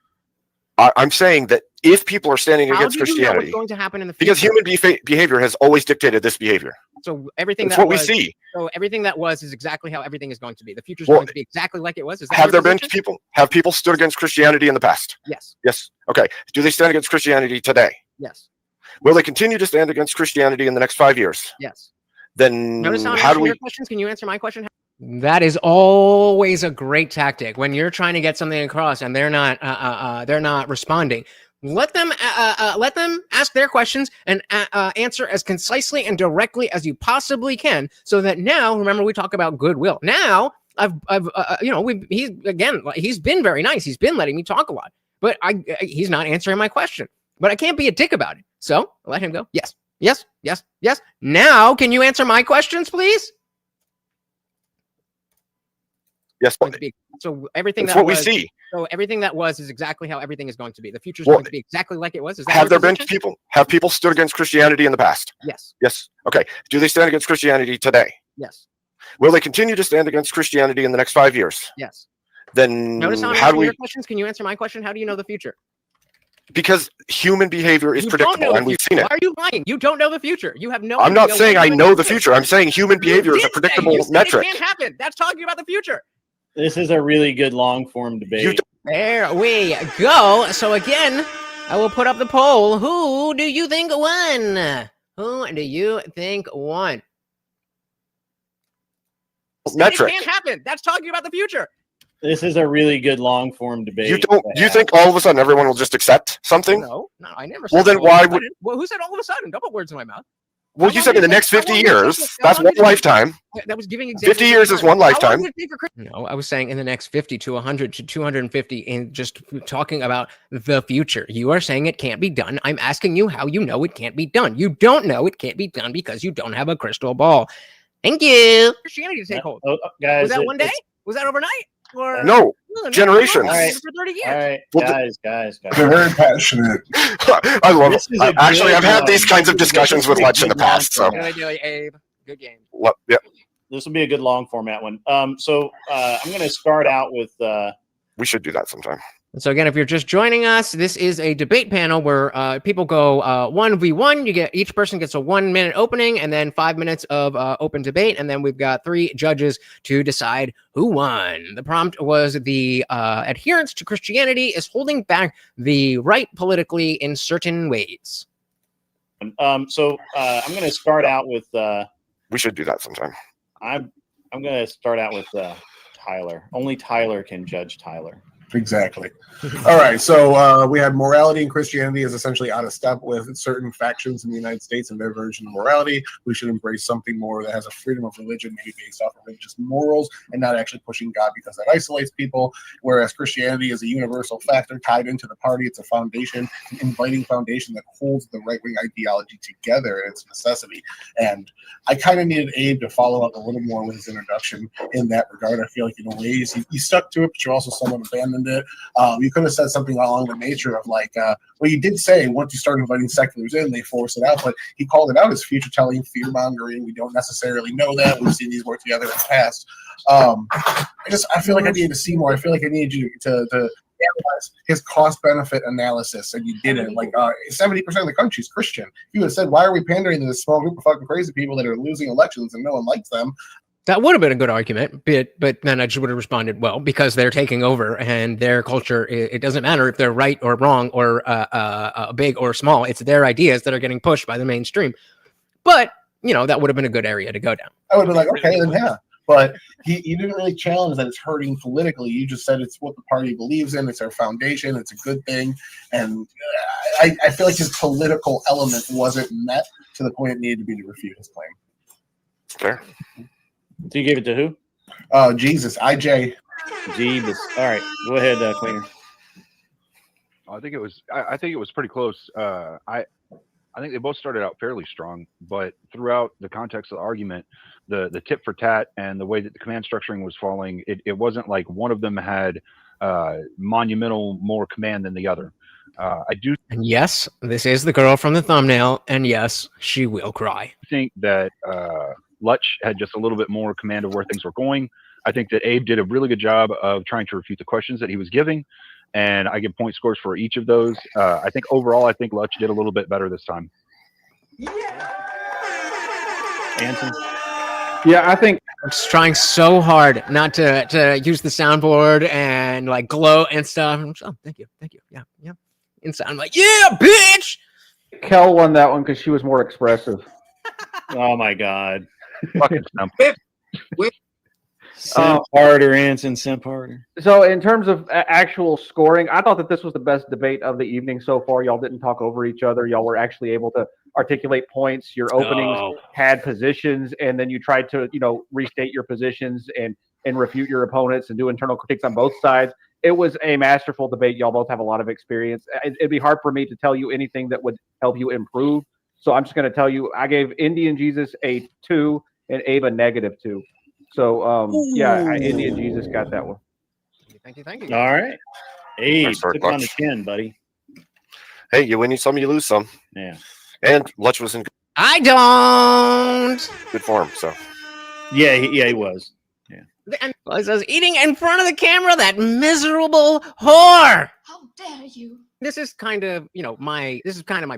I'm saying that if people are standing against Christianity, what's going to happen in the future? Because human behavior has always dictated this behavior. So everything that's what we see. So everything that was is exactly how everything is going to be. The future is going to be exactly like it was. Is that have there been people? Have people stood against Christianity in the past? Yes. Yes. Okay. Do they stand against Christianity today? Yes. Will they continue to stand against Christianity in the next 5 years? Yes. Then how do we? Questions? Can you answer my question? That is always a great tactic when you're trying to get something across and they're not responding. Let them ask their questions and answer as concisely and directly as you possibly can, so that now, remember, we talk about goodwill. Now, he's been very nice. He's been letting me talk a lot, but he's not answering my question. But I can't be a dick about it. So I'll let him go. Yes, yes, yes, yes. Now, can you answer my questions, please? Yes. So everything that's what we see. So everything that was is exactly how everything is going to be. The future is going to be exactly like it was. Is that have there been people? Have people stood against Christianity in the past? Yes. Yes. Okay. Do they stand against Christianity today? Yes. Will they continue to stand against Christianity in the next 5 years? Yes. Then how do we? Your questions? Can you answer my question? How do you know the future? Because human behavior is predictable, and we've seen it. Why are you lying? You don't know the future. You have no. I'm not saying I know the future. I'm saying human behavior is a predictable metric. It can't happen. That's talking about the future. This is a really good long form debate. There we go. So again, I will put up the poll. Who do you think won? Who do you think won? Metric. It can't happen. That's talking about the future. This is a really good long form debate. You think all of a sudden everyone will just accept something? No, I never said well, then why would... Well, who said all of a sudden? Don't put words in my mouth. Well, you said in the next 50 years. That's one lifetime. That was giving examples. 50 years is one lifetime. No, I was saying in the next 50 to 100 to 250, and just talking about the future. You are saying it can't be done. I'm asking you how you know it can't be done. You don't know it can't be done because you don't have a crystal ball. Thank you. Christianity to take hold. Guys, was that one day? Was that overnight? Or no, generations. All right. For 30 years. All right, guys. They're very passionate. I love it. Actually, I've had these kinds of discussions with Lutch in the past. So. Good game. Yeah. This will be a good long format one. So I'm going to start out with. We should do that sometime. So again, if you're just joining us, this is a debate panel where people go 1v1. Each person gets a 1 minute opening and then 5 minutes of open debate. And then we've got 3 judges to decide who won. The prompt was the adherence to Christianity is holding back the right politically in certain ways. So I'm going to start out with. We should do that sometime. I'm going to start out with Tyler. Only Tyler can judge Tyler. Exactly. All right. So we had morality and Christianity is essentially out of step with certain factions in the United States and their version of morality. We should embrace something more that has a freedom of religion, maybe based off of religious morals and not actually pushing God because that isolates people. Whereas Christianity is a universal factor tied into the party. It's a foundation, an inviting foundation that holds the right-wing ideology together, and it's a necessity. And I kind of needed Abe to follow up a little more with his introduction in that regard. I feel like in a ways he stuck to it, but you also somewhat abandoned it. You could have said something along the nature of like, well, you did say once you start inviting seculars in, they force it out, but he called it out as future telling, fear mongering. We don't necessarily know that. We've seen these work together in the past. I feel like I needed to see more. I feel like I needed you to analyze his cost benefit analysis, and you didn't. Like 70% of the country is Christian. If you would have said, why are we pandering to this small group of fucking crazy people that are losing elections and no one likes them? That would have been a good argument, but then I just would have responded, well, because they're taking over and their culture, it doesn't matter if they're right or wrong or big or small. It's their ideas that are getting pushed by the mainstream. But, that would have been a good area to go down. I would have been like, okay, then yeah. But you didn't really challenge that it's hurting politically. You just said it's what the party believes in. It's our foundation. It's a good thing. And I feel like his political element wasn't met to the point it needed to be to refute his claim. Fair. So you gave it to who? Jesus, IJ. Jeebus. All right, go ahead, Cleaner. I think it was pretty close. I think they both started out fairly strong, but throughout the context of the argument, the tit for tat and the way that the command structuring was falling, it wasn't like one of them had monumental more command than the other. And yes, this is the girl from the thumbnail, and yes, she will cry. I think that Lutch had just a little bit more command of where things were going. I think that Abe did a really good job of trying to refute the questions that he was giving, and I give point scores for each of those. I think overall, Lutch did a little bit better this time. Anson? Yeah, I think I'm just trying so hard not to use the soundboard and like glow and stuff. Oh, thank you. Yeah. Inside, I'm like, yeah, bitch. Kel won that one because she was more expressive. Oh my God. Fucking stump. Simp harder, Anson. Simp harder. So in terms of actual scoring, I thought that this was the best debate of the evening so far. Y'all didn't talk over each other. Y'all were actually able to articulate points. Your openings had positions, and then you tried to, restate your positions and refute your opponents and do internal critiques on both sides. It was a masterful debate. Y'all both have a lot of experience. It'd be hard for me to tell you anything that would help you improve. So I'm just going to tell you, I gave Indian Jesus a 2 and Abe a -2. So, Indian Jesus got that one. Thank you. All right. Abe, Nice work, took on the Lutch. chin, buddy. Hey, you win some, you lose some. Yeah. And Lutch was in I don't. good form, so. Yeah, he was. And I was eating in front of the camera, that miserable whore. How dare you? This is kind of, my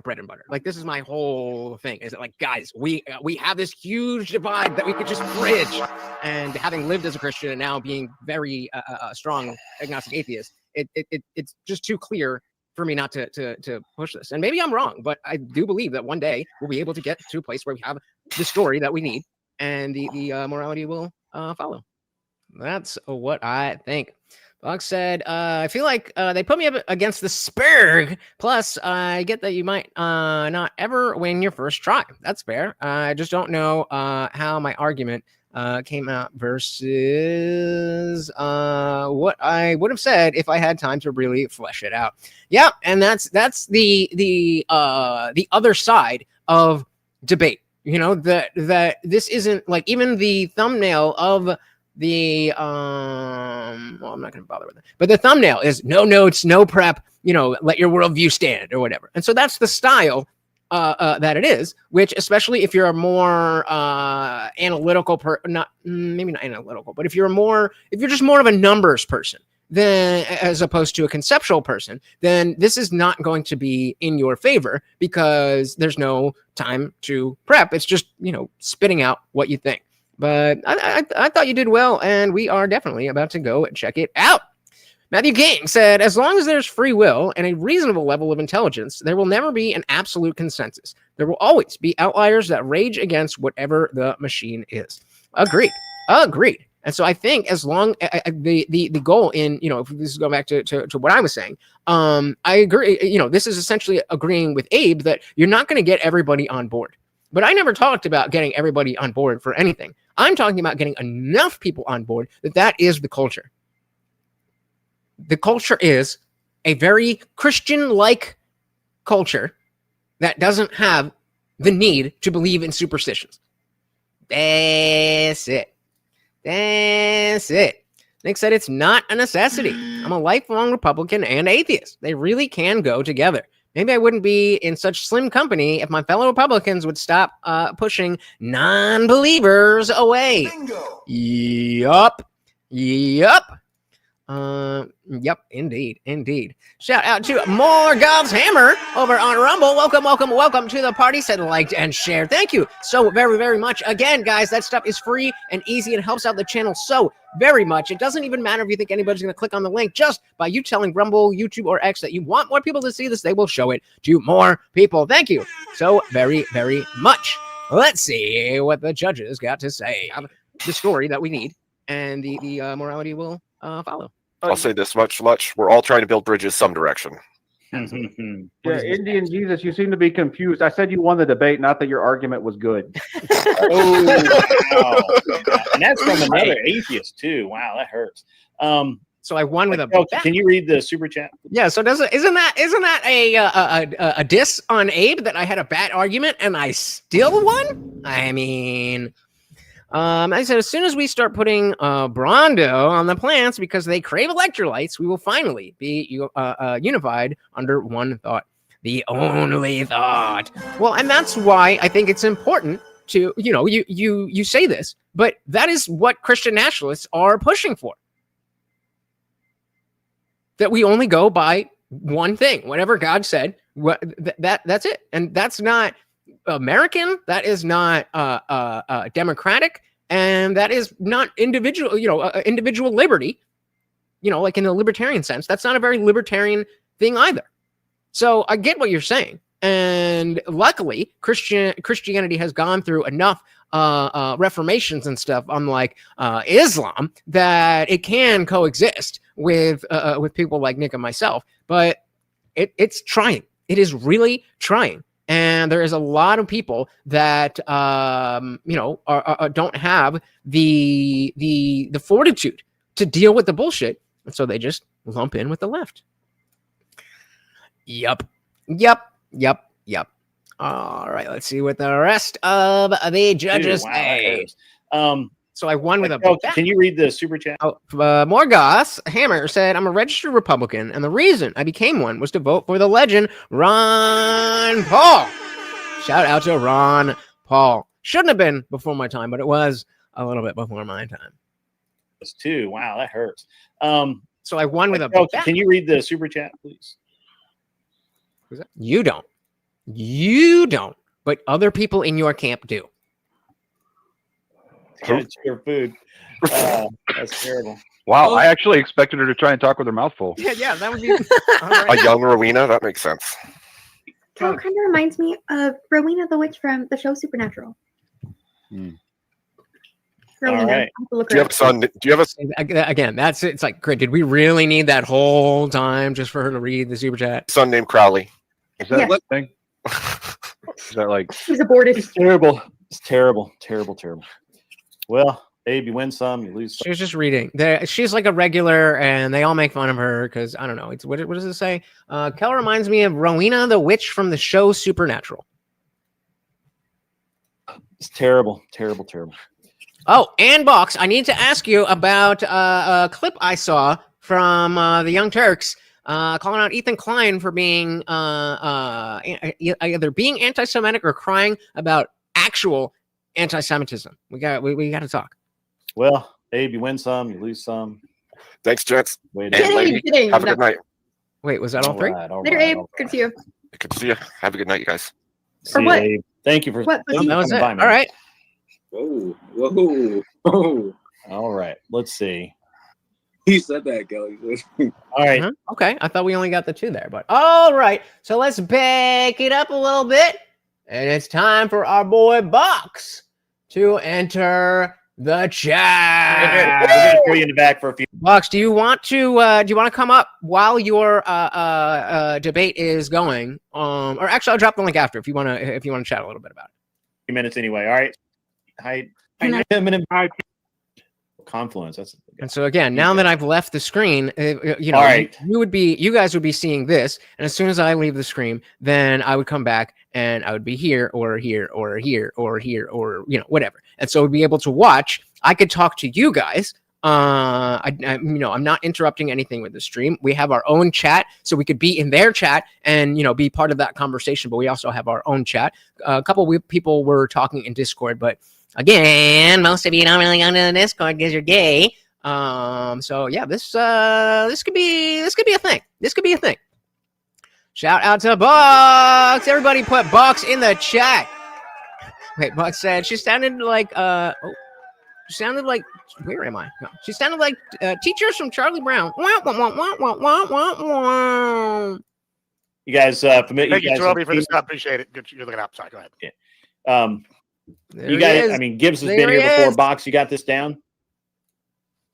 bread and butter. Like, this is my whole thing. Is it like, guys, we have this huge divide that we could just bridge. And having lived as a Christian and now being very strong agnostic atheist, it's just too clear for me not to push this. And maybe I'm wrong, but I do believe that one day we'll be able to get to a place where we have the story that we need, and the morality will follow. That's what I think. Buck said, I feel like they put me up against the Spurg. Plus, I get that you might not ever win your first try. That's fair. I just don't know how my argument came out versus what I would have said if I had time to really flesh it out. Yeah, and that's the other side of debate. You know, that this isn't like even the thumbnail of the well, I'm not going to bother with it, but the thumbnail is no notes, no prep, you know, let your worldview stand or whatever. And so that's the style that it is, which especially if you're a more analytical maybe not analytical, but if you're just more of a numbers person then as opposed to a conceptual person, then this is not going to be in your favor because there's no time to prep. It's just, you know, spitting out what you think. But I thought you did well, and we are definitely about to go and check it out. Matthew King said, as long as there's free will and a reasonable level of intelligence, there will never be an absolute consensus. There will always be outliers that rage against whatever the machine is. Agreed. And so I think as long the goal in, you know, if this is going back to what I was saying, I agree. You know, this is essentially agreeing with Abe that you're not going to get everybody on board. But I never talked about getting everybody on board for anything. I'm talking about getting enough people on board that is the culture. The culture is a very Christian-like culture that doesn't have the need to believe in superstitions. That's it. Nick said it's not a necessity. I'm a lifelong Republican and atheist. They really can go together. Maybe I wouldn't be in such slim company if my fellow Republicans would stop pushing non-believers away. Bingo. Yup. Yep, indeed. Shout out to Morgov's Hammer over on Rumble. Welcome to the party. Said, liked, and shared. Thank you so very, very much. Again, guys, that stuff is free and easy and helps out the channel so very much. It doesn't even matter if you think anybody's going to click on the link. Just by you telling Rumble, YouTube, or X that you want more people to see this, they will show it to more people. Thank you so very, very much. Let's see what the judges got to say. The story that we need, and the morality will follow. I'll say this much. We're all trying to build bridges some direction. Yeah, Indian Jesus, you seem to be confused. I said you won the debate, not that your argument was good. Oh, wow. And that's from another atheist too. Wow, that hurts. So I won with Can you read the super chat? Yeah. So isn't that a diss on Abe that I had a bad argument and I still won? I mean. I said, as soon as we start putting Brondo on the plants because they crave electrolytes, we will finally be unified under one thought. The only thought. Well, and that's why I think it's important to, you know, you say this, but that is what Christian nationalists are pushing for. That we only go by one thing, whatever God said. That's it, and that's not American, that is not democratic, and that is not individual, individual liberty, like in a libertarian sense. That's not a very libertarian thing either. So I get what you're saying, and luckily Christianity has gone through enough reformations and stuff, unlike Islam, that it can coexist with people like Nick and myself. But it's trying. It is really trying. And there is a lot of people that don't have the fortitude to deal with the bullshit, and so they just lump in with the left. Yep. All right, let's see what the rest of the judges say. So I won with a. Can you read the super chat? Morgoth Hammer said, "I'm a registered Republican, and the reason I became one was to vote for the legend Ron Paul." Shout out to Ron Paul. Shouldn't have been before my time, but it was a little bit before my time. It's two. Wow, that hurts. So I won with a. Can you read the super chat, please? Who's that? You don't, but other people in your camp do. It's your food. That's terrible. Wow, I actually expected her to try and talk with her mouth full. Yeah, that would be a young Rowena. That makes sense. That kind of reminds me of Rowena the Witch from the show Supernatural. Rowena. right. I have to look Do you her have up. a son? Do you have a Again, that's it's like great. Did we really need that whole time just for her to read the super chat? son named Crowley? Is that Yeah. a thing? Is that like She's aborted. It's terrible. It's terrible. Well, Abe, you win some, you lose some. She was just reading. She's like a regular, and they all make fun of her because I don't know. It's what does it say? Kel reminds me of Rowena the witch from the show Supernatural. It's terrible. Oh, and Box, I need to ask you about a clip I saw from the Young Turks calling out Ethan Klein for being either being anti-Semitic or crying about actual anti-Semitism. We got to talk. Well, Abe, you win some, you lose some. Thanks, gents. Wait, And Kidding, lady, kidding. have a good night. Wait, was that all three? Later, Abe. Good to see you. Good to see you. Have a good night, you guys. Or what? Abe. Thank you for What? Oh, that was it. coming by, man. All right. Whoa. All right. Let's see. He said that, Kelly. All right. Uh-huh. Okay, I thought we only got the two there, but all right. So let's back it up a little bit, and it's time for our boy Box to enter the chat. We're gonna throw you in the back for a few. Box, do you want to come up while your debate is going? Or actually, I'll drop the link after if you want to chat a little bit about it. Minutes anyway. All right. Hi. Confluence. That's. And so again, now that I've left the screen, you know, All right. you guys would be seeing this, and as soon as I leave the screen, then I would come back and I would be here or here or here or here or you know whatever, and so we'd be able to watch. I could talk to you guys. I'm not interrupting anything with the stream. We have our own chat, so we could be in their chat and be part of that conversation. But we also have our own chat. A couple of people were talking in Discord, but again, most of you don't really go to the Discord because you're gay. So yeah, this could be a thing. This could be a thing. Shout out to Box. Everybody put Box in the chat. Wait, Box said she sounded like where am I? No, she sounded like teachers from Charlie Brown. You guys familiar? Thank you, guys Toby, for the stuff. Appreciate it. Good. You're looking up. Sorry, go ahead. Yeah. There You he guys, is. I mean, Gibbs has There been he here before. is. Box, you got this down.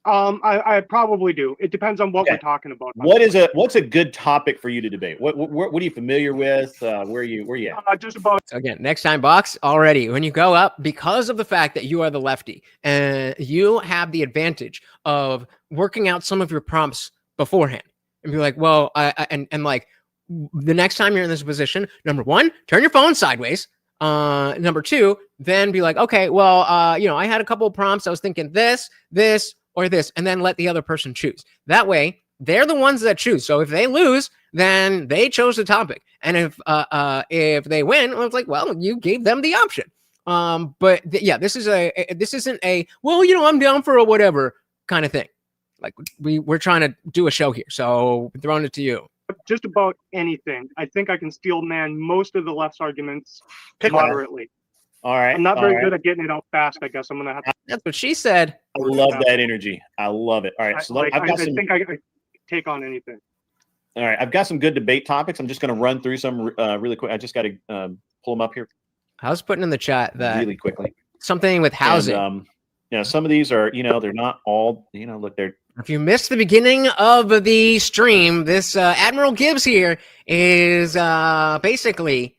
I probably do. It depends on what Okay. we're talking about. What's a good topic for you to debate? What are you familiar with? Where are you at? Just about. So again, next time, Box, already when you go up, because of the fact that you are the lefty, and you have the advantage of working out some of your prompts beforehand, and be like, well, and like the next time you're in this position, number one, turn your phone sideways. Number two, then be like, okay, well, I had a couple of prompts. I was thinking this, or this, and then let the other person choose. That way, they're the ones that choose. So if they lose, then they chose the topic. And if they win, well, it's like, well, you gave them the option. This isn't a, well, I'm down for a whatever kind of thing. Like we're trying to do a show here. So I'm throwing it to you. Just about anything. I think I can steel man most of the left's arguments Pick one. moderately. All right. I'm not all very right. good at getting it out fast. I guess I'm gonna have to. That's what she said. I love that energy. I love it. All right. So I I've got some. think I take on anything. All right. I've got some good debate topics. I'm just going to run through some really quick. I just got to pull them up here I was putting in the chat that really quickly. something with housing. And, some of these are, they're not all, look, they're. If you missed the beginning of the stream, this Admiral Gibbs here is basically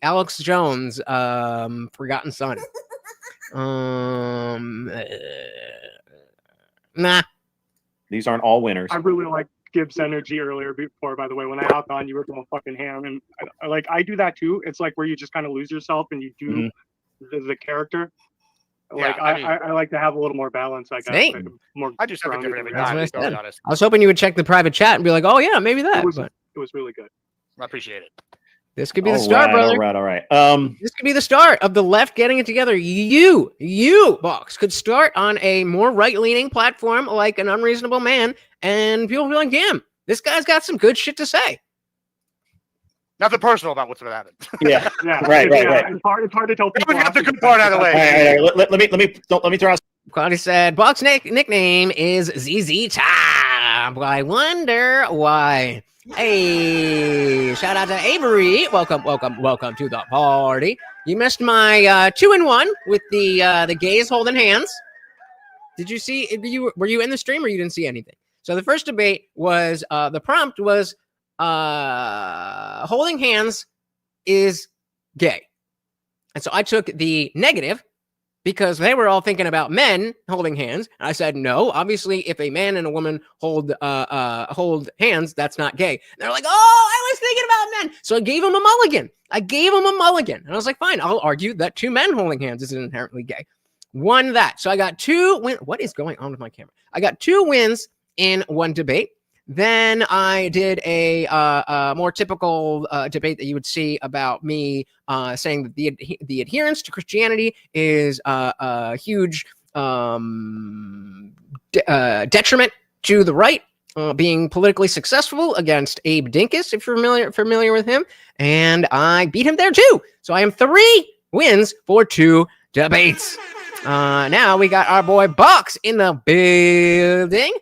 Alex Jones' forgotten son. Nah. These aren't all winners. I really like Gibbs' energy earlier before. By the way, when I hopped on, you were going fucking ham, and I do that too. It's like where you just kind of lose yourself and you do the character. Like Yeah, I like to have a little more balance. I guess. Same. Like, more I do something different every That's time. what I To be said. honest, I was hoping you would check the private chat and be like, oh yeah, maybe that. It was, But it was really good. I appreciate it. this could be the start, brother. All right. This could be the start of the left getting it together. You, Box, could start on a more right-leaning platform like An Unreasonable Man, and people will be like, damn, this guy's got some good shit to say. Nothing personal about what's going to happen. Yeah. Yeah, Right. It's hard to tell people. We got the good part out of the All way. right. Let me throw out. Claudia said, Box nickname is ZZ Top. I wonder why. Hey, shout out to Avery. Welcome to the party. You missed my 2-in-1 with the gays holding hands. Did you see? Were you in the stream or you didn't see anything? So the first debate was the prompt was holding hands is gay, and so I took the negative because they were all thinking about men holding hands. I said no. Obviously, if a man and a woman hold hands, that's not gay. And they're like, oh, I was thinking about men. So I gave them a mulligan. And I was like, fine, I'll argue that two men holding hands isn't inherently gay. Won that. So I got 2 wins. What is going on with my camera? I got 2 wins in one debate. Then I did a more typical debate that you would see about me saying that the adherence to Christianity is a huge detriment to the right being politically successful against Abe Dinkus, if you're familiar with him. And I beat him there too. So I am 3 wins for 2 debates. Now we got our boy Box in the building.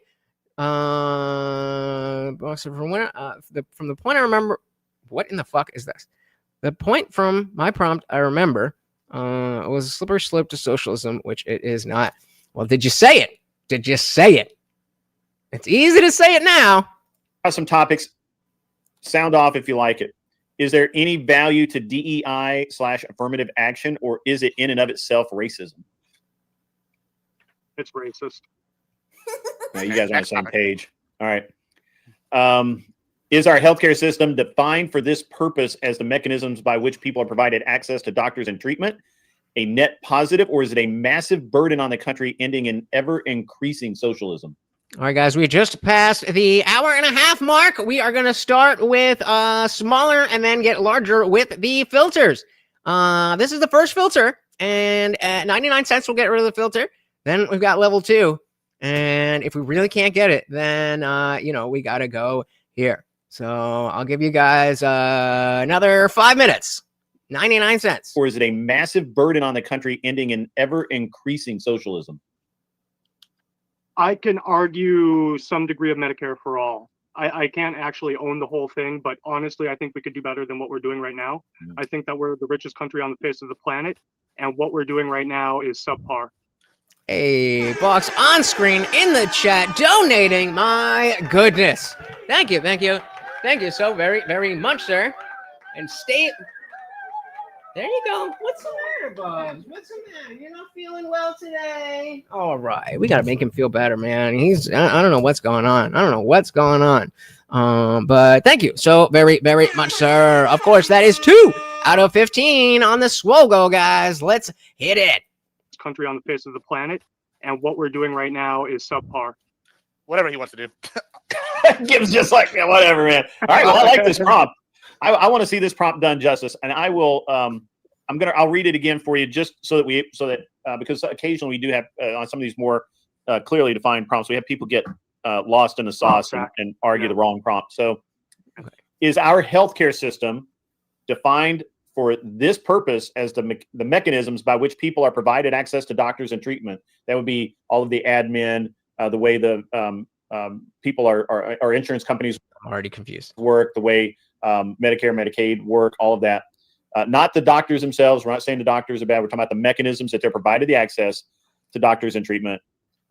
From the point I remember, what in the fuck is this? The point from my prompt I remember was a slippery slope to socialism, which it is not. Well, did you say it? It's easy to say it now. Have some topics. Sound off if you like it. Is there any value to DEI/affirmative action, or is it in and of itself racism? It's racist. Now, you guys are on the same page. All right. Is our healthcare system defined for this purpose as the mechanisms by which people are provided access to doctors and treatment a net positive, or is it a massive burden on the country ending in ever-increasing socialism? All right, guys, we just passed the hour-and-a-half mark. We are going to start with smaller and then get larger with the filters. This is the first filter, and at 99 cents, we'll get rid of the filter. Then we've got level 2. And if we really can't get it, then, we got to go here. So I'll give you guys another 5 minutes, 99 cents. Or is it a massive burden on the country ending in ever-increasing socialism? I can argue some degree of Medicare for all. I can't actually own the whole thing, but honestly, I think we could do better than what we're doing right now. I think that we're the richest country on the face of the planet, and what we're doing right now is subpar. A Box on screen in the chat donating. My goodness. Thank you so very, very much, sir. And stay. There you go. What's the matter, Bugs? What's the matter? You're not feeling well today? All right. We got to make him feel better, man. I don't know what's going on. But thank you so very, very much, sir. Of course, that is 2 out of 15 on the Swogo, guys. Let's hit it. Country on the face of the planet, and what we're doing right now is subpar. Whatever he wants to do. Gibbs just like, yeah, whatever, man. All right, well, I like this prompt. I want to see this prompt done justice, and I will. I'll read it again for you, just because occasionally we do have on some of these more clearly defined prompts, we have people get lost in the sauce and argue the wrong prompt. So, is our healthcare system defined for this purpose as the mechanisms by which people are provided access to doctors and treatment? That would be all of the admin, the way the people our insurance companies I'm already confused work, the way Medicare, Medicaid work, all of that. Not the doctors themselves. We're not saying the doctors are bad. We're talking about the mechanisms that they're provided the access to doctors and treatment.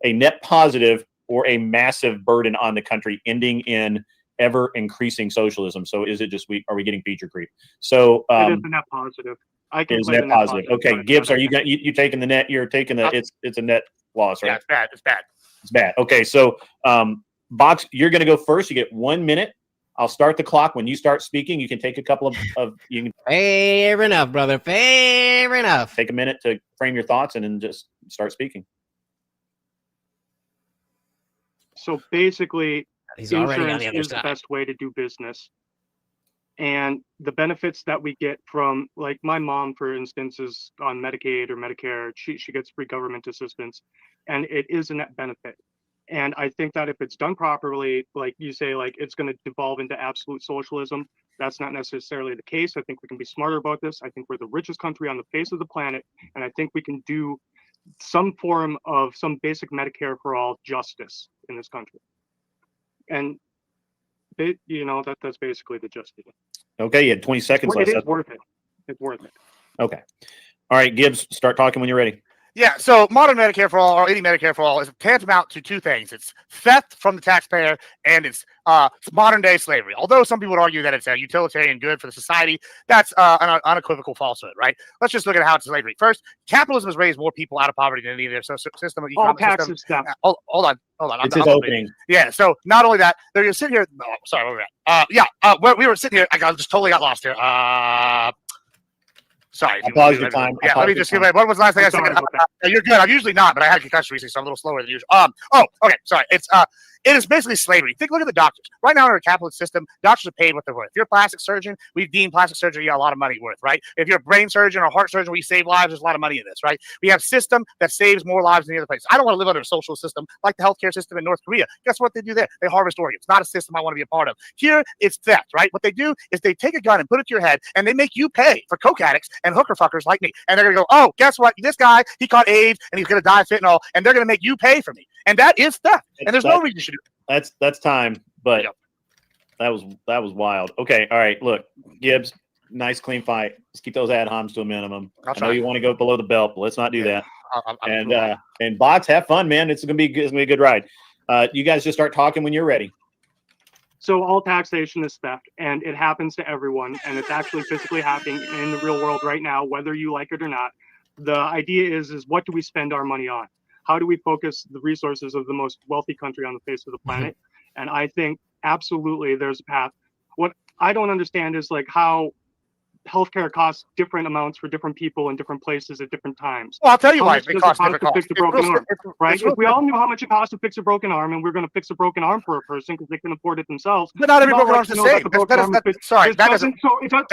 A net positive or a massive burden on the country ending in ever increasing socialism. So is it just are we getting feature creep? So it is a net positive. I can play the net positive. Okay, Gibbs, are you taking the net? You're taking the it's a net loss, right? Yeah, it's bad. It's bad. Okay, so Box, you're going to go first. You get 1 minute. I'll start the clock when you start speaking. You can take a couple of you can. Fair enough, brother. Fair enough. Take a minute to frame your thoughts and then just start speaking. So basically, he's already on the other is side. The best way to do business. And the benefits that we get from, like my mom, for instance, is on Medicaid or Medicare. She gets free government assistance, and it is a net benefit. And I think that if it's done properly, like you say, like it's going to devolve into absolute socialism. That's not necessarily the case. I think we can be smarter about this. I think we're the richest country on the face of the planet, and I think we can do some form of some basic Medicare for all justice in this country. And that's basically the gist of it. Okay, you had 20 seconds left. It is worth it. It's worth it. Okay. All right, Gibbs, start talking when you're ready. Yeah, so modern Medicare for all, or any Medicare for all, is tantamount to two things. It's theft from the taxpayer, and it's modern day slavery. Although some people would argue that it's a utilitarian good for the society, that's an unequivocal falsehood, right? Let's just look at how it's slavery. First, capitalism has raised more people out of poverty than any other system. All taxes stuff. Hold on. It's his opening. Yeah, so not only that, they're going to sit here. Oh, sorry, where we're at. We were sitting here. I just totally got lost here. Sorry. I paused your time. Yeah, let me just give it. What was the last thing I said? You're good. I'm usually not, but I had concussion recently, so I'm a little slower than usual. Okay. Sorry. It is basically slavery. Look at the doctors. Right now in our capitalist system, doctors are paid what they're worth. If you're a plastic surgeon, we've deemed plastic surgery a lot of money worth, right? If you're a brain surgeon or heart surgeon, we save lives. There's a lot of money in this, right? We have a system that saves more lives than the other place. I don't want to live under a social system like the healthcare system in North Korea. Guess what they do there? They harvest organs. Not a system I want to be a part of. Here, it's theft, right? What they do is they take a gun and put it to your head, and they make you pay for coke addicts and hooker fuckers like me. And they're going to go, oh, guess what? This guy, he caught AIDS, and he's going to die of fentanyl, and they're going to make you pay for me. And that is theft. And there's no reason you should do it. That's time, but that was wild. Okay, all right. Look, Gibbs, nice clean fight. Let's keep those ad homs to a minimum. I know you want to go below the belt, but let's not do that. And bots, have fun, man. It's gonna be a good ride. You guys just start talking when you're ready. So all taxation is theft, and it happens to everyone, and it's actually physically happening in the real world right now, whether you like it or not. The idea is what do we spend our money on? How do we focus the resources of the most wealthy country on the face of the planet? And I think absolutely there's a path. What I don't understand is like how healthcare costs different amounts for different people in different places at different times. Well, I'll tell you why it costs different costs. To fix a broken arm, right? If we all knew how much it costs to fix a broken arm, and we're going to fix a broken arm for a person because they can afford it themselves. But not every broken arm is the same. Sorry, that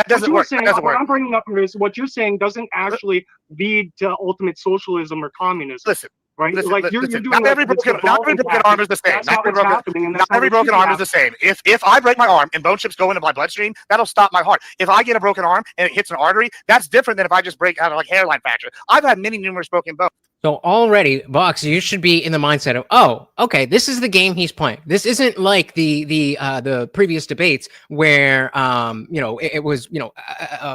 doesn't work. What I'm bringing up here is what you're saying doesn't actually lead to ultimate socialism or communism. Listen. Right? You're doing not every broken arm is the same. Not every broken arm is the same. If I break my arm and bone chips go into my bloodstream, that'll stop my heart. If I get a broken arm and it hits an artery, that's different than if I just break out of like hairline fracture. I've had numerous broken bones. So already, Box, you should be in the mindset of, oh, okay, this is the game he's playing. This isn't like the previous debates where it was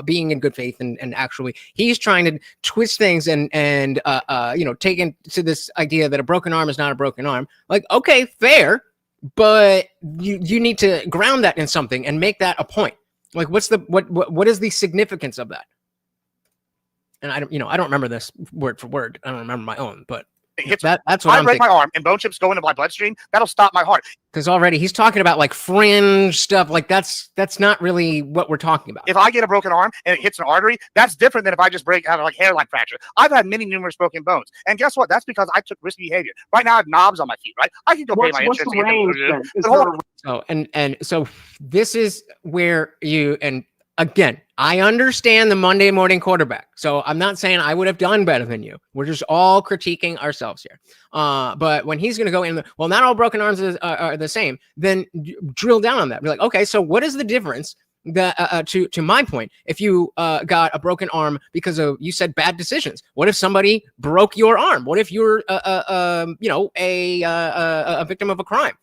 being in good faith and actually he's trying to twist things and take into this idea that a broken arm is not a broken arm. Like, okay, fair, but you need to ground that in something and make that a point. Like, what is the significance of that? And I don't remember this word for word. I don't remember my own, but that's what I break my arm and bone chips go into my bloodstream. That'll stop my heart. Because already he's talking about like fringe stuff. Like that's not really what we're talking about. If I get a broken arm and it hits an artery, that's different than if I just break out of like hairline fracture. I've had numerous broken bones, and guess what? That's because I took risky behavior. Right now I have knobs on my feet. Right, I can go pay my insurance. So this is where again, I understand the Monday morning quarterback. So I'm not saying I would have done better than you. We're just all critiquing ourselves here. But when he's going to go in, not all broken arms are the same, then drill down on that. Be like, okay, so what is the difference that to my point, if you got a broken arm because of, you said, bad decisions? What if somebody broke your arm? What if you're a victim of a crime?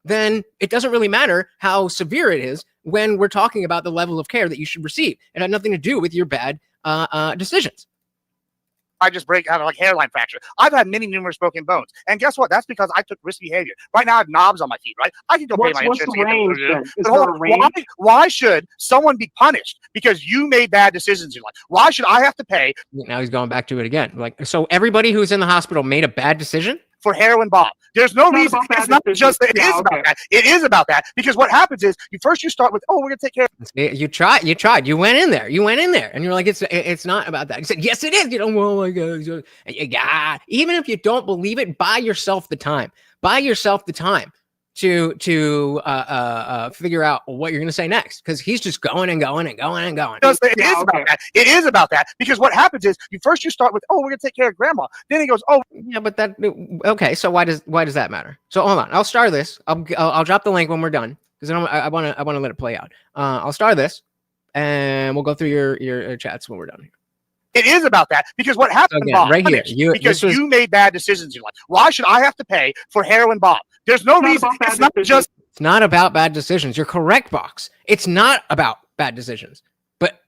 Then it doesn't really matter how severe it is when we're talking about the level of care that you should receive. It had nothing to do with your bad decisions. I just break out of like hairline fracture. I've had numerous broken bones, and guess what? That's because I took risky behavior. Right now I have knobs on my feet. Right, I can go pay my insurance. Why should someone be punished because you made bad decisions in life? Why should I have to pay? Now he's going back to it again. Like, so everybody who's in the hospital made a bad decision for heroin Bob. There's no reason. It's not just that. It is about that. It is about that because what happens is you start with, we're gonna take care of it. You tried. You went in there, and you're like, it's not about that. You said, yes, it is. Oh my God. Yeah. Even if you don't believe it, buy yourself the time. To figure out what you're going to say next, because he's just going and going and going and going. It is about that because what happens is you start with, we're going to take care of grandma. Then he goes, yeah, but okay. So why does that matter? So hold on, I'll start this. I'll drop the link when we're done because I want to let it play out. I'll start this and we'll go through your chats when we're done here. It is about that because what happened, again, Bob, right here, you made bad decisions in life. Why should I have to pay for heroin Bob? There's no reason. It's not just. It's not about bad decisions. You're correct, Box. It's not about bad decisions. But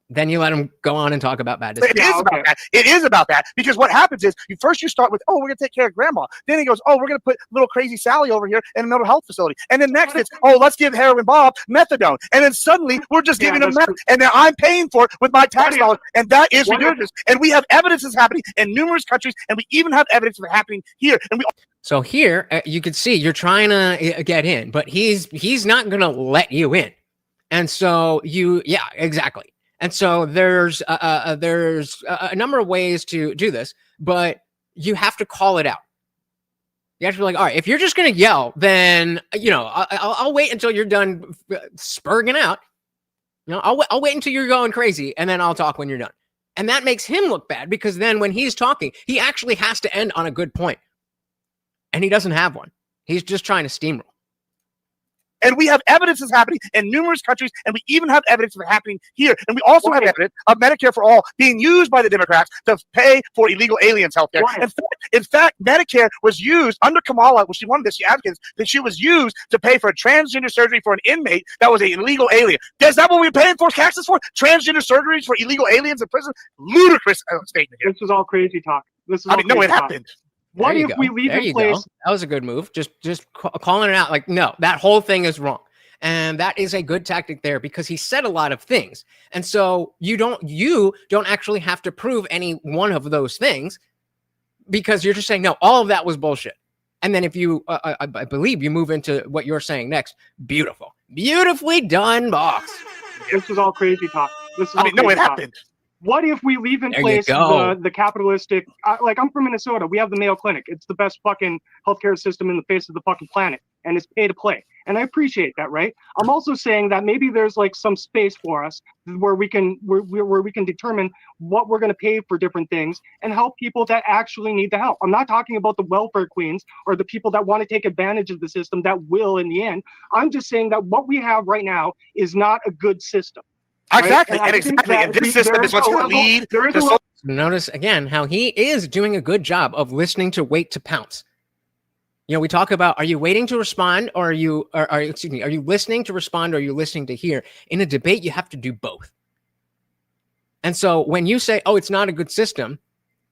Then you let him go on and talk about bad It decisions. is about that. It is about that because what happens is you start with, oh, we're gonna take care of grandma. Then he goes, oh, we're gonna put little crazy Sally over here in a mental health facility. And then next it's, oh, let's give heroin Bob methadone. And then suddenly we're just giving him meth, and then I'm paying for it with my tax dollars. And that is ridiculous. And we have evidence is happening in numerous countries, and we even have evidence of it happening here. And we. So here you can see you're trying to get in, but he's not gonna let you in. And so yeah, exactly. And so there's a number of ways to do this, but you have to call it out. You have to be like, all right, if you're just going to yell, then, I'll wait until you're done spurging out. I'll wait until you're going crazy, and then I'll talk when you're done. And that makes him look bad because then when he's talking, he actually has to end on a good point. And he doesn't have one. He's just trying to steamroll. And we have evidence is happening in numerous countries, and we even have evidence of it happening here. And we also have evidence of Medicare for All being used by the Democrats to pay for illegal aliens' health care. In fact, Medicare was used under Kamala, when she wanted this, she advocated that she was used to pay for a transgender surgery for an inmate that was an illegal alien. Is that what we're paying for taxes for? Transgender surgeries for illegal aliens in prison? Ludicrous statement here. This is all crazy talk. No, it happened. What if we leave in place? That was a good move. Just calling it out like, no, that whole thing is wrong. And that is a good tactic there because he said a lot of things. And so you don't actually have to prove any one of those things because you're just saying, no, all of that was bullshit. And then if you, I believe you move into what you're saying next. Beautiful. Beautifully done, boss. This is all crazy talk. It happened. What if we leave in place the capitalistic, like I'm from Minnesota, we have the Mayo Clinic. It's the best fucking healthcare system in the face of the fucking planet, and it's pay to play. And I appreciate that, right? I'm also saying that maybe there's like some space for us where we can determine what we're going to pay for different things and help people that actually need the help. I'm not talking about the welfare queens or the people that want to take advantage of the system that will in the end. I'm just saying that what we have right now is not a good system. Exactly, right? and this system is what's going to lead to. Notice again how he is doing a good job of listening to wait to pounce. We talk about, are you waiting to respond or are you listening to respond or are you listening to hear? In a debate, you have to do both. And so when you say, oh, it's not a good system,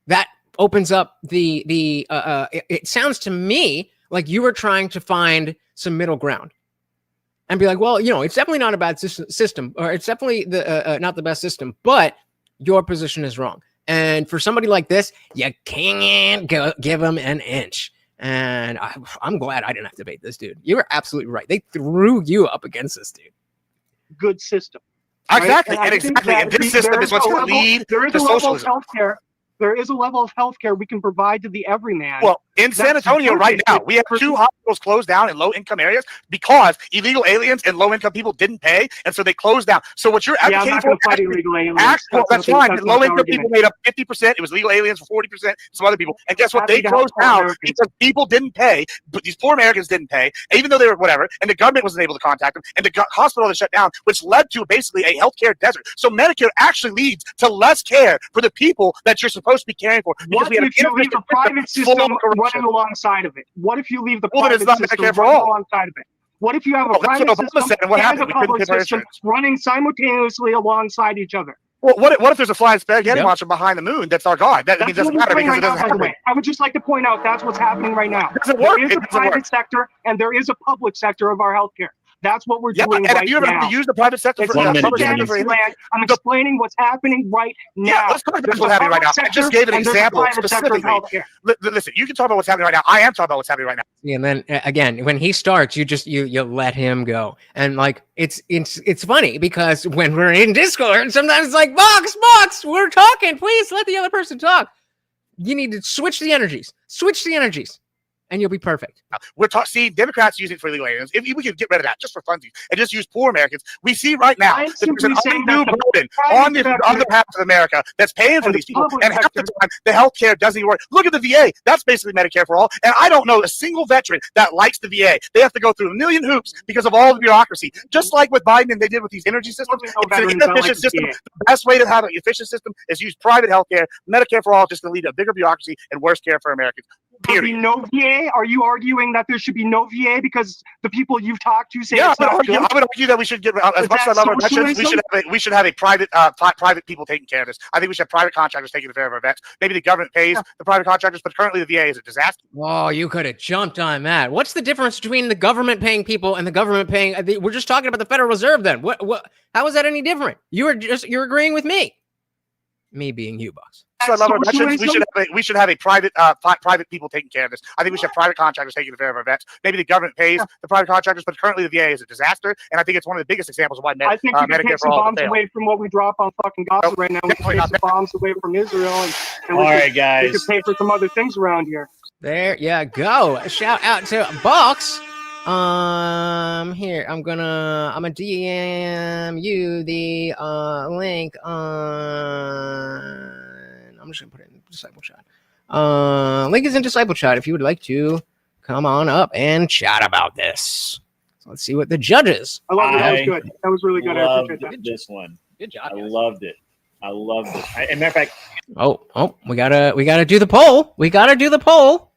that opens up it sounds to me like you were trying to find some middle ground. And be like, well, it's definitely not a bad system, or it's definitely not the best system, but your position is wrong. And for somebody like this, you can't give him an inch. And I'm glad I didn't have to debate this dude. You were absolutely right. They threw you up against this dude. Good system. Exactly, right? And this system is what's going to lead to socialism. There is a level of healthcare we can provide to the everyman. Well, in San Antonio right now, we have 2 hospitals closed down in low-income areas because illegal aliens and low-income people didn't pay, and so they closed down. So what you're advocating for? Fight illegal aliens. That's fine. Low-income people made up 50%. It was legal aliens for 40%. Some other people, and guess what? They closed down because people didn't pay. But these poor Americans didn't pay, even though they were whatever, and the government wasn't able to contact them, and the hospital was shut down, which led to basically a healthcare desert. So Medicare actually leads to less care for the people that you're supposed to be caring for. What if you leave the private system running alongside of it? What if you leave the private system running alongside of it? What if you have a private system and a public system running simultaneously alongside each other? Well, what if there's a flying spaghetti monster behind the moon that's our God? That doesn't matter because it doesn't happen. I would just like to point out that's what's happening right now. There is a private sector and there is a public sector of our healthcare. That's what we're doing right now. And if you ever have to use the private sector for I'm explaining what's happening right now. Yeah, let's talk about what's happening right now. I just gave an example specifically. Listen, you can talk about what's happening right now. I am talking about what's happening right now. And then again, when he starts, you let him go. And like it's funny because when we're in Discord, sometimes it's like, Box, we're talking. Please let the other person talk. You need to switch the energies. And you'll be perfect. We're seeing Democrats using it for illegal aliens. If we could get rid of that just for funsies and just use poor Americans, we see right now that there's an undue burden on the other half of America that's paying for these people. And half the time, the health care doesn't even work. Look at the VA. That's basically Medicare for all. And I don't know a single veteran that likes the VA. They have to go through a million hoops because of all the bureaucracy. Just like with Biden and they did with these energy systems. It's an inefficient system. The best way to have an efficient system is use private health care. Medicare for all just to lead to a bigger bureaucracy and worse care for Americans. there be no VA? Are you arguing that there should be no VA because the people you've talked to say Yeah, it's not good? I would argue that we should get, as Is much as I that love our veterans, socialism? we should have a private private people taking care of this. I think we should have private contractors taking care of our vets. Maybe the government pays the private contractors, but currently the VA is a disaster. Oh, you could have jumped on that. What's the difference between the government paying people and the government paying? We're just talking about the Federal Reserve then. What? How is that any different? You're agreeing with me. Me being you, boss. I love our veterans. We should have a private private people taking care of this. I think we should have private contractors taking care of our vets. Maybe the government pays the private contractors, but currently the VA is a disaster, and I think it's one of the biggest examples of why I think we can Medicare take for some all bombs away from what we drop on fucking Gaza right now. We can take some bombs away from Israel, and all right, guys. We could pay for some other things around here. There you go. A shout out to Box. Here I'm gonna DM you the link on. I'm just gonna put it in Disciple Chat. Link is in Disciple Chat if you would like to come on up and chat about this. So let's see what the judges. I love it. That was good. That was really good. I appreciate that. This one. Good job. I loved it. I loved it. And matter of fact, we gotta do the poll. We gotta do the poll.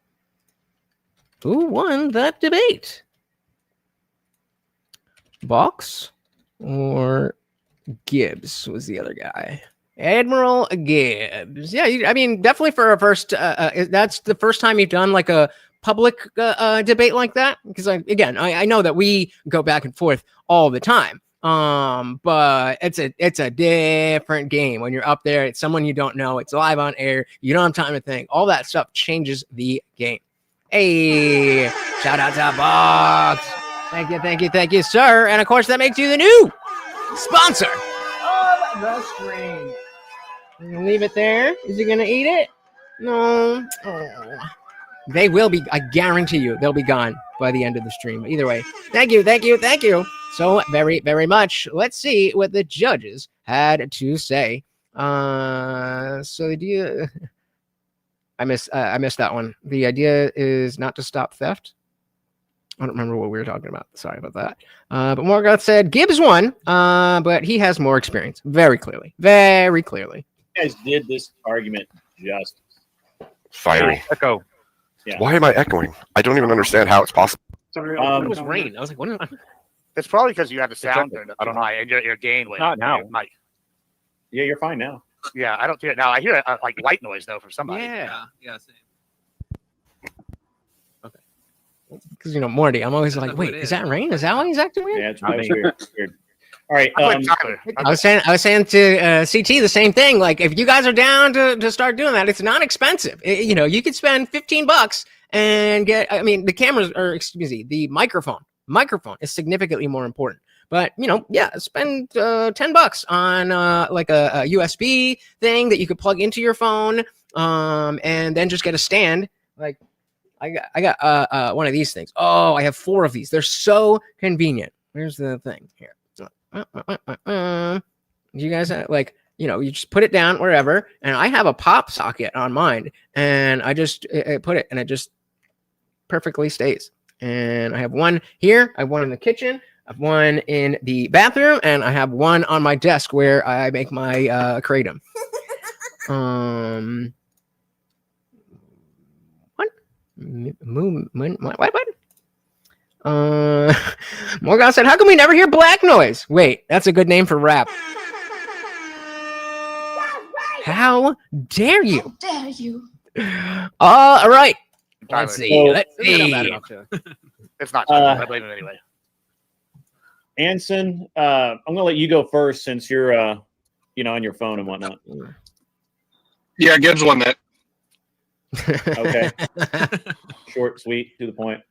Who won that debate? Box or Gibbs was the other guy. Admiral Gibbs. Yeah, I mean, definitely for a first, that's the first time you've done like a public debate like that. Because I know that we go back and forth all the time. But it's a different game when you're up there. It's someone you don't know. It's live on air. You don't have time to think. All that stuff changes the game. Hey, shout out to Box. Thank you, sir. And of course, that makes you the new sponsor of the stream. I'm gonna leave it there. Is he gonna eat it? No. Oh. They will be. I guarantee you, they'll be gone by the end of the stream. Either way, thank you so very, very much. Let's see what the judges had to say. So do you? I missed that one. The idea is not to stop theft. I don't remember what we were talking about. Sorry about that. But Morgoth said Gibbs won, but he has more experience. Very clearly. Very clearly. You guys did this argument justice. Fiery. Echo. Yeah. Why am I echoing? I don't even understand how it's possible. Sorry, It was rain. I was like, what? It's probably because you have the sound turned up high and your gain went. Not now. Mike. Yeah, you're fine now. Yeah, I don't hear it now. I hear like white noise though from somebody. Yeah. Same. Because Morty, I'm always like, That's wait, what it is that rain? Is that why he's acting weird? Yeah, it's really weird. All right. Tyler. I was saying to CT the same thing. Like, if you guys are down to start doing that, it's not expensive. You could spend $15 and get. I mean, the cameras, or excuse me, the microphone. Microphone is significantly more important. But spend $10 on like a USB thing that you could plug into your phone, and then just get a stand. Like, I got one of these things. Oh, I have 4 of these. They're so convenient. Here's the thing here. You guys have, you just put it down wherever, and I have a pop socket on mine, and I just put it, and it just perfectly stays. And I have one here, I have one in the kitchen, I have one in the bathroom, and I have one on my desk where I make my kratom. What? Morgan said, how come we never hear black noise? Wait, that's a good name for rap. How dare you? How dare you? All right. Tyler. Let's see. It's not Tyler. I blame him anyway. Anson, I'm gonna let you go first since you're on your phone and whatnot. Yeah, Gibbs won that. Okay. Short, sweet, to the point.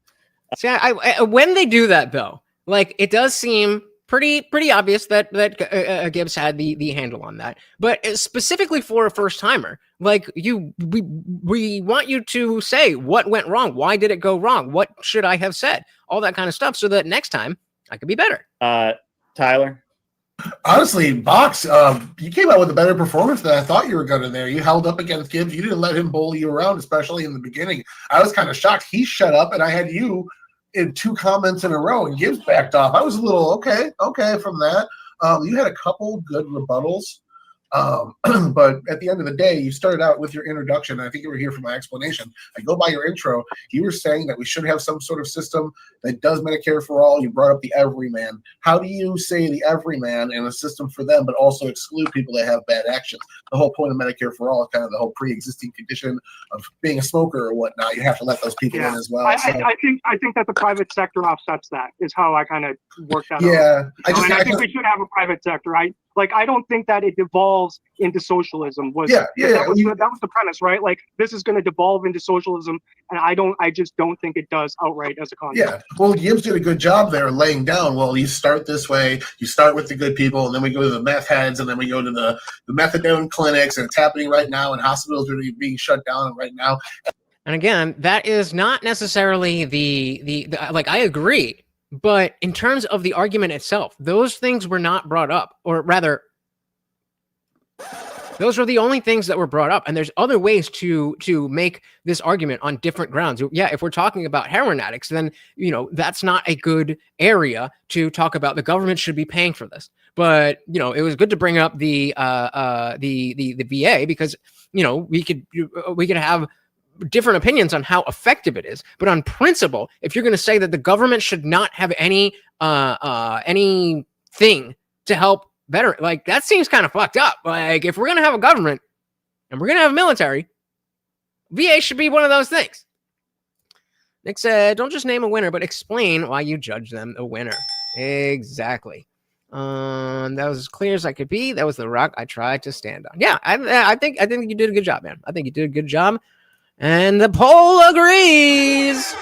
See, I when they do that though, like, it does seem pretty obvious that Gibbs had the handle on that. But specifically for a first timer, like, we want you to say what went wrong, why did it go wrong, what should I have said, all that kind of stuff, so that next time I could be better. Tyler. Honestly, Box, you came out with a better performance than I thought you were going to there. You held up against Gibbs. You didn't let him bully you around, especially in the beginning. I was kind of shocked. He shut up, and I had you in 2 comments in a row, and Gibbs backed off. I was a little okay from that. You had a couple good rebuttals, But at the end of the day, you started out with your introduction. And I think you were here for my explanation. I go by your intro. You were saying that we should have some sort of system that does Medicare for all. You brought up the everyman. How do you say the everyman and a system for them, but also exclude people that have bad actions? The whole point of Medicare for all is kind of the whole pre-existing condition of being a smoker or whatnot. You have to let those people in as well. I think that the private sector offsets that is how I kind of work that out. Yeah, I think we should have a private sector. I don't think that it devolves into socialism. That was the premise, right? Like this is going to devolve into socialism, and I just don't think it does outright as a concept. Yeah, well, Gibbs did a good job there laying down. Well, you start this way. You start with the good people, and then we go to the meth heads, and then we go to the methadone clinics, and it's happening right now, and hospitals are being shut down right now. And again, that is not necessarily the like I agree. But in terms of the argument itself, those things were not brought up, or rather, those are the only things that were brought up. And there's other ways to make this argument on different grounds. Yeah, if we're talking about heroin addicts, then that's not a good area to talk about. The government should be paying for this. But it was good to bring up the VA because we could have different opinions on how effective it is, but on principle, if you're going to say that the government should not have anything to help better, like that seems kind of fucked up. Like if we're going to have a government and we're going to have a military, VA should be one of those things. Nick said, don't just name a winner, but explain why you judge them a winner. Exactly. That was as clear as I could be. That was the rock I tried to stand on. Yeah, I think you did a good job, man. I think you did a good job. And the poll agrees.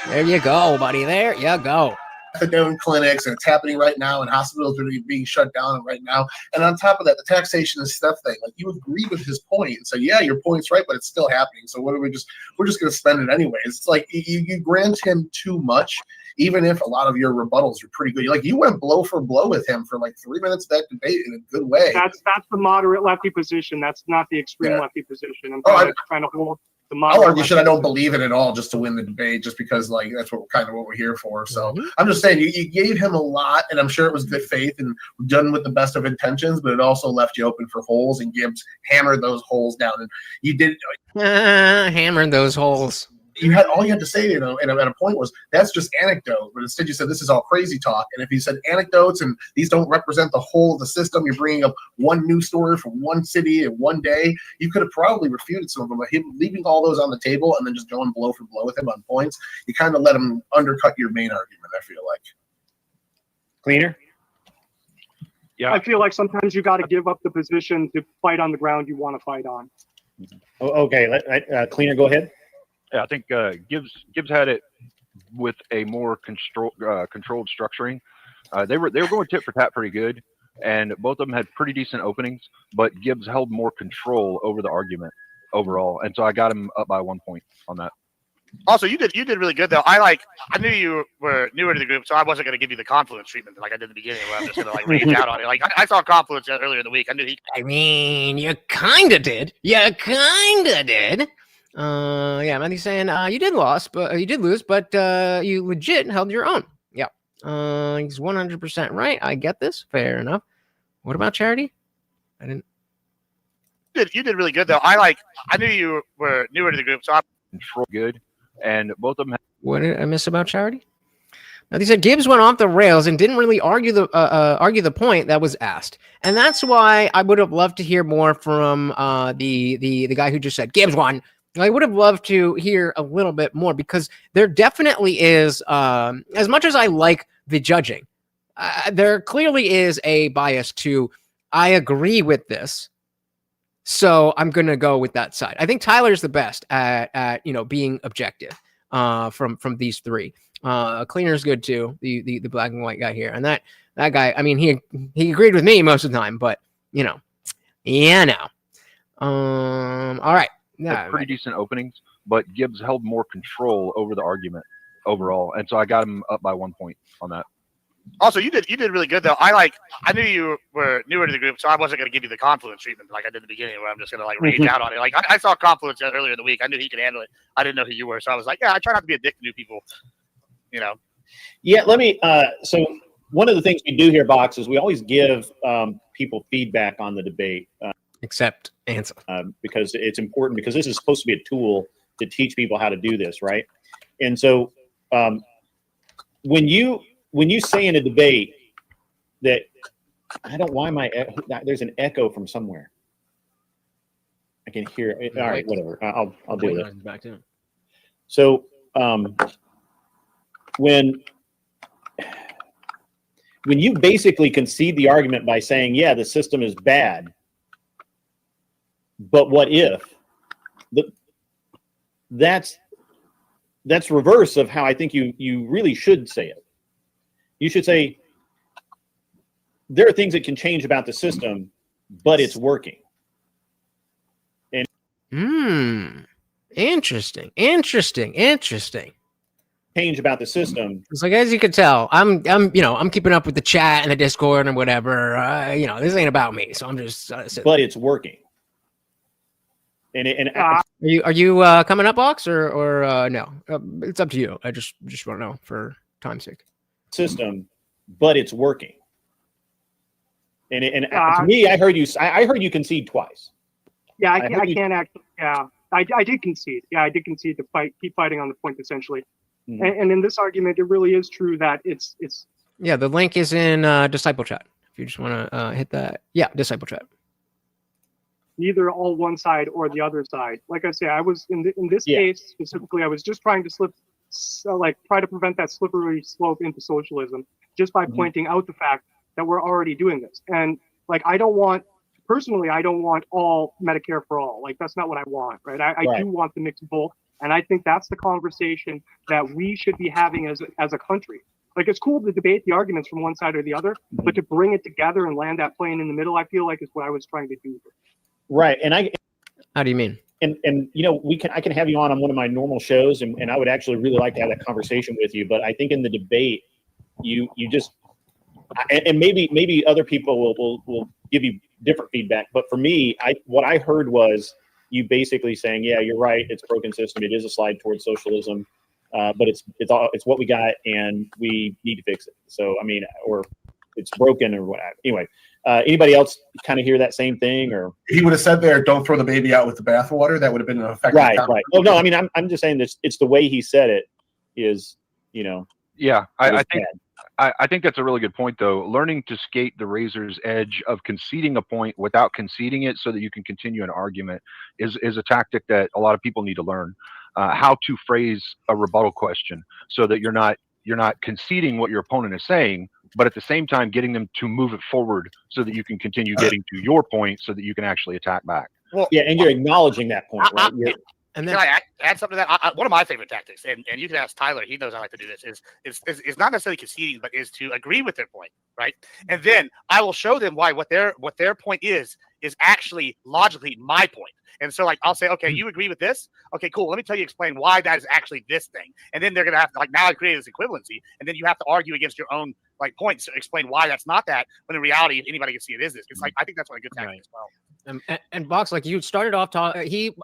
There you go, buddy. There you go. Methadone clinics, and it's happening right now, and hospitals are being shut down right now. And on top of that, the taxation and stuff thing. Like you agree with his point, and so yeah, your point's right, but it's still happening. So we're just going to spend it anyways. It's like you grant him too much, even if a lot of your rebuttals are pretty good. Like you went blow for blow with him for like 3 minutes of that debate in a good way. That's the moderate lefty position. That's not the extreme lefty position. I'm trying to hold. I'll argue shit I don't believe it at all just to win the debate, just because like that's what we're here for. So I'm just saying you gave him a lot, and I'm sure it was good faith and done with the best of intentions, but it also left you open for holes, and Gibbs hammered those holes down, and you did hammered those holes. You had all you had to say, at a point was that's just anecdote, but instead you said this is all crazy talk. And if you said anecdotes and these don't represent the whole of the system, you're bringing up one news story from one city in one day, you could have probably refuted some of them. But him leaving all those on the table and then just going blow for blow with him on points, you kind of let him undercut your main argument. I feel like. Cleaner. Yeah, I feel like sometimes you got to give up the position to fight on the ground you want to fight on. Okay, Cleaner, go ahead. Yeah, I think Gibbs had it with a more controlled structuring. They were going tit for tat pretty good, and both of them had pretty decent openings. But Gibbs held more control over the argument overall, and so I got him up by 1 point on that. Also, you did really good though. I knew you were newer to the group, so I wasn't going to give you the confluence treatment like I did at the beginning, where I'm just going to rage out on it. Like I saw confluence earlier in the week. I knew he. I mean, you kind of did. Yeah, Matthew's saying you did lose, but you legit held your own. Yeah. He's 100% right. I get this. Fair enough. What about Charity? I didn't. You did really good though. I knew you were newer to the group, so I control good, and both of them. What did I miss about Charity? Now, they said Gibbs went off the rails and didn't really argue the point that was asked, and that's why I would have loved to hear more from the guy who just said Gibbs won. I would have loved to hear a little bit more, because there definitely is, as much as I like the judging, there clearly is a bias to, I agree with this, so I'm going to go with that side. I think Tyler's the best at being objective from these three. Cleaner's good too, the black and white guy here. And that guy, I mean, he agreed with me most of the time, but all right. Yeah, pretty decent openings, but Gibbs held more control over the argument overall, and so I got him up by 1 point on that. Also, you did really good though. I knew you were newer to the group, so I wasn't going to give you the confluence treatment like I did at the beginning, where I'm just going to rage out on it. Like I saw confluence earlier in the week. I knew he could handle it. I didn't know who you were, so I was like, yeah, I try not to be a dick to new people. Yeah, let me. So one of the things we do here, Box, is we always give people feedback on the debate. Except answer. Because it's important, because this is supposed to be a tool to teach people how to do this, right? And so when you say in a debate that, I don't, why am I, there's an echo from somewhere. I can hear it. All right, whatever. I'll do it. Back to him. So when you basically concede the argument by saying, yeah, the system is bad, but what if? That's reverse of how I think you really should say it. You should say, there are things that can change about the system, but it's working. And interesting. Change about the system. It's like, as you can tell, I'm keeping up with the chat and the Discord and whatever. This ain't about me, so I'm just. But it's working. Are you coming up, Box, or no? It's up to you. I just want to know for time's sake. System, but it's working. And to me, I heard you concede twice. Yeah, I can't actually. Yeah, I did concede. Yeah, I did concede to keep fighting on the point, essentially. Mm-hmm. And in this argument, it really is true that it's. Yeah, the link is in Disciple Chat. If you just want to hit that, yeah, Disciple Chat. Neither all one side or the other side. Like I say, I was in this case specifically, I was just trying to try to prevent that slippery slope into socialism, just by pointing out the fact that we're already doing this. And I don't want all Medicare for all. That's not what I want, right? I do want the mixed both. And I think that's the conversation that we should be having as a country. It's cool to debate the arguments from one side or the other, but to bring it together and land that plane in the middle, I feel like is what I was trying to do. Right. And how do you mean? And I can have you on one of my normal shows, and I would actually really like to have that conversation with you. But I think in the debate, you just, and maybe other people will give you different feedback. But for me, what I heard was you basically saying, yeah, you're right, it's a broken system, it is a slide towards socialism, but it's what we got, and we need to fix it. So or it's broken or whatever. Anyway. Anybody else kind of hear that same thing, or he would have said there, "Don't throw the baby out with the bathwater." That would have been an effective. Right. Oh no, I'm just saying this. It's the way he said it is, Yeah, I think that's a really good point, though. Learning to skate the razor's edge of conceding a point without conceding it, so that you can continue an argument, is a tactic that a lot of people need to learn. How to phrase a rebuttal question so that you're not conceding what your opponent is saying, but at the same time getting them to move it forward so that you can continue getting to your point so that you can actually attack back. Well, yeah, and you're acknowledging that point, right? And then, can I add something to that? One of my favorite tactics, and you can ask Tyler, he knows I like to do this, is not necessarily conceding, but is to agree with their point, right? And then I will show them why what their point is actually logically my point. And so I'll say, okay, you agree with this? Okay, cool. Let me explain why that is actually this thing. And then they're going to have to, now I created this equivalency. And then you have to argue against your own points to explain why that's not that, when in reality, if anybody can see it is this. It's I think that's what a good tactic as well. And Box, you started off he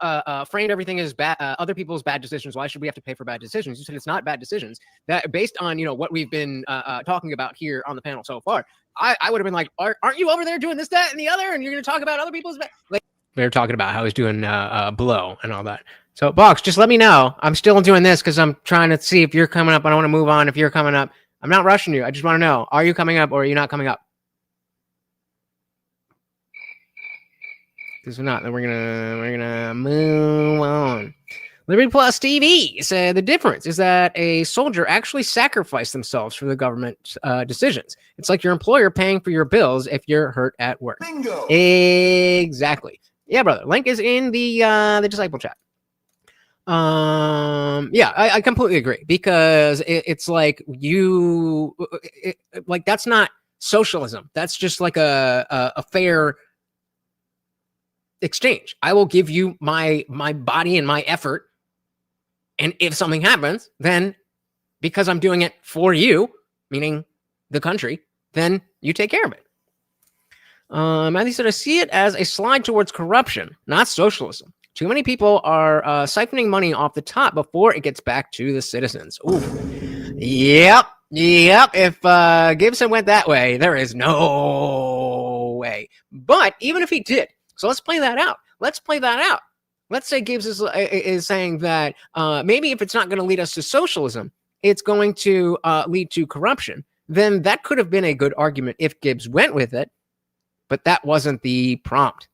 framed everything as bad, other people's bad decisions. Why should we have to pay for bad decisions? You said it's not bad decisions. That based on what we've been talking about here on the panel so far. I would have been aren't you over there doing this, that, and the other, and you're going to talk about other people's bad? They're talking about how he's doing blow and all that. So Box, just let me know. I'm still doing this because I'm trying to see if you're coming up. I don't want to move on if you're coming up. I'm not rushing you. I just want to know: are you coming up or are you not coming up? Because if not, then we're gonna move on. Liberty Plus TV said the difference is that a soldier actually sacrificed themselves for the government decisions. It's like your employer paying for your bills if you're hurt at work. Bingo. Exactly. Yeah, brother. Link is in the Disciple Chat. Yeah, I completely agree, because it's that's not socialism. That's just a fair exchange. I will give you my body and my effort, and if something happens, then because I'm doing it for you, meaning the country, then you take care of it. Matthew said, I see it as a slide towards corruption, not socialism. Too many people are siphoning money off the top before it gets back to the citizens. Ooh. Yep. If Gibson went that way, there is no way. But even if he did, so let's play that out. Let's say Gibbs is saying that maybe if it's not going to lead us to socialism, it's going to lead to corruption. Then that could have been a good argument if Gibbs went with it, but that wasn't the prompt.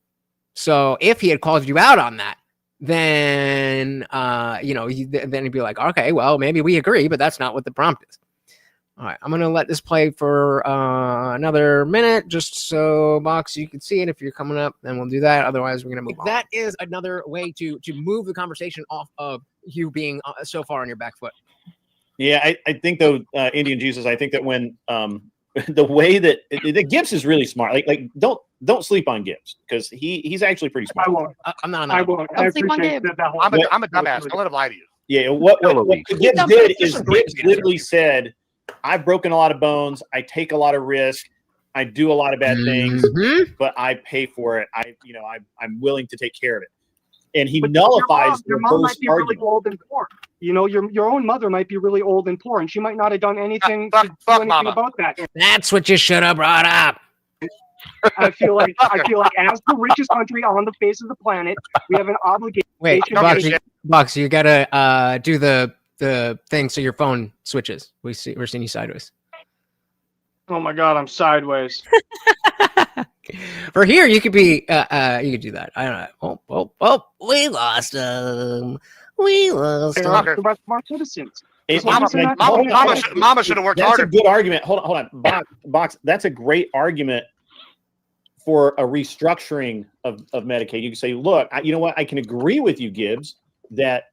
So if he had called you out on that, then then he'd be like, okay, well, maybe we agree, but that's not what the prompt is. All right, I'm gonna let this play for another minute, just so Box you can see it. If you're coming up, then we'll do that. Otherwise, we're gonna move on. That is another way to move the conversation off of you being so far on your back foot. Yeah, I think though, Indian Jesus, I think that when the way that Gibbs is really smart. Like don't sleep on Gibbs because he's actually pretty smart. I won't. I'm not on that. I won't. Don't sleep on appreciate Gibbs. that whole I'm a dumbass. Don't let him lie to you. Yeah, what Gibbs did is Gibbs literally said, I've broken a lot of bones. I take a lot of risk. I do a lot of bad things, but I pay for it. I'm willing to take care of it. And he nullifies your mom might be really old and poor. Your own mother might be really old and poor, and she might not have done anything to do anything about that. That's what you should have brought up. I feel like as the richest country on the face of the planet, we have an obligation. Wait, Box, you gotta do the thing so your phone switches. We're seeing you sideways. Oh my God, I'm sideways. For here, you could be. You could do that. I don't know. Oh, we lost him. We lost him. The rest of our citizens. Mama should have worked harder. That's a good argument. Hold on. Box. That's a great argument for a restructuring of Medicaid. You can say, look, you know what? I can agree with you, Gibbs, that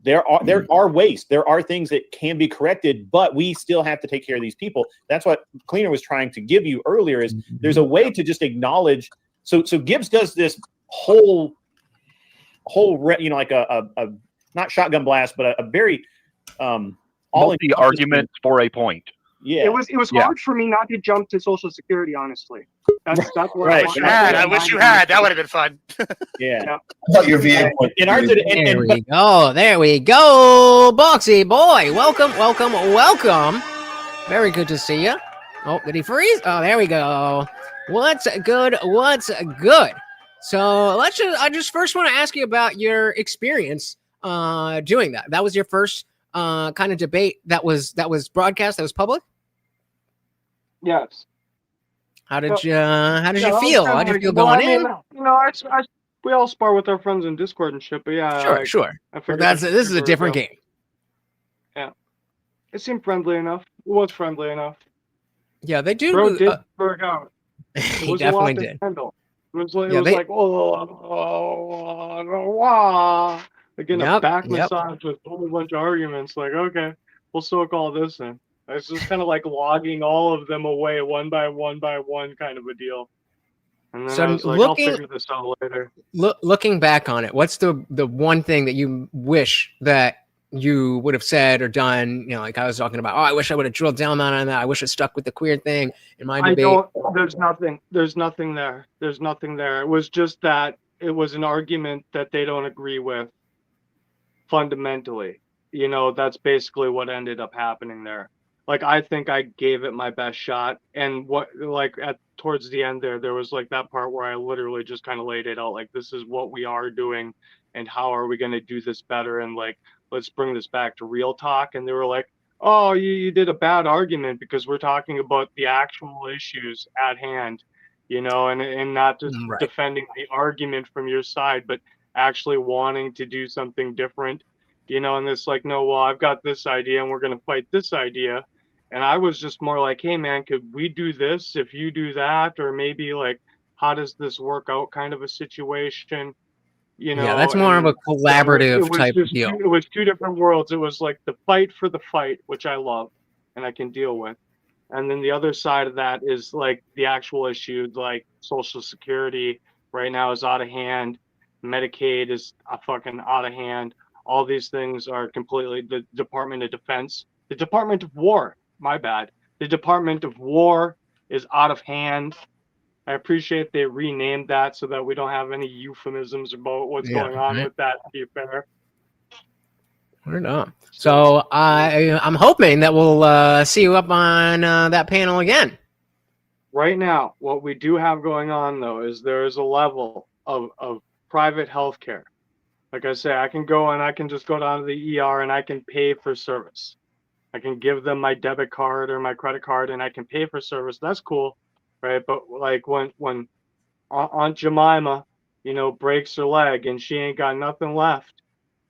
there are waste. There are things that can be corrected, but we still have to take care of these people. That's what Cleaner was trying to give you earlier is there's a way to just acknowledge. So Gibbs does this whole like a not shotgun blast, but a very argument for a point. Yeah, it was hard for me not to jump to Social Security, honestly. That's what right. I wish you had. That would have been fun. Yeah. I thought your VA. There we go, Boxy boy. Welcome. Very good to see you. Oh, did he freeze? Oh, there we go. What's good? So I just first want to ask you about your experience doing that. That was your first kind of debate that was broadcast, that was public? Yes. How did you feel? How did you feel going in? We all spar with our friends in Discord and shit, but yeah. Sure. This is a different game. Yeah. It seemed friendly enough. It was friendly enough. Yeah, they do. Bro did work out. He definitely did. It was like, again, a back massage with a whole bunch of arguments. Like, okay, we'll soak all this in. It's just kind of like logging all of them away one by one kind of a deal. And then I was like, I'll figure this out later. Looking back on it, what's the one thing that you wish that you would have said or done? Like I was talking about, I wish I would have drilled down on that. I wish I stuck with the queer thing in my debate. There's nothing there. It was just that it was an argument that they don't agree with fundamentally. That's basically what ended up happening there. Like, I think I gave it my best shot. And towards the end there was like that part where I literally just kind of laid it out. Like, this is what we are doing and how are we going to do this better? And like, let's bring this back to real talk. And they were like, oh, you did a bad argument because we're talking about the actual issues at hand, and not just defending the argument from your side, but actually wanting to do something different, and it's like, no, well, I've got this idea and we're going to fight this idea. And I was just more like, hey, man, could we do this if you do that? Or maybe like, how does this work out kind of a situation? Yeah, that's more of a collaborative type of deal. It was two different worlds. It was like the fight for the fight, which I love and I can deal with. And then the other side of that is like the actual issue, like Social Security right now is out of hand. Medicaid is fucking out of hand. All these things are completely the Department of Defense, the Department of War. My bad. The Department of War is out of hand. I appreciate they renamed that so that we don't have any euphemisms about what's going on with that, to be fair. Right on. So I'm hoping that we'll see you up on that panel again. Right now, what we do have going on though is there is a level of private healthcare. Like I say, I can go and I can just go down to the ER and I can pay for service. I can give them my debit card or my credit card and I can pay for service. That's cool, right? But like when Aunt Jemima, breaks her leg and she ain't got nothing left,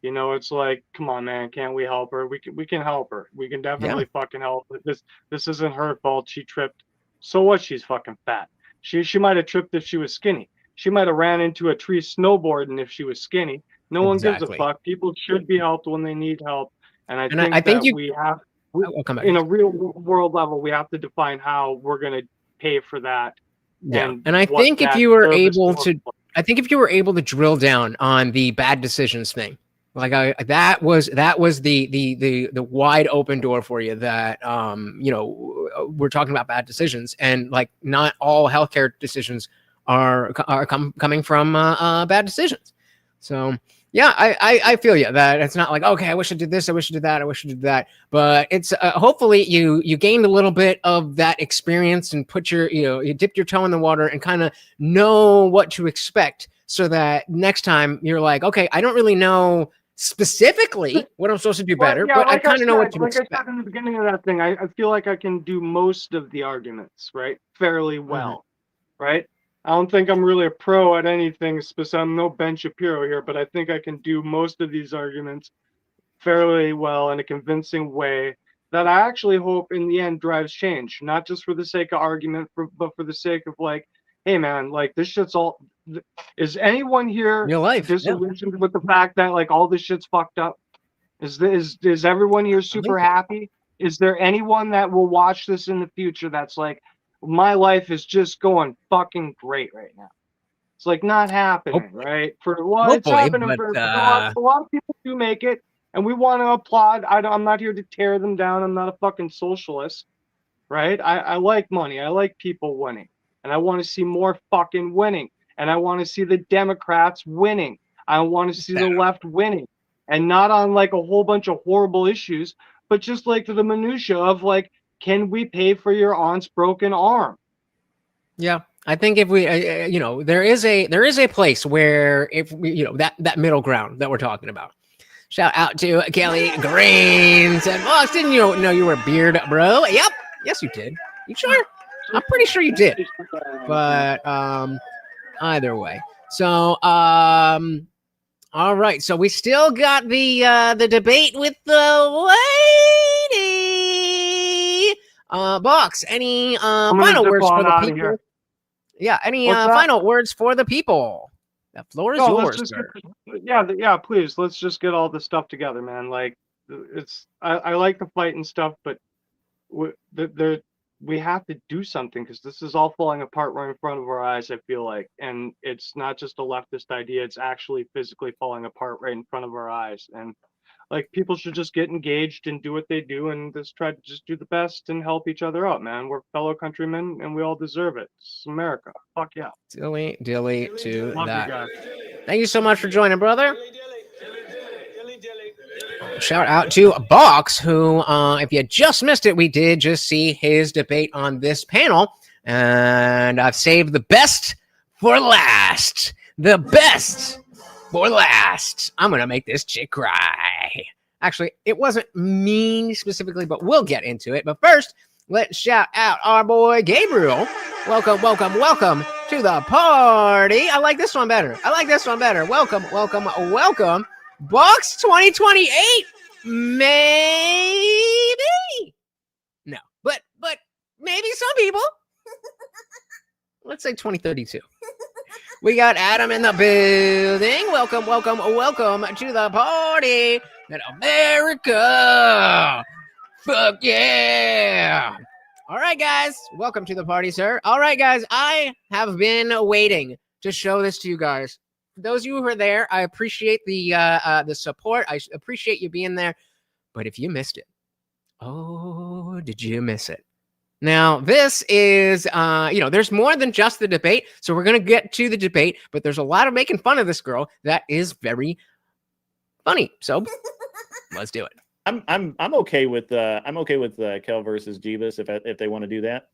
it's like, come on, man, can't we help her? We can help her. We can definitely fucking help. This isn't her fault. She tripped. So what? She's fucking fat. She might have tripped if she was skinny. She might have ran into a tree snowboarding if she was skinny. No one gives a Exactly. fuck. People should be helped when they need help. And I And think I think that you. we have, I'll come back. in a real world level, we have to define how we're going to pay for that. Yeah, and I what think if that you were service able looks to, like. I think if you were able to drill down on the bad decisions thing, like that was the wide open door for you. That we're talking about bad decisions, and like not all healthcare decisions are coming from bad decisions. So yeah, I feel you that it's not like, okay, I wish I did this, I wish I did that, I wish I did that, but it's hopefully you gained a little bit of that experience and put you dipped your toe in the water and kind of know what to expect, so that next time you're like, okay, I don't really know specifically what I'm supposed to do better, Yeah, but I like kind of know what to like expect. I said in the beginning of that thing, I feel like I can do most of the arguments, right, fairly well, right? I don't think I'm really a pro at anything specific. I'm no Ben Shapiro here, but I think I can do most of these arguments fairly well in a convincing way that I actually hope in the end drives change, not just for the sake of argument, but for the sake of like, hey man, like this shit's all. Is anyone here Real life, yeah. disillusioned with the fact that like all this shit's fucked up? Is everyone here super happy? Is there anyone that will watch this in the future that's like, my life is just going fucking great right now? It's like not happening, right? It's Hopefully, happening but, for a lot of people do make it, and we want to applaud. I'm not here to tear them down. I'm not a fucking socialist, right? I like money. I like people winning, and I want to see more fucking winning, and I want to see the Democrats winning. I want to see the left winning, and not on like a whole bunch of horrible issues, but just like the minutia of like, can we pay for your aunt's broken arm? Yeah, I think if we, there is a place where if we, that middle ground that we're talking about. Shout out to Kelly Green. Said, "Boss, didn't you know you were a beard, bro?" Yep, yes, you did. You sure? I'm pretty sure you did. But either way, so all right. So we still got the debate with the lady. Box. Any final words for the people? Here. Yeah. Any final words for the people? The floor is yours, sir. Yeah, please. Let's just get all this stuff together, man. Like, I like the fight and stuff, but we have to do something because this is all falling apart right in front of our eyes, I feel like. And it's not just a leftist idea, it's actually physically falling apart right in front of our eyes. And like, people should just get engaged and do what they do and just try to just do the best and help each other out, man. We're fellow countrymen and we all deserve it. It's America. Fuck yeah. Dilly to Love that. you guys. Thank you so much for joining, brother. Shout out to Box, who, if you just missed it, we did just see his debate on this panel, and I've saved the best for last. The best for last. I'm gonna make this chick cry. Actually, it wasn't me specifically, but we'll get into it. But first, let's shout out our boy Gabriel. Welcome to the party. I like this one better. Welcome. Box 2028. Maybe. No, but maybe some people. Let's say 2032. We got Adam in the building. Welcome to the party in America. Fuck yeah. All right, guys. Welcome to the party, sir. All right, guys. I have been waiting to show this to you guys. For those of you who are there, I appreciate the support. I appreciate you being there. But if you missed it, oh, did you miss it? Now, this is, there's more than just the debate. So we're going to get to the debate, but there's a lot of making fun of this girl that is very funny. So let's do it. I'm okay with Kel versus Jeebus if they want to do that.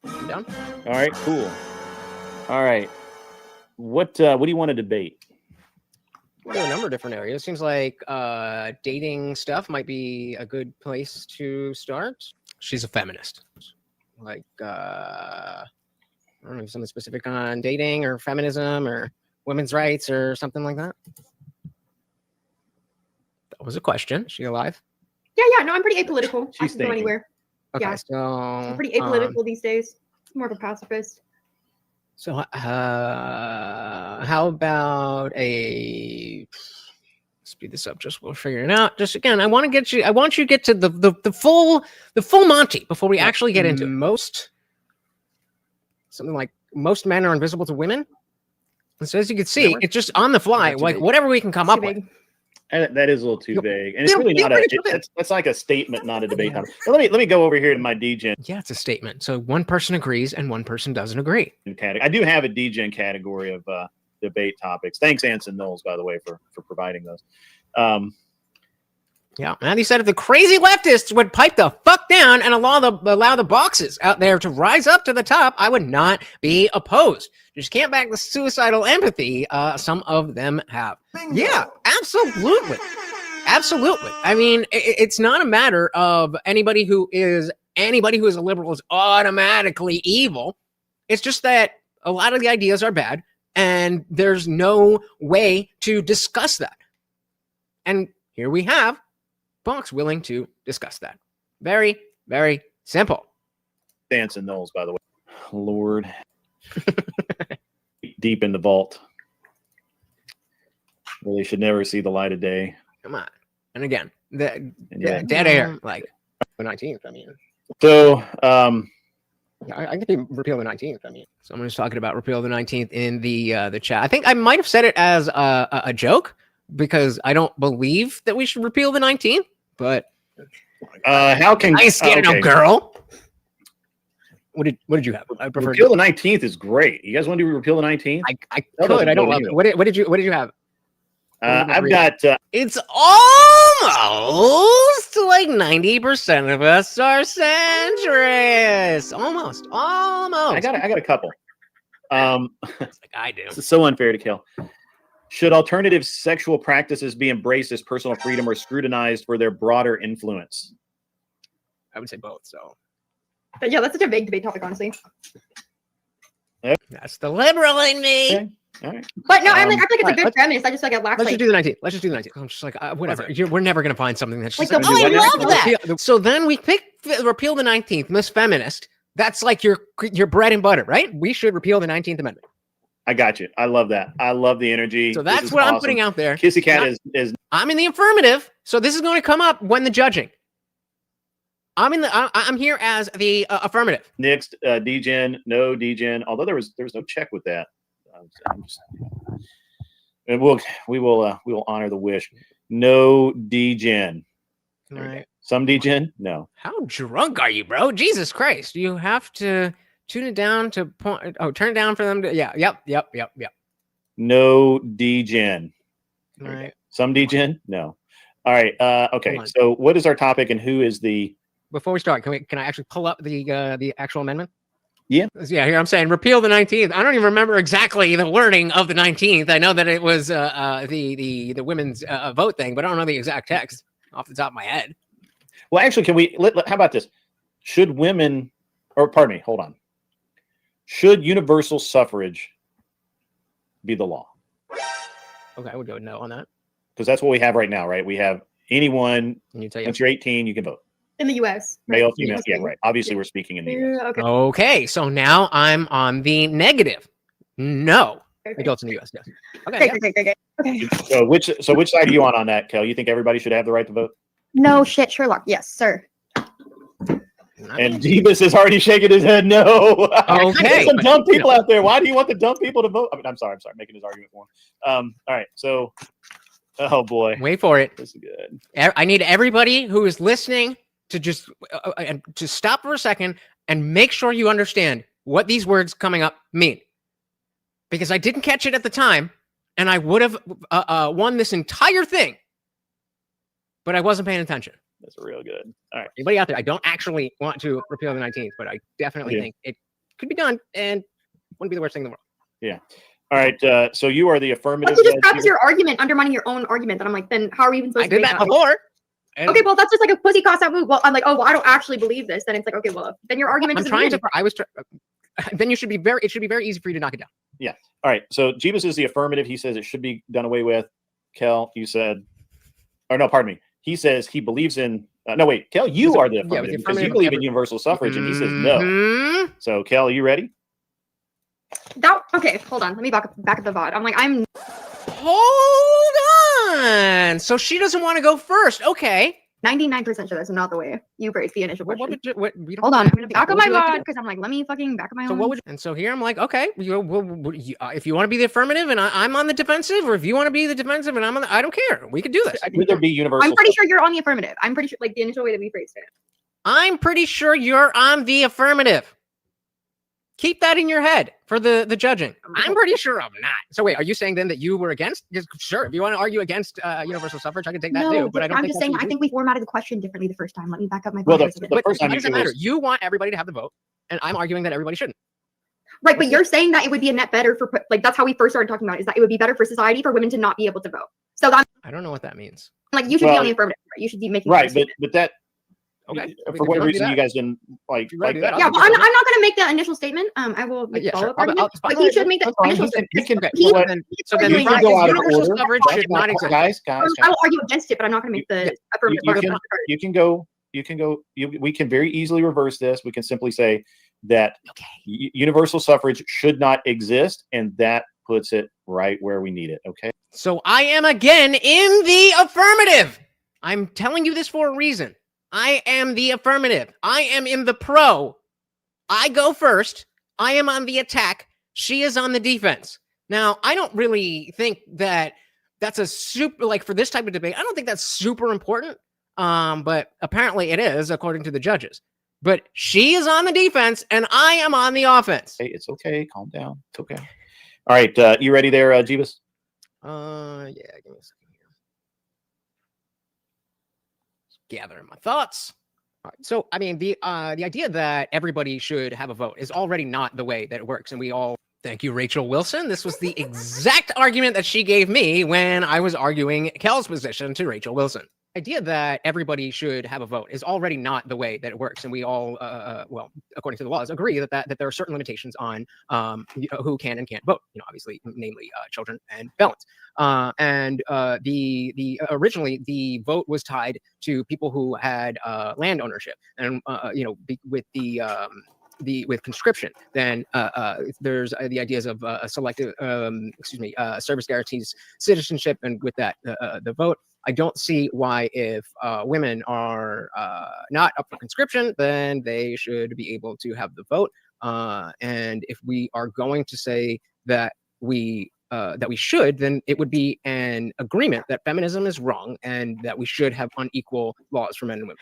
I'm down. All right, cool. All right. What do you want to debate? There are a number of different areas. Seems like dating stuff might be a good place to start. She's a feminist. Like, I don't know, something specific on dating or feminism or women's rights or something like that. That was a question. Is she alive? Yeah. No, I'm pretty apolitical. I She's can go thinking. anywhere. Okay, Yeah. so I'm pretty apolitical these days. More of a pacifist. So, how about a speed this up? Just we'll figure it out. Just again, I want you to get to the full Monty before we actually get into it. Something like most men are invisible to women. And so as you can see, it's just on the fly, like whatever we can come up with. That is a little too vague, and it's really not that's like a statement, not a debate. Let me go over here to my DGen. Yeah, it's a statement. So one person agrees and one person doesn't agree. I do have a DGen category of debate topics. Thanks, Anson Knowles, by the way, for providing those. Yeah, and he said if the crazy leftists would pipe the fuck down and allow the boxes out there to rise up to the top, I would not be opposed. Just can't back the suicidal empathy some of them have. Bingo. Yeah, absolutely. Absolutely. I mean, it's not a matter of anybody who is a liberal is automatically evil. It's just that a lot of the ideas are bad, and there's no way to discuss that. And here we have Box willing to discuss that. Very, very simple. Anson Knowles, by the way. Lord. Deep in the vault. Really should never see the light of day. Come on. And again, the dead air, like the 19th, I mean. So, I can repeal the 19th. I mean, someone was talking about repeal the 19th in the chat. I think I might have said it as a joke because I don't believe that we should repeal the 19th. But how can I ain't scared of no girl? What did you have? I prefer repeal the 19th is great. You guys want to do repeal the 19th? I could. I don't love it. What did you have? I've got. It's almost like 90% of us are centrists. Almost. I got a couple. Like I do. It's so unfair to kill. Should alternative sexual practices be embraced as personal freedom or scrutinized for their broader influence? I would say both. So, but yeah, that's such a vague debate topic, honestly. Yep. That's the liberal in me. Okay. All right. But no, I feel like it's a good feminist. I just feel like it lacks. Let's just do the 19th. Let's just do the 19th. I'm just like whatever. We're never gonna find something that's just like oh, I love that. So then we pick repeal the 19th, Miss Feminist. That's like your bread and butter, right? We should repeal the 19th Amendment. I got you. I love that. I love the energy. So that's what awesome. I'm putting out there. Kissy Cat is. I'm in the affirmative, so this is going to come up when the judging. I'm here as the affirmative. Next, DGen, no DGen. Although there was no check with that. And we will honor the wish. No DGen. All right. Some DGen? No. How drunk are you, bro? Jesus Christ! You have to tune it down to point. Oh, turn it down for them to. Yeah. Yep. No DGen. All right. Some DGen? No. All right. Okay. So what is our topic and who is the? Before we start, can I actually pull up the actual amendment? Yeah. Here I'm saying repeal the 19th. I don't even remember exactly the wording of the 19th. I know that it was the women's vote thing, but I don't know the exact text off the top of my head. Well, actually, can we? How about this? Should women, or pardon me, hold on. Should universal suffrage be the law? Okay, I would go no on that. Because that's what we have right now, right? We have anyone, once you're 18, you can vote. In the U.S. Male, female, yeah, right. Obviously, we're speaking in the U.S. Okay, so now I'm on the negative. No. Adults in the U.S., yes. Okay. So which side are you on that, Kel? You think everybody should have the right to vote? No shit, Sherlock. Yes, sir. And Jeebus is already shaking his head no. Okay. There's some dumb people out there. Why do you want the dumb people to vote? I'm sorry, making his argument for him. All right, so, oh boy. Wait for it. This is good. I need everybody who is listening to just to stop for a second and make sure you understand what these words coming up mean. Because I didn't catch it at the time, and I would have won this entire thing, but I wasn't paying attention. That's real good. All right. Anybody out there? I don't actually want to repeal the 19th, but I definitely think it could be done, and wouldn't be the worst thing in the world. Yeah. All right. So you are the But affirmative. you just preface your argument undermining your own argument. And I'm like, then how are we even supposed I to did make that before. and- Okay, well, that's just like a pussy cop out move. Well, I'm like, oh, well, I don't actually believe this. Then it's like, okay, well, then your argument I'm doesn't trying mean to. I was. Then you should be very. It should be very easy for you to knock it down. Yeah. All right. So Jeebus is the affirmative. He says it should be done away with. Kel, you said, or no, pardon me. He says he believes in. No, wait, Kel, you are the affirmative because you believe in universal suffrage, and he says no. Mhm. So, Kel, are you ready? Okay, hold on. Let me back up the VOD. I'm like, Hold on. So she doesn't want to go first. Okay. 99% sure that's not the way you phrase the initial What question. would you, what, we don't, Hold on, I'm gonna back what up would my you like to VOD do? because I'm like, let me fucking back up my So own. what would? And so here I'm like, okay, if you want to be the affirmative and I'm on the defensive, or if you want to be the defensive and I'm on the, I don't care. We could do this. Would there be universal? I'm pretty sure you're on the affirmative. I'm pretty sure, like the initial way that we phrased it. I'm pretty sure you're on the affirmative. Keep that in your head for the judging. I'm pretty sure I'm not. So wait, are you saying then that you were against? Because sure, if you want to argue against universal suffrage, I can take that too. But I don't. I'm think just that's saying. what I you think we formatted the question differently the first time. Let me back up my. Well, VOD the but first time how does it matter? You want everybody to have the vote, and I'm arguing that everybody shouldn't. Right, but you're saying that it would be a net better for like that's how we first started talking about it, is that it would be better for society for women to not be able to vote. So I'm I don't know what that means. like, you should be on the affirmative. Right? You should be making Right, but that. Okay. For what reason you guys didn't like that? Yeah, well, I'm not going to make that initial statement. I will make follow up argument, but he should make the initial statement. So then universal suffrage should not exist. Guys. I will argue against it, but I'm not going to make the affirmative. We can very easily reverse this. We can simply say that universal suffrage should not exist, and that puts it right where we need it. Okay. So I am again in the affirmative. I'm telling you this for a reason. I am the affirmative. I am in the pro. I go first. I am on the attack. She is on the defense. Now, I don't really think that that's a super, like for this type of debate, I don't think that's super important. But apparently it is, according to the judges. But she is on the defense and I am on the offense. Hey, it's okay. Calm down. It's okay. All right. You ready there, Jeebus? Yeah, give me a second here. Gathering my thoughts. All right. So, I mean, the idea that everybody should have a vote is already not the way that it works. And we all thank you, Rachel Wilson. This was the exact argument that she gave me when I was arguing Kel's position to Rachel Wilson. Idea that everybody should have a vote is already not the way that it works, and we all, well, according to the laws, agree that there are certain limitations on who can and can't vote. Obviously, namely children and felons. Originally the vote was tied to people who had land ownership, and with conscription, then there's the ideas of selective, service guarantees citizenship, and with that, the vote. I don't see why, if women are not up for conscription, then they should be able to have the vote. And if we are going to say that we should, then it would be an agreement that feminism is wrong and that we should have unequal laws for men and women.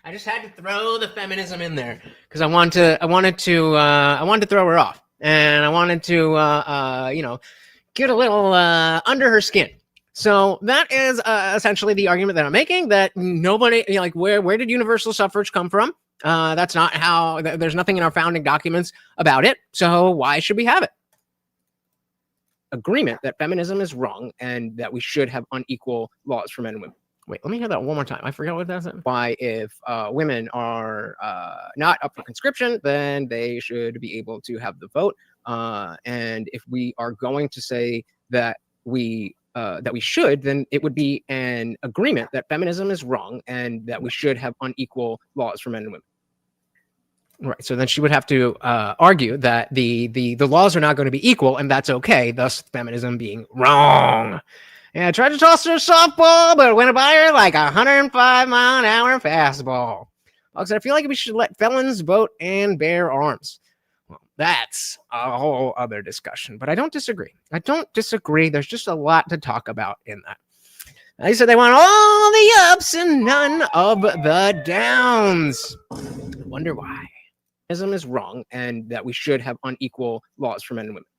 I just had to throw the feminism in there because I wanted to throw her off, and I wanted to get a little under her skin. So that is essentially the argument that I'm making, that nobody, where did universal suffrage come from? That's not how, there's nothing in our founding documents about it. So why should we have it? Agreement that feminism is wrong and that we should have unequal laws for men and women. Wait, let me hear that one more time. I forgot what that said. Why, if women are not up for conscription, then they should be able to have the vote. And if we are going to say that we should, then it would be an agreement that feminism is wrong and that we should have unequal laws for men and women. Right. So then she would have to argue that the laws are not going to be equal, and that's okay. Thus, feminism being wrong. Yeah, I tried to toss her a softball, but it went by her like 105-mile-an-hour fastball. Folks, I feel like we should let felons vote and bear arms. Well, that's a whole other discussion, but I don't disagree. There's just a lot to talk about in that. They said they want all the ups and none of the downs. I wonder why. Feminism is wrong and that we should have unequal laws for men and women.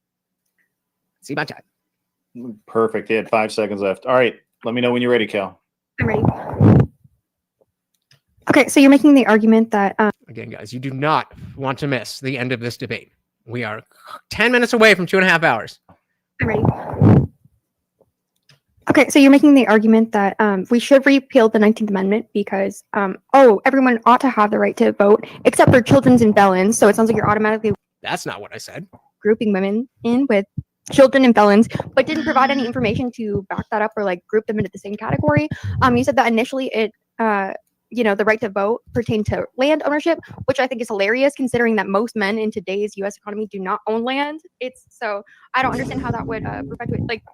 See my time. Perfect. You had 5 seconds left. All right. Let me know when you're ready, Cal. I'm ready. Okay, so you're making the argument that Again, guys, you do not want to miss the end of this debate. We are 10 minutes away from 2.5 hours. I'm ready. Okay, so you're making the argument that we should repeal the 19th Amendment because, everyone ought to have the right to vote, except for children and felons. So it sounds like you're automatically That's not what I said. grouping women in with children and felons, but didn't provide any information to back that up or like group them into the same category. You said that initially it, the right to vote pertained to land ownership, which I think is hilarious considering that most men in today's U.S. economy do not own land. So I don't understand how that would perpetuate. Like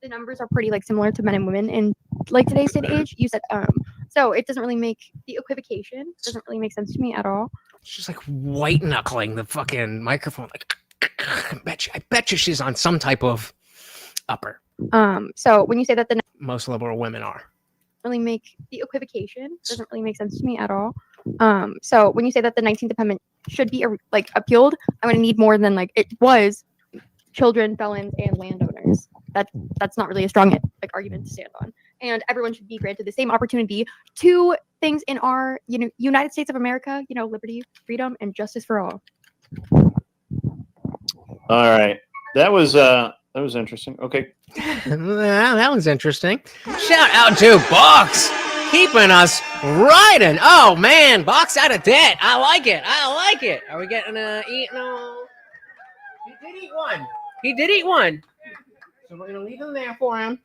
the numbers are pretty like similar to men and women in like today's state age. You said so it doesn't really make the equivocation doesn't really make sense to me at all. It's just like white knuckling the fucking microphone. Like I bet you she's on some type of upper. So when you say that the Most liberal women are. really make the equivocation doesn't really make sense to me at all. So when you say that the 19th Amendment should be appealed, I'm going to need more than like it was children, felons, and landowners. That's not really a strong argument to stand on. And everyone should be granted the same opportunity to things in our United States of America. Liberty, freedom, and justice for all. All right, that was interesting. Okay. That was interesting. Shout out to Box, keeping us riding. Oh man, Box out of debt. I like it. Are we getting eat? No. He did eat one. So we're gonna leave him there for him.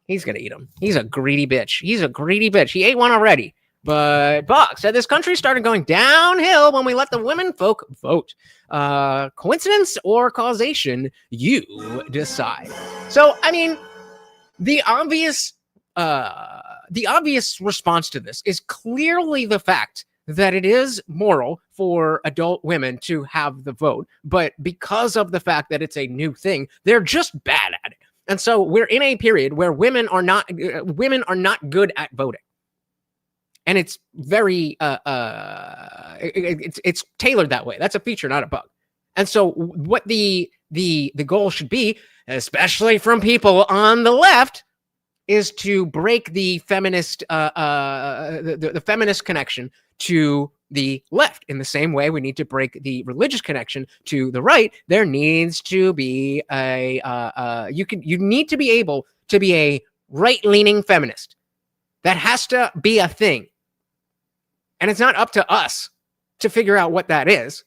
He's gonna eat them. He's a greedy bitch. He ate one already. But Box said this country started going downhill when we let the women folk vote. Coincidence or causation? You decide. So, I mean, the obvious response to this is clearly the fact that it is moral for adult women to have the vote, but because of the fact that it's a new thing, they're just bad at it. And so we're in a period where women are not good at voting. And it's very it's tailored that way. That's a feature, not a bug. And so what the goal should be, especially from people on the left, is to break the feminist the feminist connection to the left. In the same way we need to break the religious connection to the right, there needs to be you need to be able to be a right-leaning feminist. That has to be a thing. And it's not up to us to figure out what that is.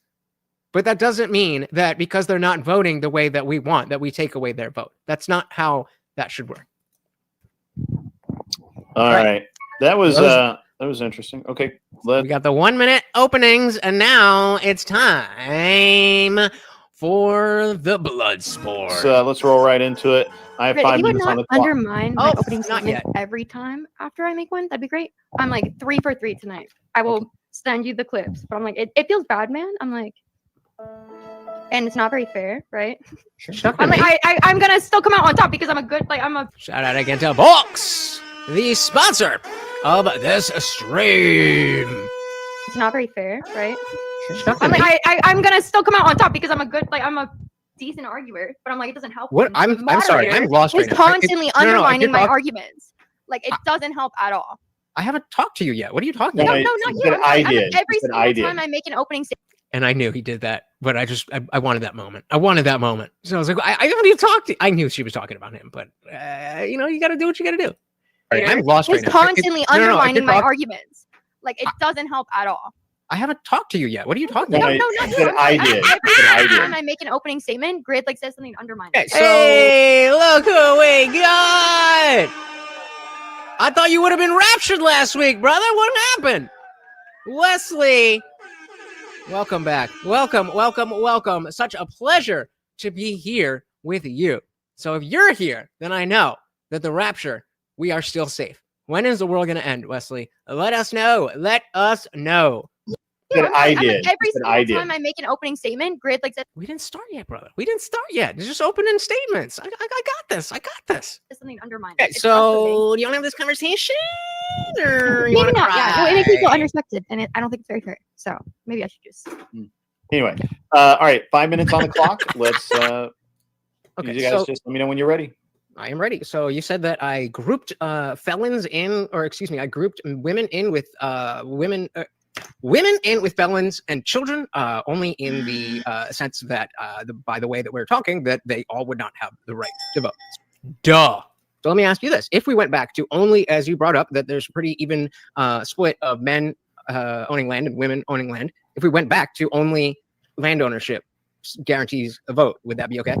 But that doesn't mean that because they're not voting the way that we want, that we take away their vote. That's not how that should work. All right. That was interesting. Okay. We got the 1 minute openings, and now it's time for the Bloodsport. So let's roll right into it. I have 5 minutes on the clock. Undermine my opening statement every time after I make one. That'd be great. I'm like 3 for 3 tonight. I will send you the clips, but I'm like, it feels bad, man. I'm like, and it's not very fair, right? Sure. I'm like, I'm gonna still come out on top because I'm a good, Shout out again to Box, the sponsor of this stream. It's not very fair, right? I'm like, I'm gonna still come out on top because I'm a good, I'm a decent arguer, but I'm like, it doesn't help. What? I'm sorry, I'm lost right now. He's constantly undermining my arguments. Like, it doesn't help at all. I haven't talked to you yet. What are you talking about? No, not you. Every single time I make an opening statement. And I knew he did that, but I wanted that moment. So I was like, I haven't even talked to. I knew she was talking about him, but you got to do what you got to do. Right, I'm lost right now. He's constantly undermining my arguments. Like, it doesn't help at all. I haven't talked to you yet. What are you talking about? No, not you. Every time I make an opening statement, Grid says something to undermine it. Hey, look who we got! I thought you would have been raptured last week, brother. What happened? Wesley, welcome back. Welcome. Such a pleasure to be here with you. So if you're here, then I know that the rapture, we are still safe. When is the world going to end, Wesley? Let us know. Every single time I make an opening statement, Grid says, we didn't start yet, brother. It's just opening statements. I got this. There's something to undermine. Okay, so do you want to have this conversation? Or maybe not. Yeah, it makes me feel unrespected, and I don't think it's very fair. So maybe I should just. Anyway, all right, 5 minutes on the clock. Let's. Okay, you guys just let me know when you're ready. I am ready. So you said that I grouped felons in, or excuse me, I grouped women in with women in with felons and children, only in the sense that, by the way that we're talking, that they all would not have the right to vote. Duh. So let me ask you this. If we went back to only, as you brought up, that there's a pretty even split of men owning land and women owning land, if we went back to only land ownership guarantees a vote, would that be okay?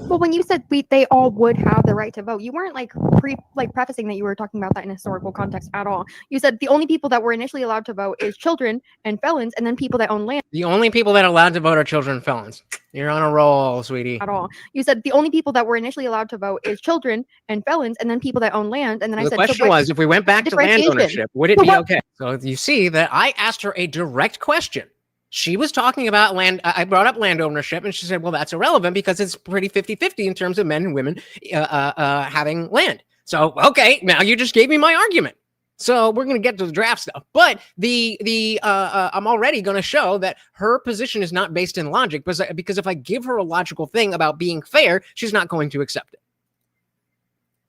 Well, when you said they all would have the right to vote, you weren't prefacing that you were talking about that in a historical context at all. You said the only people that were initially allowed to vote is children and felons, and then people that own land. The only people that are allowed to vote are children and felons. You're on a roll, sweetie. At all. You said the only people that were initially allowed to vote is children and felons, and then people that own land. And then I said, the question was, if we went back to land ownership, would it be okay? So you see that I asked her a direct question. She was talking about land. I brought up land ownership, and she said, well, that's irrelevant because it's pretty 50-50 in terms of men and women having land. So, okay, now you just gave me my argument. So we're going to get to the draft stuff. But I'm already going to show that her position is not based in logic, because if I give her a logical thing about being fair, she's not going to accept it.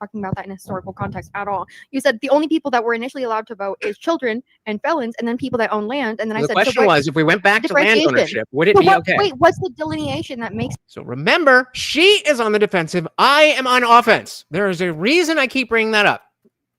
Talking about that in a historical context at all. You said the only people that were initially allowed to vote is children and felons, and then people that own land. And then I said, the question was, if we went back to land ownership, would it be okay? Wait, what's the delineation that makes? So remember, she is on the defensive. I am on offense. There is a reason I keep bringing that up.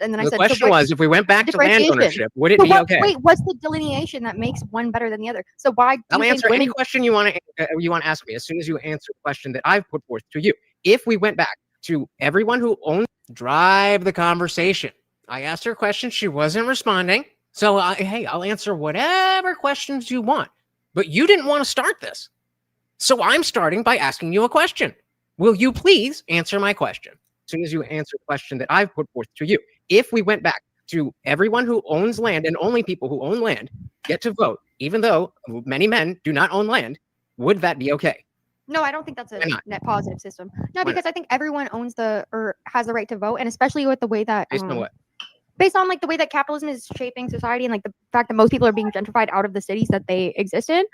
And then I the said, question was, if we went back to land ownership, would it be okay? Wait, what's the delineation that makes one better than the other? So why? I'll answer any question you want to ask me as soon as you answer the question that I've put forth to you. If we went back to everyone who owns, drive the conversation. I asked her a question. She wasn't responding. So, hey, I'll answer whatever questions you want. But you didn't want to start this. So I'm starting by asking you a question. Will you please answer my question? As soon as you answer the question that I've put forth to you. If we went back to everyone who owns land and only people who own land get to vote, even though many men do not own land, would that be okay? No, I don't think that's a net positive system. No, because I think everyone owns or has the right to vote, and especially with the way that based on what? Based on like the way that capitalism is shaping society, and like the fact that most people are being gentrified out of the cities that they exist in,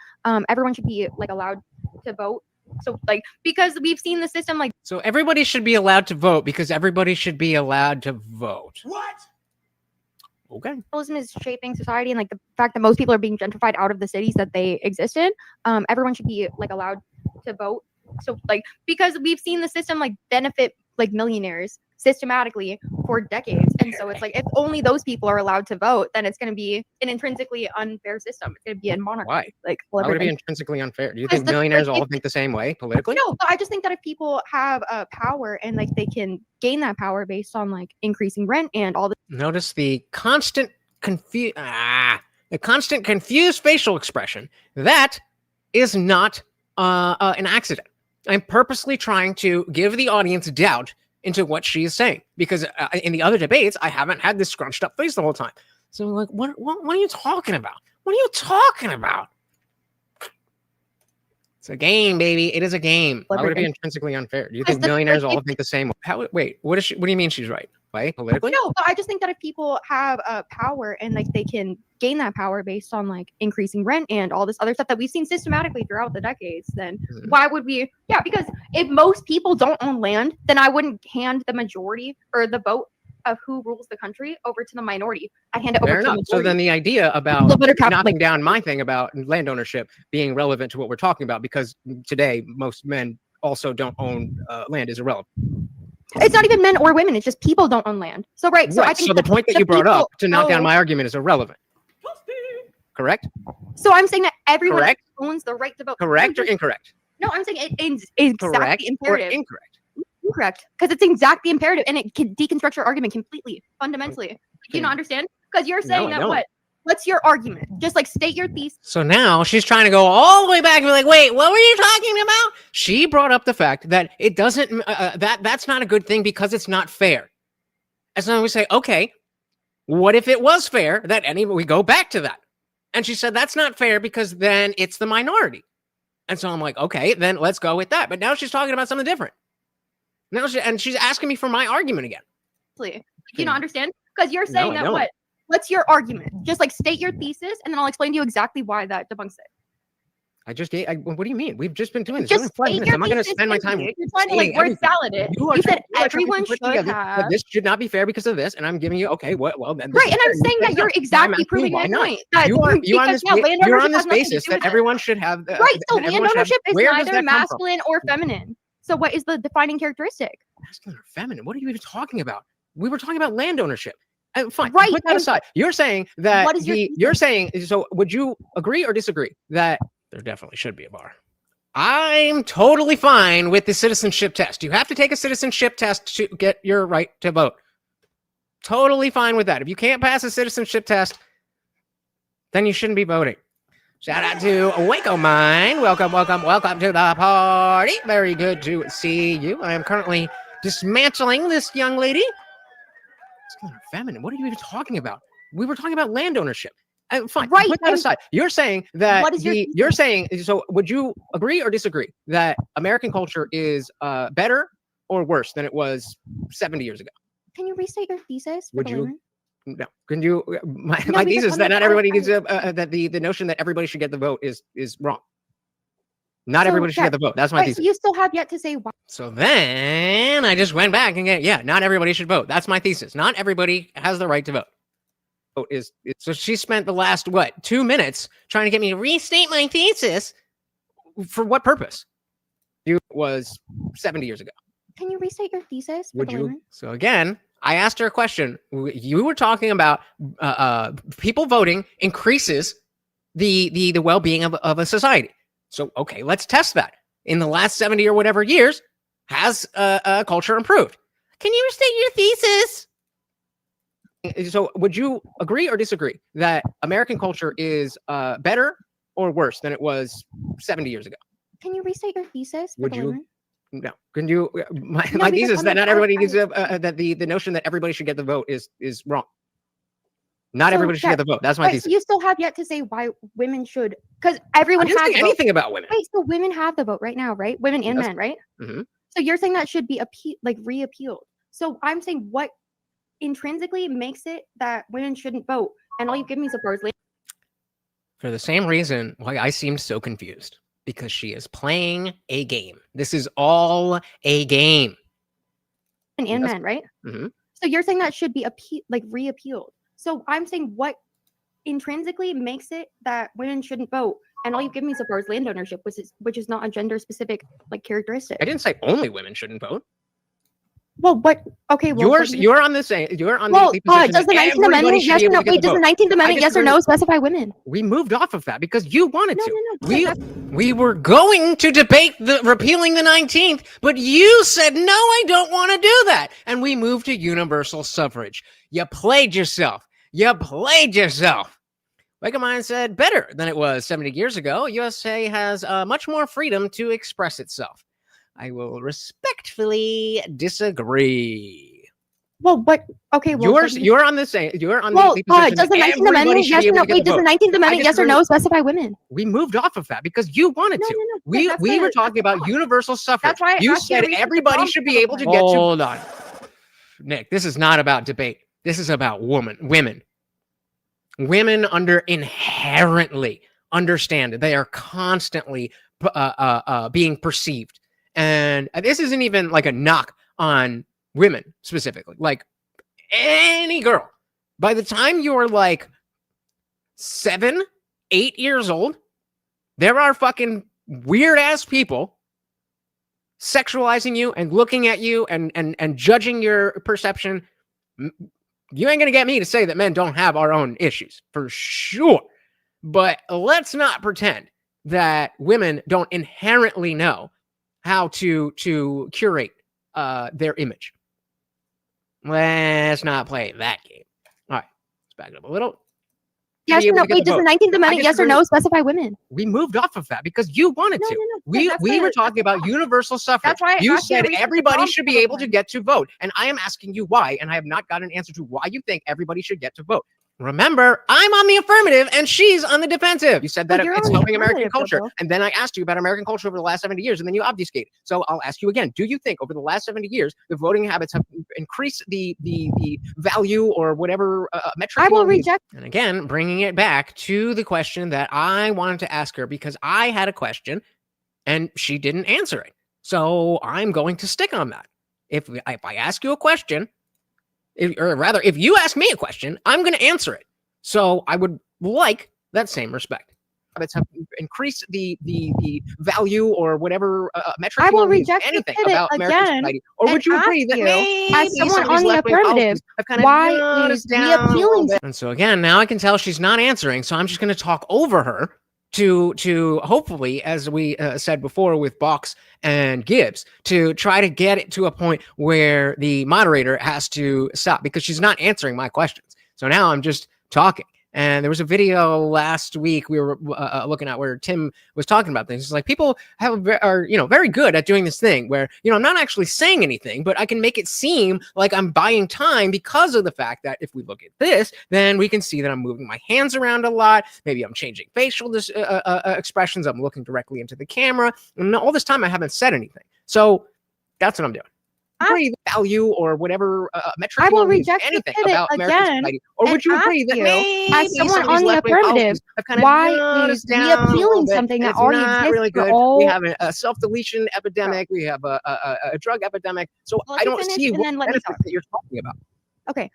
everyone should be like allowed to vote. So like, because we've seen the system like. So everybody should be allowed to vote because everybody should be allowed to vote. What? Okay. Capitalism is shaping society, and like the fact that most people are being gentrified out of the cities that they exist in, everyone should be like allowed to vote. So like, because we've seen the system like benefit like millionaires systematically for decades, and so it's like if only those people are allowed to vote, then it's going to be an intrinsically unfair system. It's going to be a monarchy. Why? Like, why would it be intrinsically unfair? Do you think millionaires all think the same way politically? No, but I just think that if people have power and like they can gain that power based on like increasing rent and all the. Notice the constant confused facial expression. That is not an accident. I'm purposely trying to give the audience doubt into what she is saying, because in the other debates, I haven't had this scrunched up face the whole time. So like, what are you talking about? What are you talking about? It's a game, baby. It is a game. How would it be intrinsically unfair? Do you think millionaires all think the same way? Wait, what do you mean she's right? Why? Politically? No, but I just think that if people have power and like they can gain that power based on like increasing rent and all this other stuff that we've seen systematically throughout the decades, then why would we? Yeah, because if most people don't own land, then I wouldn't hand the majority or the vote of who rules the country over to the minority. I'd hand it over to the majority. So then the idea about knocking down my thing about land ownership being relevant to what we're talking about, because today most men also don't own land, is irrelevant. It's not even men or women. It's just people don't own land. So right. So I think the point that you brought up to knock down my argument is irrelevant. Correct? So I'm saying that everyone owns the right to vote. Correct or incorrect? No, I'm saying it is exactly imperative. Or incorrect? Incorrect. Because it's exactly imperative, and it can deconstruct your argument completely, fundamentally. Do you not understand? Because you're saying that what? What's your argument? Just like state your thesis. So now she's trying to go all the way back and be like, wait, what were you talking about? She brought up the fact that it doesn't, that's not a good thing because it's not fair. And so we say, okay, what if it was fair that we go back to that? And she said, that's not fair because then it's the minority. And so I'm like, okay, then let's go with that. But now she's talking about something different. Now she's asking me for my argument again. Do you not understand? Because you're saying that what? What's your argument? Just like state your thesis, and then I'll explain to you exactly why that debunks it. I just gave. What do you mean? We've just been doing this. Just Only 5 state minutes. your I'm not going to thesis, spend my time. You're trying to stating word everything. salad it. You said everyone should have. This should not be fair because of this, and I'm giving you okay. Well, then. Right, and I'm saying that you're exactly proving my point. That You're on this basis basis that everyone should have. Right, so land ownership is neither masculine or feminine. So what is the defining characteristic? Masculine or feminine? What are you even talking about? We were talking about land ownership. Fine, right. Put that aside. You're saying that what is you're saying. So, would you agree or disagree that there definitely should be a bar? I'm totally fine with the citizenship test. You have to take a citizenship test to get your right to vote. Totally fine with that. If you can't pass a citizenship test, then you shouldn't be voting. Shout out to Waco Mine. Welcome to the party. Very good to see you. I am currently dismantling this young lady. It's kind of feminine. What are you even talking about? We were talking about land ownership. Fine. Right. Put that aside. You're saying that what is you're saying. So, would you agree or disagree that American culture is better or worse than it was 70 years ago? Can you restate your thesis? Would you? No. Can you? My thesis that not everybody needs that the notion that everybody should get the vote is wrong. Not everybody should get the vote. That's my thesis. So you still have yet to say why. So then I just went back and not everybody should vote. That's my thesis. Not everybody has the right to vote. So she spent the last 2 minutes trying to get me to restate my thesis. For what purpose? It was 70 years ago. Can you restate your thesis? Would you? So again, I asked her a question. You were talking about people voting increases the well-being of a society. So okay, let's test that. In the last 70 or whatever years, has culture improved? Can you restate your thesis? So would you agree or disagree that American culture is better or worse than it was 70 years ago? Can you restate your thesis? Would you? No. Can you? My thesis that not everybody needs that the notion that everybody should get the vote is wrong. Not everybody should get the vote. That's my thesis. So you still have yet to say why women should, because everyone has anything about women. Wait, so women have the vote right now, right? Women and men, right? Mm-hmm. So you're saying that should be re-appealed. So I'm saying what intrinsically makes it that women shouldn't vote, and all you give me so far is for the same reason why I seemed so confused, because she is playing a game. This is all a game. And men, right? Mm-hmm. So you're saying that should be re-appealed. So I'm saying what intrinsically makes it that women shouldn't vote, and all you give me so far is land ownership, which is not a gender specific characteristic. I didn't say only women shouldn't vote. Well, but okay. Well, you're on the same. You're on well, the position. Does the 19th Amendment yes or no? Wait, does the 19th Amendment yes or no specify women? We moved off of that because you wanted to. No. We were going to debate the repealing the 19th, but you said no. I don't want to do that, and we moved to universal suffrage. You played yourself. Like a mind said, better than it was 70 years ago. USA has much more freedom to express itself. I will respectfully disagree. Well, but okay. Well, you're on the same. You're on the position. Does the 19th Amendment yes or no? Wait, does the 19th Amendment yes or no specify women? We moved off of that because you wanted to. No, we were talking about univeral suffrage. That's why you said everybody should be able to get to. Hold on, Nick. This is not about debate. This is about women. Women inherently understand that they are constantly being perceived. And this isn't even like a knock on women specifically. Like any girl, by the time you're like 7, 8 years old, there are fucking weird ass people sexualizing you and looking at you and judging your perception. You ain't gonna get me to say that men don't have our own issues for sure. But let's not pretend that women don't inherently know how to curate their image. Let's not play that game. All right, let's back it up a little. Yes or no? Wait, does the 19th Amendment yes or no specify women? We moved off of that because you wanted to. We were talking about universal suffrage. That's why you said everybody should be able to get to vote, and I am asking you why, and I have not got an answer to why you think everybody should get to vote. Remember, I'm on the affirmative and she's on the defensive. You said that You're it's on the helping American affirmative, culture. Bobo. And then I asked you about American culture over the last 70 years, and then you obfuscated. So I'll ask you again. Do you think over the last 70 years, the voting habits have increased the value or whatever metric? I will reject. And again, bringing it back to the question that I wanted to ask her, because I had a question and she didn't answer it. So I'm going to stick on that. If I ask you a question, or rather, if you ask me a question, I'm going to answer it. So I would like that same respect. Habits have increased the value or whatever metric. I will reject anything it about American again society. Or would you agree that maybe as someone some of these on the left-wing affirmative, policies have kind of why brought is us down a little reappealing bit? And so again, now I can tell she's not answering. So I'm just going to talk over her to hopefully, as we said before with Box and Gibbs, to try to get it to a point where the moderator has to stop because she's not answering my questions. So now I'm just talking. And there was a video last week we were looking at where Tim was talking about things. It's like people are very good at doing this thing where I'm not actually saying anything, but I can make it seem like I'm buying time because of the fact that if we look at this, then we can see that I'm moving my hands around a lot. Maybe I'm changing facial expressions. I'm looking directly into the camera, and all this time I haven't said anything. So that's what I'm doing. Agree the value or whatever metric. I will reject anything it about American again. society. Or would you agree that maybe as someone some of these on the left-wing affirmative, policies have kind of why brought us is down a little reappealing bit, something and that it's already not exists really for good? all? We have a self-deletion epidemic. We have a drug epidemic. So Well, I don't see what let me benefits talk. that you're talking about. Okay.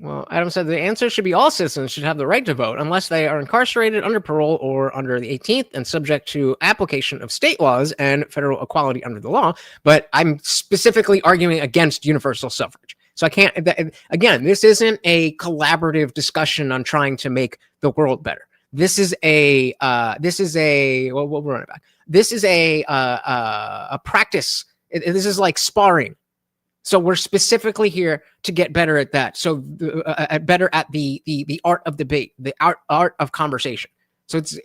Well, Adam said the answer should be all citizens should have the right to vote unless they are incarcerated, under parole, or under the 18th and subject to application of state laws and federal equality under the law. But I'm specifically arguing against universal suffrage. So I can't, again, this isn't a collaborative discussion on trying to make the world better. This is a well, we'll run it back. This is a practice. This is like sparring. So we're specifically here to get better at that. So better at the art of debate, the art of conversation. So it's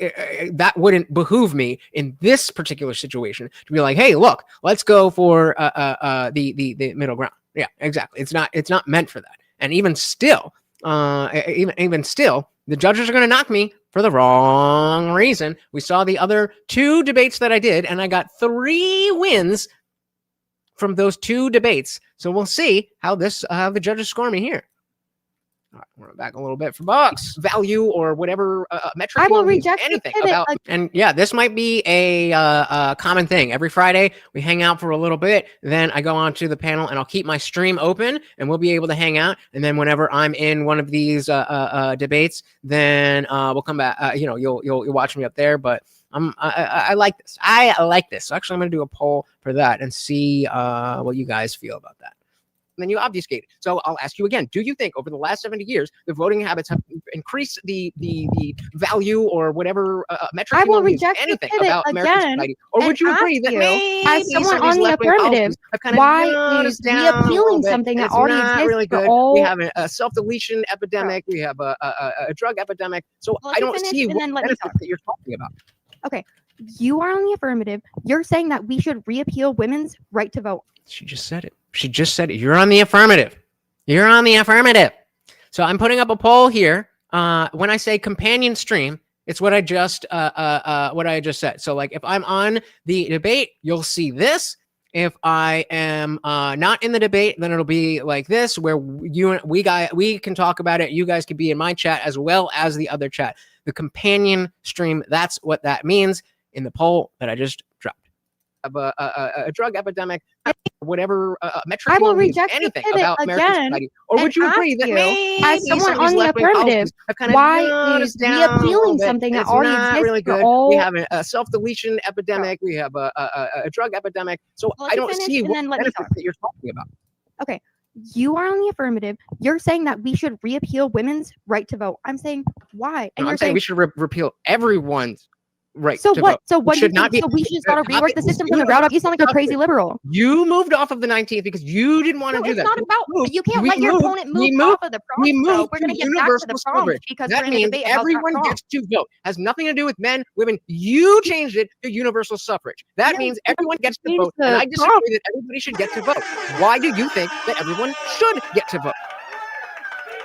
that wouldn't behoove me in this particular situation to be like, hey, look, let's go for the middle ground. Yeah, exactly. It's not meant for that. And even still, even still, the judges are going to knock me for the wrong reason. We saw the other 2 debates that I did, and I got 3 wins from those 2 debates. So we'll see how the judges score me here. All right, we're back a little bit for Box value or whatever metric. I will reject anything it about. And yeah, this might be a common thing. Every Friday we hang out for a little bit, then I go on to the panel and I'll keep my stream open, and we'll be able to hang out. And then whenever I'm in one of these debates, then we'll come back. You'll watch me up there, but. I like this. I like this. So actually, I'm going to do a poll for that and see what you guys feel about that. And then you obfuscate it. So I'll ask you again. Do you think over the last 70 years, the voting habits have increased the value or whatever metric? I will reject anything it about American again. society. Or would you agree that maybe as someone some of these on the left-wing affirmative, policies have kind of why brought us is down a little reappealing bit, something and that it's already not exists really for good? all? We have a self-deletion epidemic. We have a drug epidemic. So Well, I don't see and what then let me benefits talk. that you're talking about. Okay. You are on the affirmative. You're saying that we should reappeal women's right to vote. She just said it. She just said it. You're on the affirmative. You're on the affirmative. So I'm putting up a poll here. When I say companion stream, it's what I just said. So like if I'm on the debate, you'll see this. If I am not in the debate, then it'll be like this, where we can talk about it. You guys can be in my chat as well as the other chat. The companion stream, that's what that means in the poll that I just dropped. Of a drug epidemic, whatever metric. I will reject anything it about American again. society. Or would you agree that maybe as someone some of on these the left-wing affirmative, policies have kind of why brought us is down a little reappealing bit, something and that it's already not exists really for good? all? We have a self-deletion epidemic. We have a drug epidemic. So Well, I don't see and what then let me benefits talk. that you're talking about. Okay. You are on the affirmative. You're saying that we should reappeal women's right to vote. I'm saying why? And No, you're I'm saying we should repeal everyone's right so to what? vote. So what It do you should not think? be. So we should start to not rework be- the system you from the ground up. You sound like a moved crazy off- liberal. You moved off of the 19th because you didn't want to No, do it's that. not about. You can't we let your moved- opponent we move moved- off of the we prompt. So moved we're going to to get back to universal the prompt suffrage. because That we're in a means debate about everyone that gets prompt. to vote. Has nothing to do with men, women. You changed it to universal suffrage. That Yeah, means everyone gets to changed vote. And the I disagree that everybody should get to vote. Why do you think that everyone should get to vote?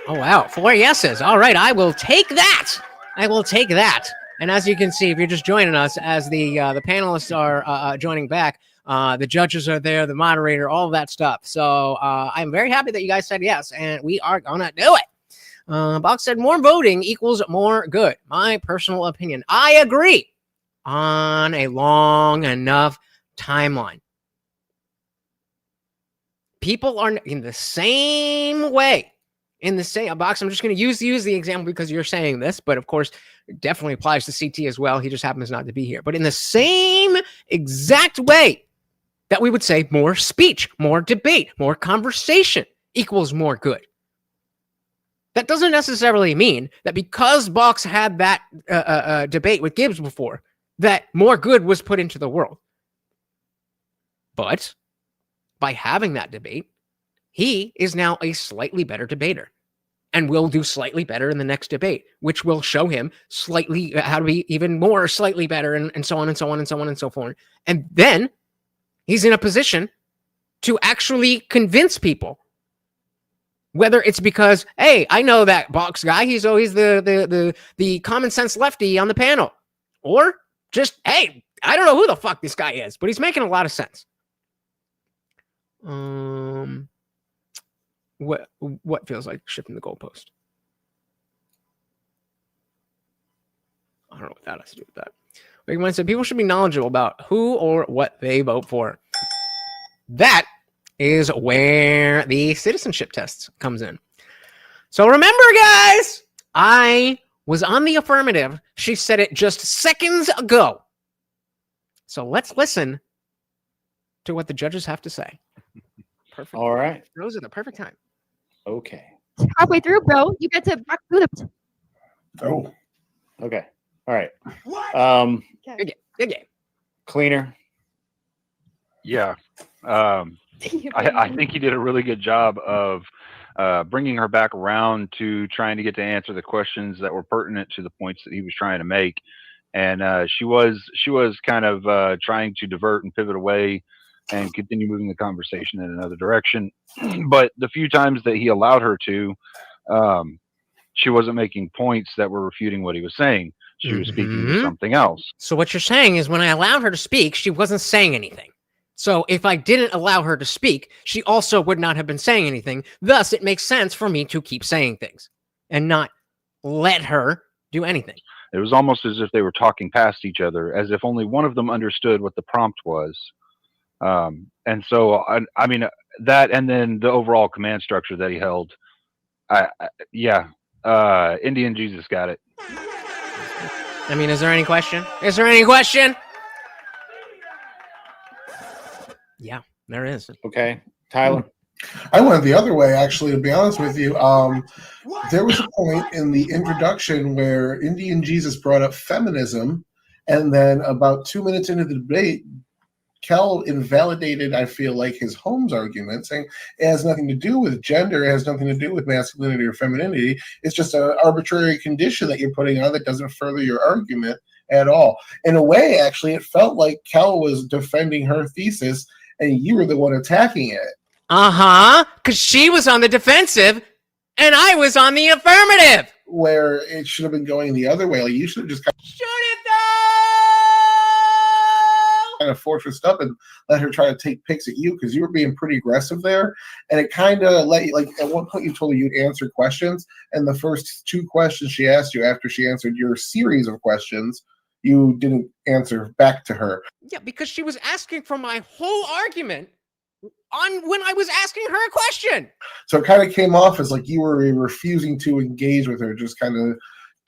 Oh, wow. 4 yeses. All right. I will take that. I will take that. And as you can see, if you're just joining us, as the panelists are joining back, the judges are there, the moderator, all of that stuff. So I'm very happy that you guys said yes, and we are going to do it. Box said more voting equals more good. My personal opinion. I agree on a long enough timeline. People are in the same way. In the same box, I'm just going to use the example because you're saying this, but of course, it definitely applies to CT as well. He just happens not to be here. But in the same exact way that we would say more speech, more debate, more conversation equals more good. That doesn't necessarily mean that because Box had that debate with Gibbs before, that more good was put into the world. But by having that debate, he is now a slightly better debater and will do slightly better in the next debate, which will show him slightly how to be even more slightly better and so on and so on and so on and so forth. And then he's in a position to actually convince people, whether it's because, hey, I know that Box guy, he's always the common sense lefty on the panel, or just, hey, I don't know who the fuck this guy is, but he's making a lot of sense. What feels like shifting the goalpost? I don't know what that has to do with that. Big Man said people should be knowledgeable about who or what they vote for. That is where the citizenship test comes in. So remember, guys, I was on the affirmative. She said it just seconds ago. So let's listen to what the judges have to say. Perfect. All right. Those are the perfect time. Okay. Halfway through, bro. You get to back through the. Oh. Okay. All right. Good game. Good game. Cleaner. Yeah. I think he did a really good job of bringing her back around to trying to get to answer the questions that were pertinent to the points that he was trying to make. And she was kind of trying to divert and pivot away and continue moving the conversation in another direction. But the few times that he allowed her to, she wasn't making points that were refuting what he was saying. She was speaking to something else. So what you're saying is when I allowed her to speak, she wasn't saying anything. So if I didn't allow her to speak, she also would not have been saying anything. Thus, it makes sense for me to keep saying things and not let her do anything. It was almost as if they were talking past each other, as if only one of them understood what the prompt was. And so, I mean, that and then the overall command structure that he held. Indian Jesus got it. I mean, is there any question? Is there any question? Yeah, there is. Okay. Tyler? I went the other way, actually, to be honest with you. There was a point in the introduction where Indian Jesus brought up feminism, and then about 2 minutes into the debate, Kel invalidated, I feel like, his Holmes argument, saying it has nothing to do with gender, it has nothing to do with masculinity or femininity. It's just an arbitrary condition that you're putting on that doesn't further your argument at all. In a way, actually, it felt like Kel was defending her thesis, and you were the one attacking it. Because she was on the defensive, and I was on the affirmative. Where it should have been going the other way. Like, you should have just shoot it kind of fortressed up and let her try to take picks at you, because you were being pretty aggressive there. And it kind of let you, like, at one point you told her you'd answer questions, and the first 2 questions she asked you after she answered your series of questions, you didn't answer back to her. Yeah, because she was asking for my whole argument on when I was asking her a question. So it kind of came off as like you were refusing to engage with her, just kind of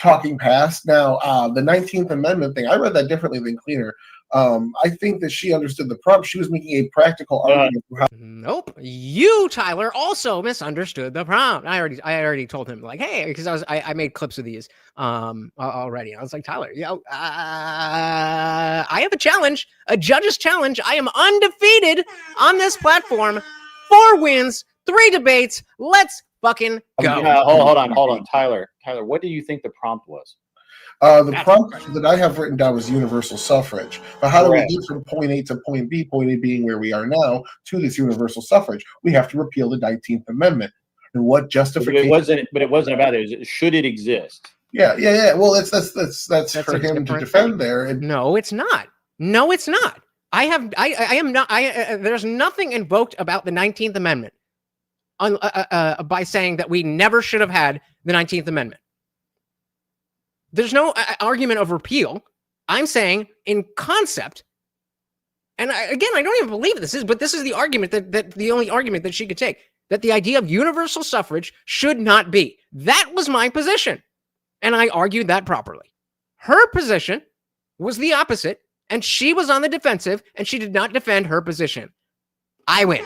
talking past. Now, the 19th Amendment thing, I read that differently than Cleaner. I think that she understood the prompt. She was making a practical argument. Nope. You, Tyler, also misunderstood the prompt. I already told him, like, hey, because I made clips of these already. I was like, Tyler, I have a challenge, a judge's challenge. I am undefeated on this platform. 4 wins, 3 debates. Let's fucking go. Hold on. Tyler, what do you think the prompt was? The prompt that I have written down was universal suffrage. But how do we get from point A to point B, point A being where we are now, to this universal suffrage? We have to repeal the 19th Amendment. and what But justification. it wasn't about it. Should it exist? Yeah. Well, that's That's for a him to different defend thing. there. And No, it's not. No, it's not. I am not. There's nothing invoked about the 19th Amendment by saying that we never should have had the 19th Amendment. There's no argument of repeal. I'm saying in concept, and again, I don't even believe this is, but this is the argument that the only argument that she could take, that the idea of universal suffrage should not be. That was my position, and I argued that properly. Her position was the opposite, and she was on the defensive, and she did not defend her position. I win.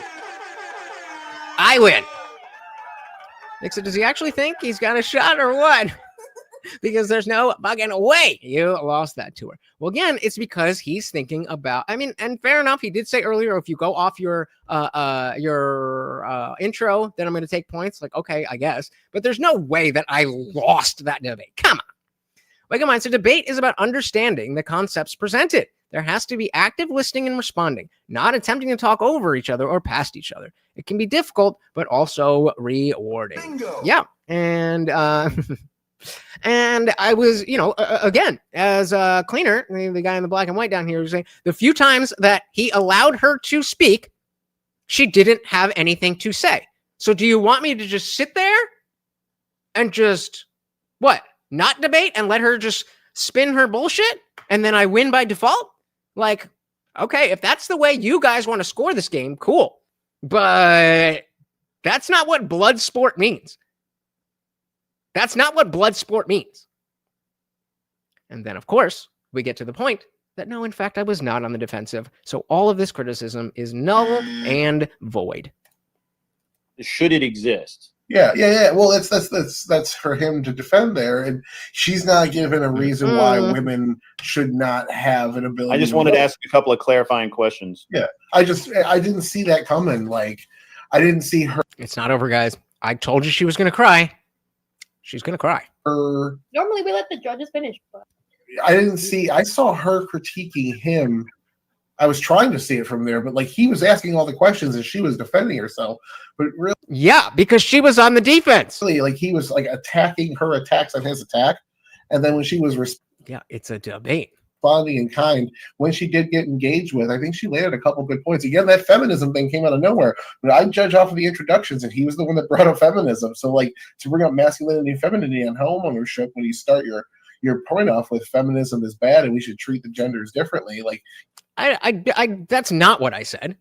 Nixon, does he actually think he's got a shot or what? Because there's no fucking way you lost that to her. Well, again, it's because he's thinking about, and fair enough, he did say earlier, if you go off your intro, then I'm going to take points. Like, okay, I guess. But there's no way that I lost that debate. Come on. Like a mindset debate is about understanding the concepts presented. There has to be active listening and responding, not attempting to talk over each other or past each other. It can be difficult, but also rewarding. Bingo. Yeah. And and I was, again, as Cleaner, the guy in the black and white down here, was saying the few times that he allowed her to speak, she didn't have anything to say. So do you want me to just sit there and just, not debate and let her just spin her bullshit and then I win by default? Like, okay, if that's the way you guys want to score this game, cool. But that's not what blood sport means. That's not what blood sport means. And then, of course, we get to the point that no, in fact, I was not on the defensive. So all of this criticism is null and void. Should it exist? Yeah. Well, that's for him to defend there, and she's not given a reason why women should not have an ability. I just wanted to ask a couple of clarifying questions. Yeah, I didn't see that coming. Like, I didn't see her. It's not over, guys. I told you she was going to cry. She's going to cry. Normally we let the judges finish. But I saw her critiquing him. I was trying to see it from there, but like he was asking all the questions and she was defending herself. But really, yeah, because she was on the defense. Like he was like attacking her attacks on his attack, and then when she was it's a debate. Responding in kind, when she did get engaged with, I think she landed a couple good points. Again, that feminism thing came out of nowhere. But I judge off of the introductions, and he was the one that brought up feminism. So like to bring up masculinity and femininity and homeownership when you start your point off with feminism is bad and we should treat the genders differently. Like I that's not what I said.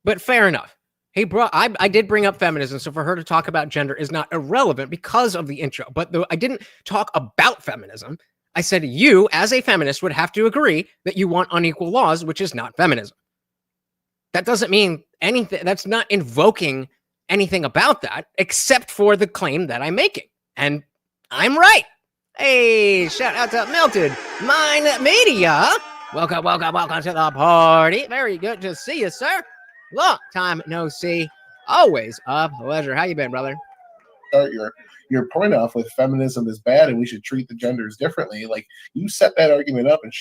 But fair enough. I did bring up feminism, so for her to talk about gender is not irrelevant because of the intro. But I didn't talk about feminism. I said you, as a feminist, would have to agree that you want unequal laws, which is not feminism. That doesn't mean anything. That's not invoking anything about that, except for the claim that I'm making. And I'm right. Hey, shout out to Melted Mind Media. Welcome to the party. Very good to see you, sir. Long time no see. Always a pleasure. How you been, brother? Start your point off with feminism is bad and we should treat the genders differently. Like you set that argument up and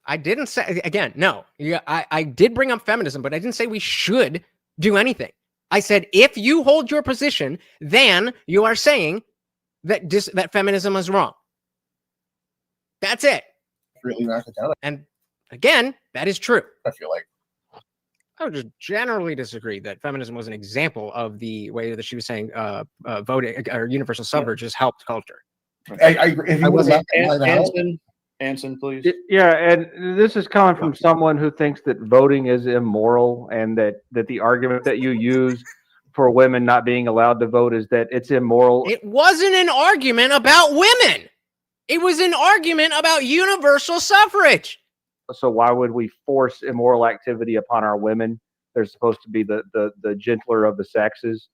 I didn't say, again, no. Yeah, I did bring up feminism, but I didn't say we should do anything. I said, if you hold your position, then you are saying that feminism is wrong. That's it. Really knock it down. And again, that is true. I feel like I would just generally disagree that feminism was an example of the way that she was saying voting or universal suffrage has helped culture. I agree. If you would have Anson, please. Yeah, and this is coming from someone who thinks that voting is immoral and that the argument that you use for women not being allowed to vote is that it's immoral. It wasn't an argument about women. It was an argument about universal suffrage. So why would we force immoral activity upon our women? They're supposed to be the gentler of the sexes.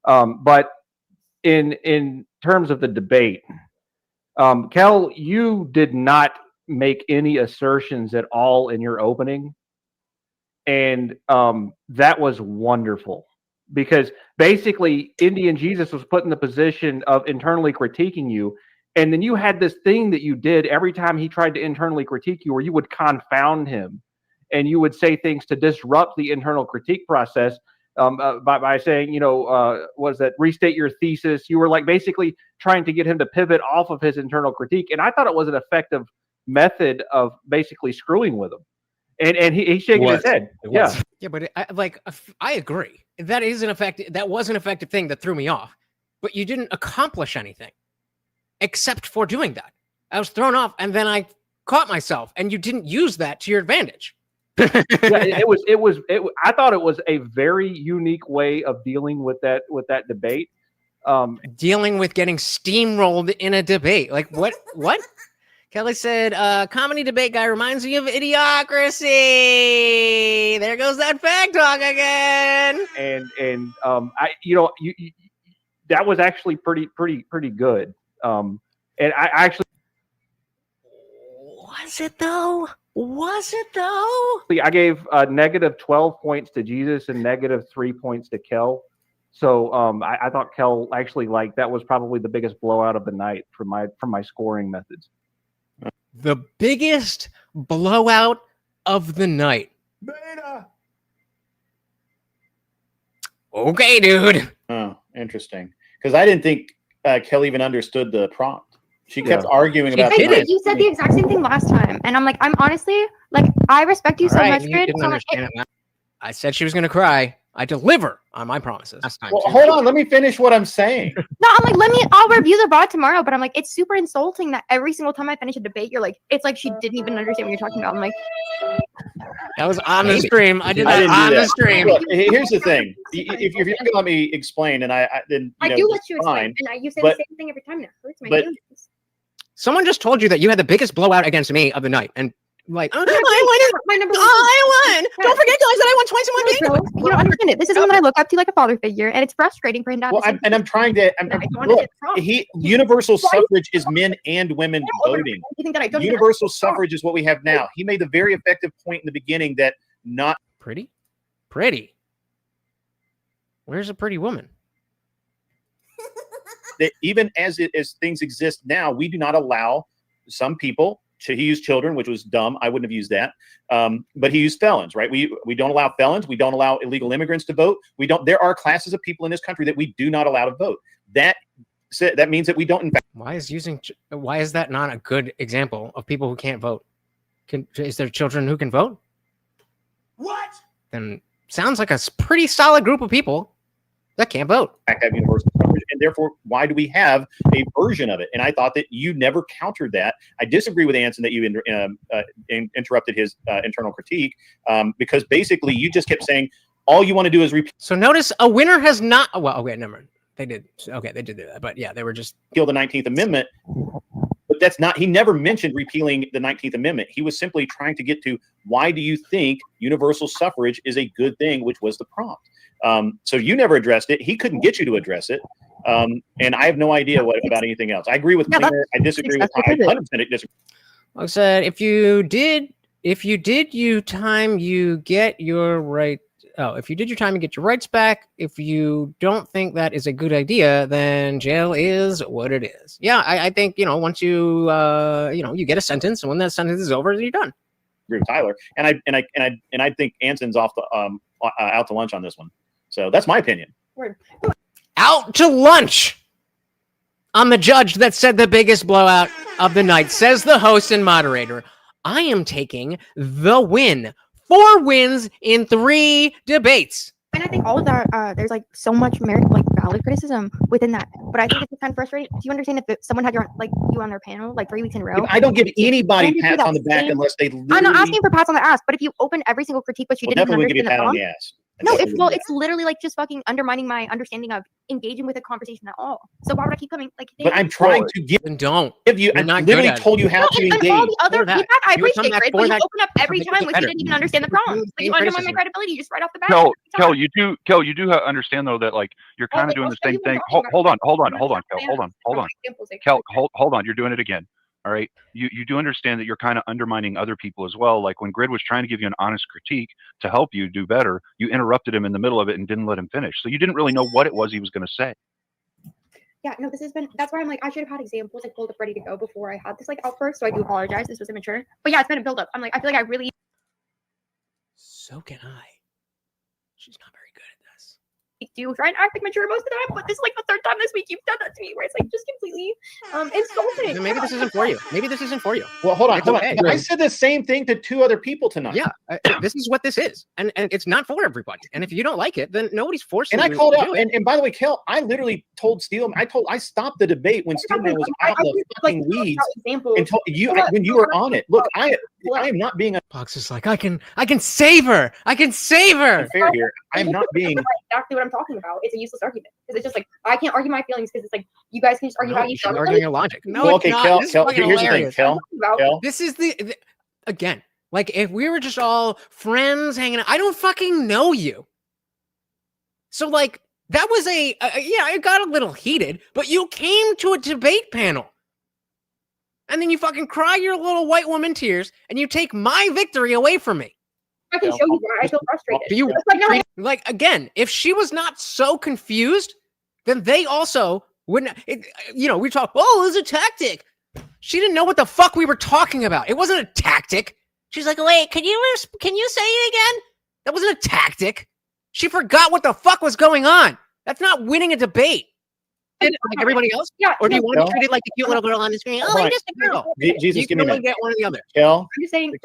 But in terms of the debate, Kel, you did not make any assertions at all in your opening. And that was wonderful. Because basically, IndianJesus was put in the position of internally critiquing you. And then you had this thing that you did every time he tried to internally critique you, where you would confound him and you would say things to disrupt the internal critique process. by saying, was that restate your thesis? You were like basically trying to get him to pivot off of his internal critique, and I thought it was an effective method of basically screwing with him. And he's shaking his head. Yeah, but I agree. That is an effective. That was an effective thing that threw me off. But you didn't accomplish anything, except for doing that. I was thrown off, and then I caught myself, and you didn't use that to your advantage. yeah, I thought it was a very unique way of dealing with that debate. Dealing with getting steamrolled in a debate. Like what? What? Kelly said, comedy debate guy reminds me of Idiocracy. There goes that fact talk again. And that was actually pretty good. And I actually. Was it though? I gave negative 12 points to Jesus and negative 3 points to Kel. So I thought Kel actually that was probably the biggest blowout of the night from my scoring methods. The biggest blowout of the night. Beta. Okay, dude. Oh, interesting. Because I didn't think Kelly even understood the prompt. She kept arguing about it. You said the exact same thing last time, and I'm like, I'm honestly like, I respect you so much, Grid. I said she was going to cry. I deliver on my promises. Well, hold on. Let me finish what I'm saying. No, I'm like, I'll review the VOD tomorrow, but I'm like, it's super insulting that every single time I finish a debate, you're like, it's like she didn't even understand what you're talking about. I'm like, that was on the stream. I did that on the stream. Look, here's the thing. If you're going to let me explain, and I do let you explain, and you say the same thing every time, and it hurts my feelings. Someone just told you that you had the biggest blowout against me of the night, and like, I won. Don't forget, guys, that I won twice in one game. You don't understand it. This is someone I look up to like a father figure, and it's frustrating for him to have. Well, I'm trying to. Universal suffrage is men and women voting. Universal suffrage is what we have now. He made the very effective point in the beginning that not pretty. Where's a pretty woman? That even as things exist now, we do not allow some people. He used children, which was dumb. I wouldn't have used that. But he used felons, right? We don't allow felons. We don't allow illegal immigrants to vote. There are classes of people in this country that we do not allow to vote. That means that we don't. In fact, why is that not a good example of people who can't vote? Is there children who can vote? What? Then sounds like a pretty solid group of people that can't vote. Have universal suffrage, and therefore, why do we have a version of it? And I thought that you never countered that. I disagree with Anson that you interrupted his internal critique because basically you just kept saying all you want to do is repeat. So notice a winner has not. Well, okay, never mind. They did. Okay, they did do that, but yeah, they were just kill the 19th Amendment. But that's not. He never mentioned repealing the 19th Amendment. He was simply trying to get to why do you think universal suffrage is a good thing, which was the prompt. So you never addressed it. He couldn't get you to address it. And I have no idea about anything else. I agree with Cleaner. I disagree with 100% disagree. Like I said, if you did your time, you get your right. Oh, if you did your time, you get your rights back. If you don't think that is a good idea, then jail is what it is. Yeah, I think once you you get a sentence, and when that sentence is over, then you're done. Agree with Tyler, and I think Anson's off the out to lunch on this one. So that's my opinion. Out to lunch on the judge that said the biggest blowout of the night, says the host and moderator. I am taking the win. 4 wins in 3 debates. And I think all of that, there's like so much merit, like valid criticism within that. But I think it's kind of frustrating. Do you understand if someone had you on their panel like 3 weeks in a row? I don't give anybody pats on the back unless they. I'm not asking for pats on the ass, but if you open every single critique, but you didn't definitely understand give you a pat on the ass. No, it's literally like just fucking undermining my understanding of engaging with a conversation at all. So why would I keep coming? Like, but I'm trying to give. Don't give you. I literally told you how to engage. And all the other feedback, I appreciate, Grid, but you open up every time like you didn't even understand the prompt. Like you undermine my credibility just right off the bat. Kel, you do understand though that like you're kind of doing the same thing. Hold on, Kel. Kel, hold on. You're doing it again. All right. You do understand that you're kind of undermining other people as well. Like when Grid was trying to give you an honest critique to help you do better, you interrupted him in the middle of it and didn't let him finish. So you didn't really know what it was he was going to say. Yeah, no, that's why I'm like, I should have had examples like pulled up ready to go before I had this like outburst. So I do apologize. This was immature. But yeah, it's been a build up. I'm like, I feel like I really. So can I. She's not very good at this. do try and act like mature most of the time, but this is like the third time this week you've done that to me, where it's like just completely insulting. Then maybe this isn't for you. Maybe this isn't for you. Well, hold on. It's okay. I said the same thing to 2 other people tonight. Yeah, this is what this is, and it's not for everybody. And if you don't like it, then nobody's forcing And you I called to out. do it. And by the way, Kel, I literally told Steelman. I stopped the debate when Steelman was out the fucking weeds and told you when you were on it. Look, I am not being a Box is like, I can save her. I can save her. unfair here. I am not being. Exactly what I'm talking about. It's a useless argument because it's just like I can't argue my feelings because it's like you guys can just argue No, how you you should feel. argue your logic. No, Well, it's okay, not. Kel, This is Kel, fucking here's the thing, hilarious. Kel. Kel. This is again, like if we were just all friends hanging out, I don't fucking know you. So like that was it got a little heated, but you came to a debate panel. And then you fucking cry your little white woman tears and you take my victory away from me. I can show you why I feel frustrated. Do you like again, if she was not so confused, then they also wouldn't we talk, oh, it was a tactic. She didn't know what the fuck we were talking about. It wasn't a tactic. She's like, wait, can you say it again? That wasn't a tactic. She forgot what the fuck was going on. That's not winning a debate. Like everybody else? Yeah. Or do you want to be treated like the cute little girl on the screen? Oh, I'm just a girl. Jesus, You give me a can only minute. get one or the other. Kel, I'm just saying.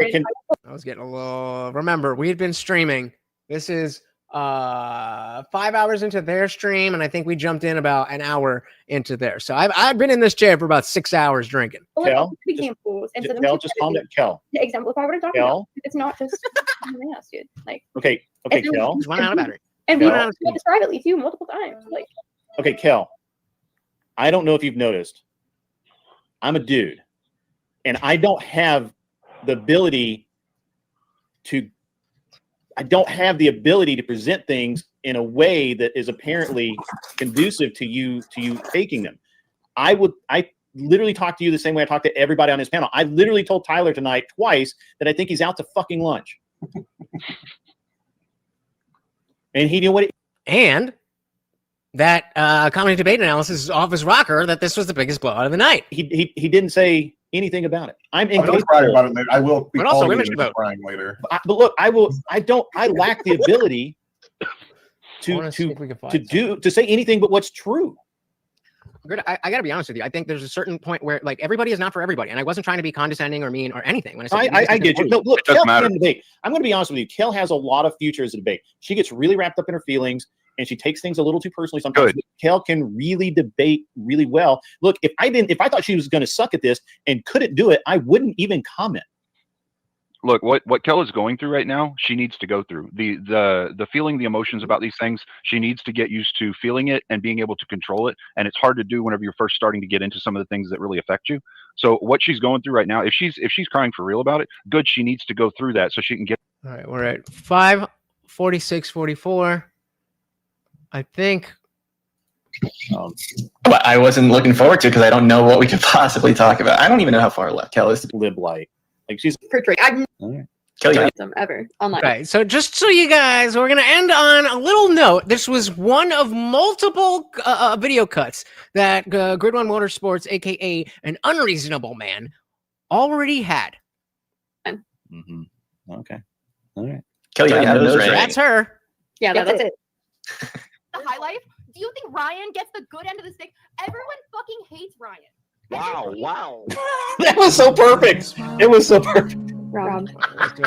I was getting a little. Remember, we had been streaming. This is 5 hours into their stream, and I think we jumped in about an hour into there. So I've been in this chair for about 6 hours drinking. Kel, examples. And so Kel, just calm down. Kel. To exemplify what I'm talking about. It's not just yes, dude. Like Okay, Kel. He's running out of battery. and we Kel. have this privately too multiple times. Like Okay, Kel. I don't know if you've noticed. I'm a dude, and I don't have the ability to present things in a way that is apparently conducive to you taking them. I literally talk to you the same way I talk to everybody on this panel. I literally told Tyler tonight twice that I think he's out to fucking lunch. And he knew what And that comedy debate analysis is off his rocker that this was the biggest blowout of the night. He didn't say anything about it. I'm going to cry about it later. I will be But also, calling women you should and vote. crying later. but look, I lack the ability to say anything but what's true. I got to be honest with you. I think there's a certain point where like everybody is not for everybody, and I wasn't trying to be condescending or mean or anything when I said I get you. No, look, It doesn't Kel matter. can debate. I'm going to be honest with you. Kel has a lot of future as a debate. She gets really wrapped up in her feelings, and she takes things a little too personally sometimes. Good. Kel can really debate really well. Look, if I thought she was going to suck at this and couldn't do it, I wouldn't even comment. Look, what Kel is going through right now, she needs to go through the feeling, the emotions about these things. She needs to get used to feeling it and being able to control it. And it's hard to do whenever you're first starting to get into some of the things that really affect you. So what she's going through right now, if she's crying for real about it, good. She needs to go through that so she can get. All right, we're at 5:46:44. I think. But I wasn't looking forward to because I don't know what we could possibly talk about. I don't even know how far left Kel is. Lib light. Like she's I've Kel, yeah. them ever online. Okay, so just so you guys, we're gonna end on a little note. This was one of multiple video cuts that Grid One Motorsports, aka An Unreasonable Man, already had. Mm-hmm. Okay. All right. Kel, you have nose ring. That's her. Yeah, that's it. The high life? Do you think Ryan gets the good end of the stick? Everyone fucking hates Ryan. Wow. That was so perfect. It was so perfect. Rob. So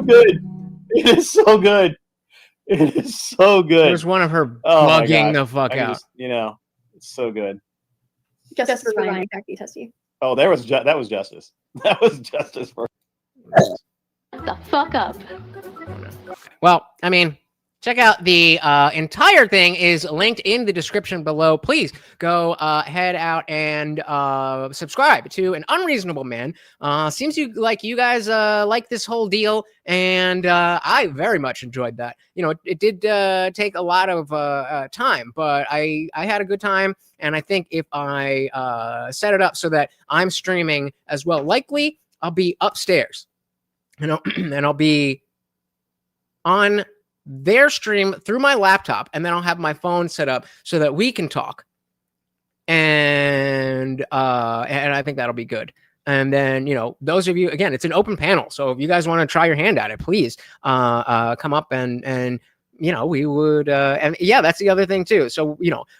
good. It is so good. It is so good. There's one of her Oh my bugging gosh. the fuck I out. just, it's so good. Just for Ryan, testy. Oh, that was justice. That was justice for. Shut the fuck up. Well, I mean, check out the entire thing is linked in the description below. Please go head out and subscribe to An Unreasonable Man. Seems you guys like this whole deal, and I very much enjoyed that. It did take a lot of time, but I had a good time, and I think if I set it up so that I'm streaming as well, likely I'll be upstairs, and I'll be on their stream through my laptop, and then I'll have my phone set up so that we can talk, and I think that'll be good. And then those of you, again, it's an open panel, so if you guys want to try your hand at it, please come up and we would, and yeah, that's the other thing too. So,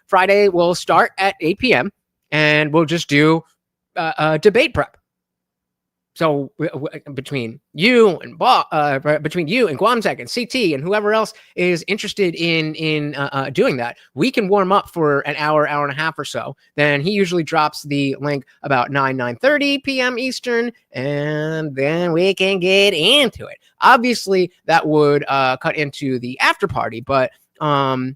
Friday will start at 8 p.m. and we'll just do debate prep. So between you and Guamtech and CT and whoever else is interested in doing that, we can warm up for an hour and a half or so. Then he usually drops the link about 9:30 p.m. Eastern, and then we can get into it. Obviously, that would cut into the after party, but I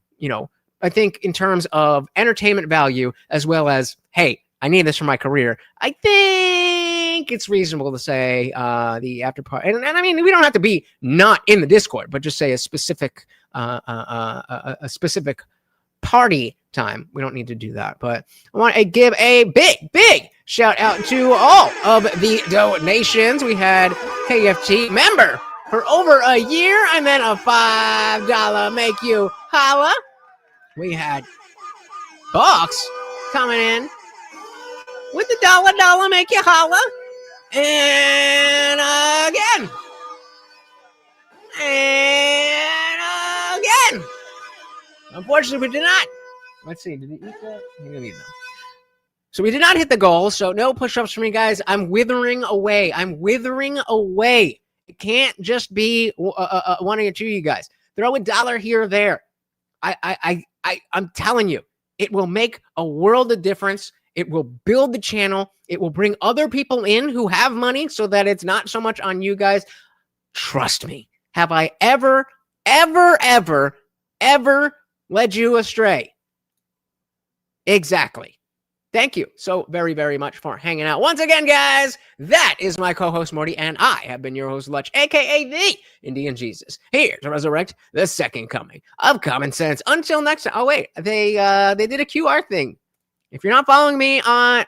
think in terms of entertainment value as well as, hey, I need this for my career, I think it's reasonable to say the after party, and I mean, we don't have to be not in the Discord, but just say a specific party time. We don't need to do that, but I want to give a big shout out to all of the donations. We had KFT member for over a year, and then a $5 make you holla. We had Box coming in with the $1 make you holla. And again. Unfortunately, we did not. Let's see. Did he eat that? He didn't eat them. So we did not hit the goal. So no push-ups for me, guys. I'm withering away. It can't just be one or two of you guys. Throw $1 here or there. I'm telling you, it will make a world of difference. It will build the channel. It will bring other people in who have money so that it's not so much on you guys. Trust me. Have I ever led you astray? Exactly. Thank you so very, very much for hanging out. Once again, guys, that is my co-host, Morty, and I have been your host, Lutch, a.k.a. the Indian Jesus, here to resurrect the second coming of common sense. Until next time. Oh, wait. They did a QR thing. If you're not following me on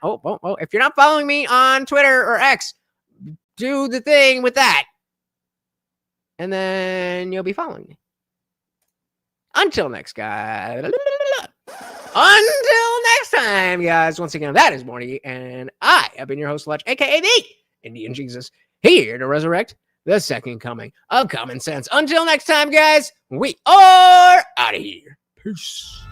if you're not following me on Twitter or X, do the thing with that. And then you'll be following me. Until next time, guys. Once again, that is Morty, and I have been your host, Lutch, aka the Indian Jesus, here to resurrect the second coming of common sense. Until next time, guys, we are out of here. Peace.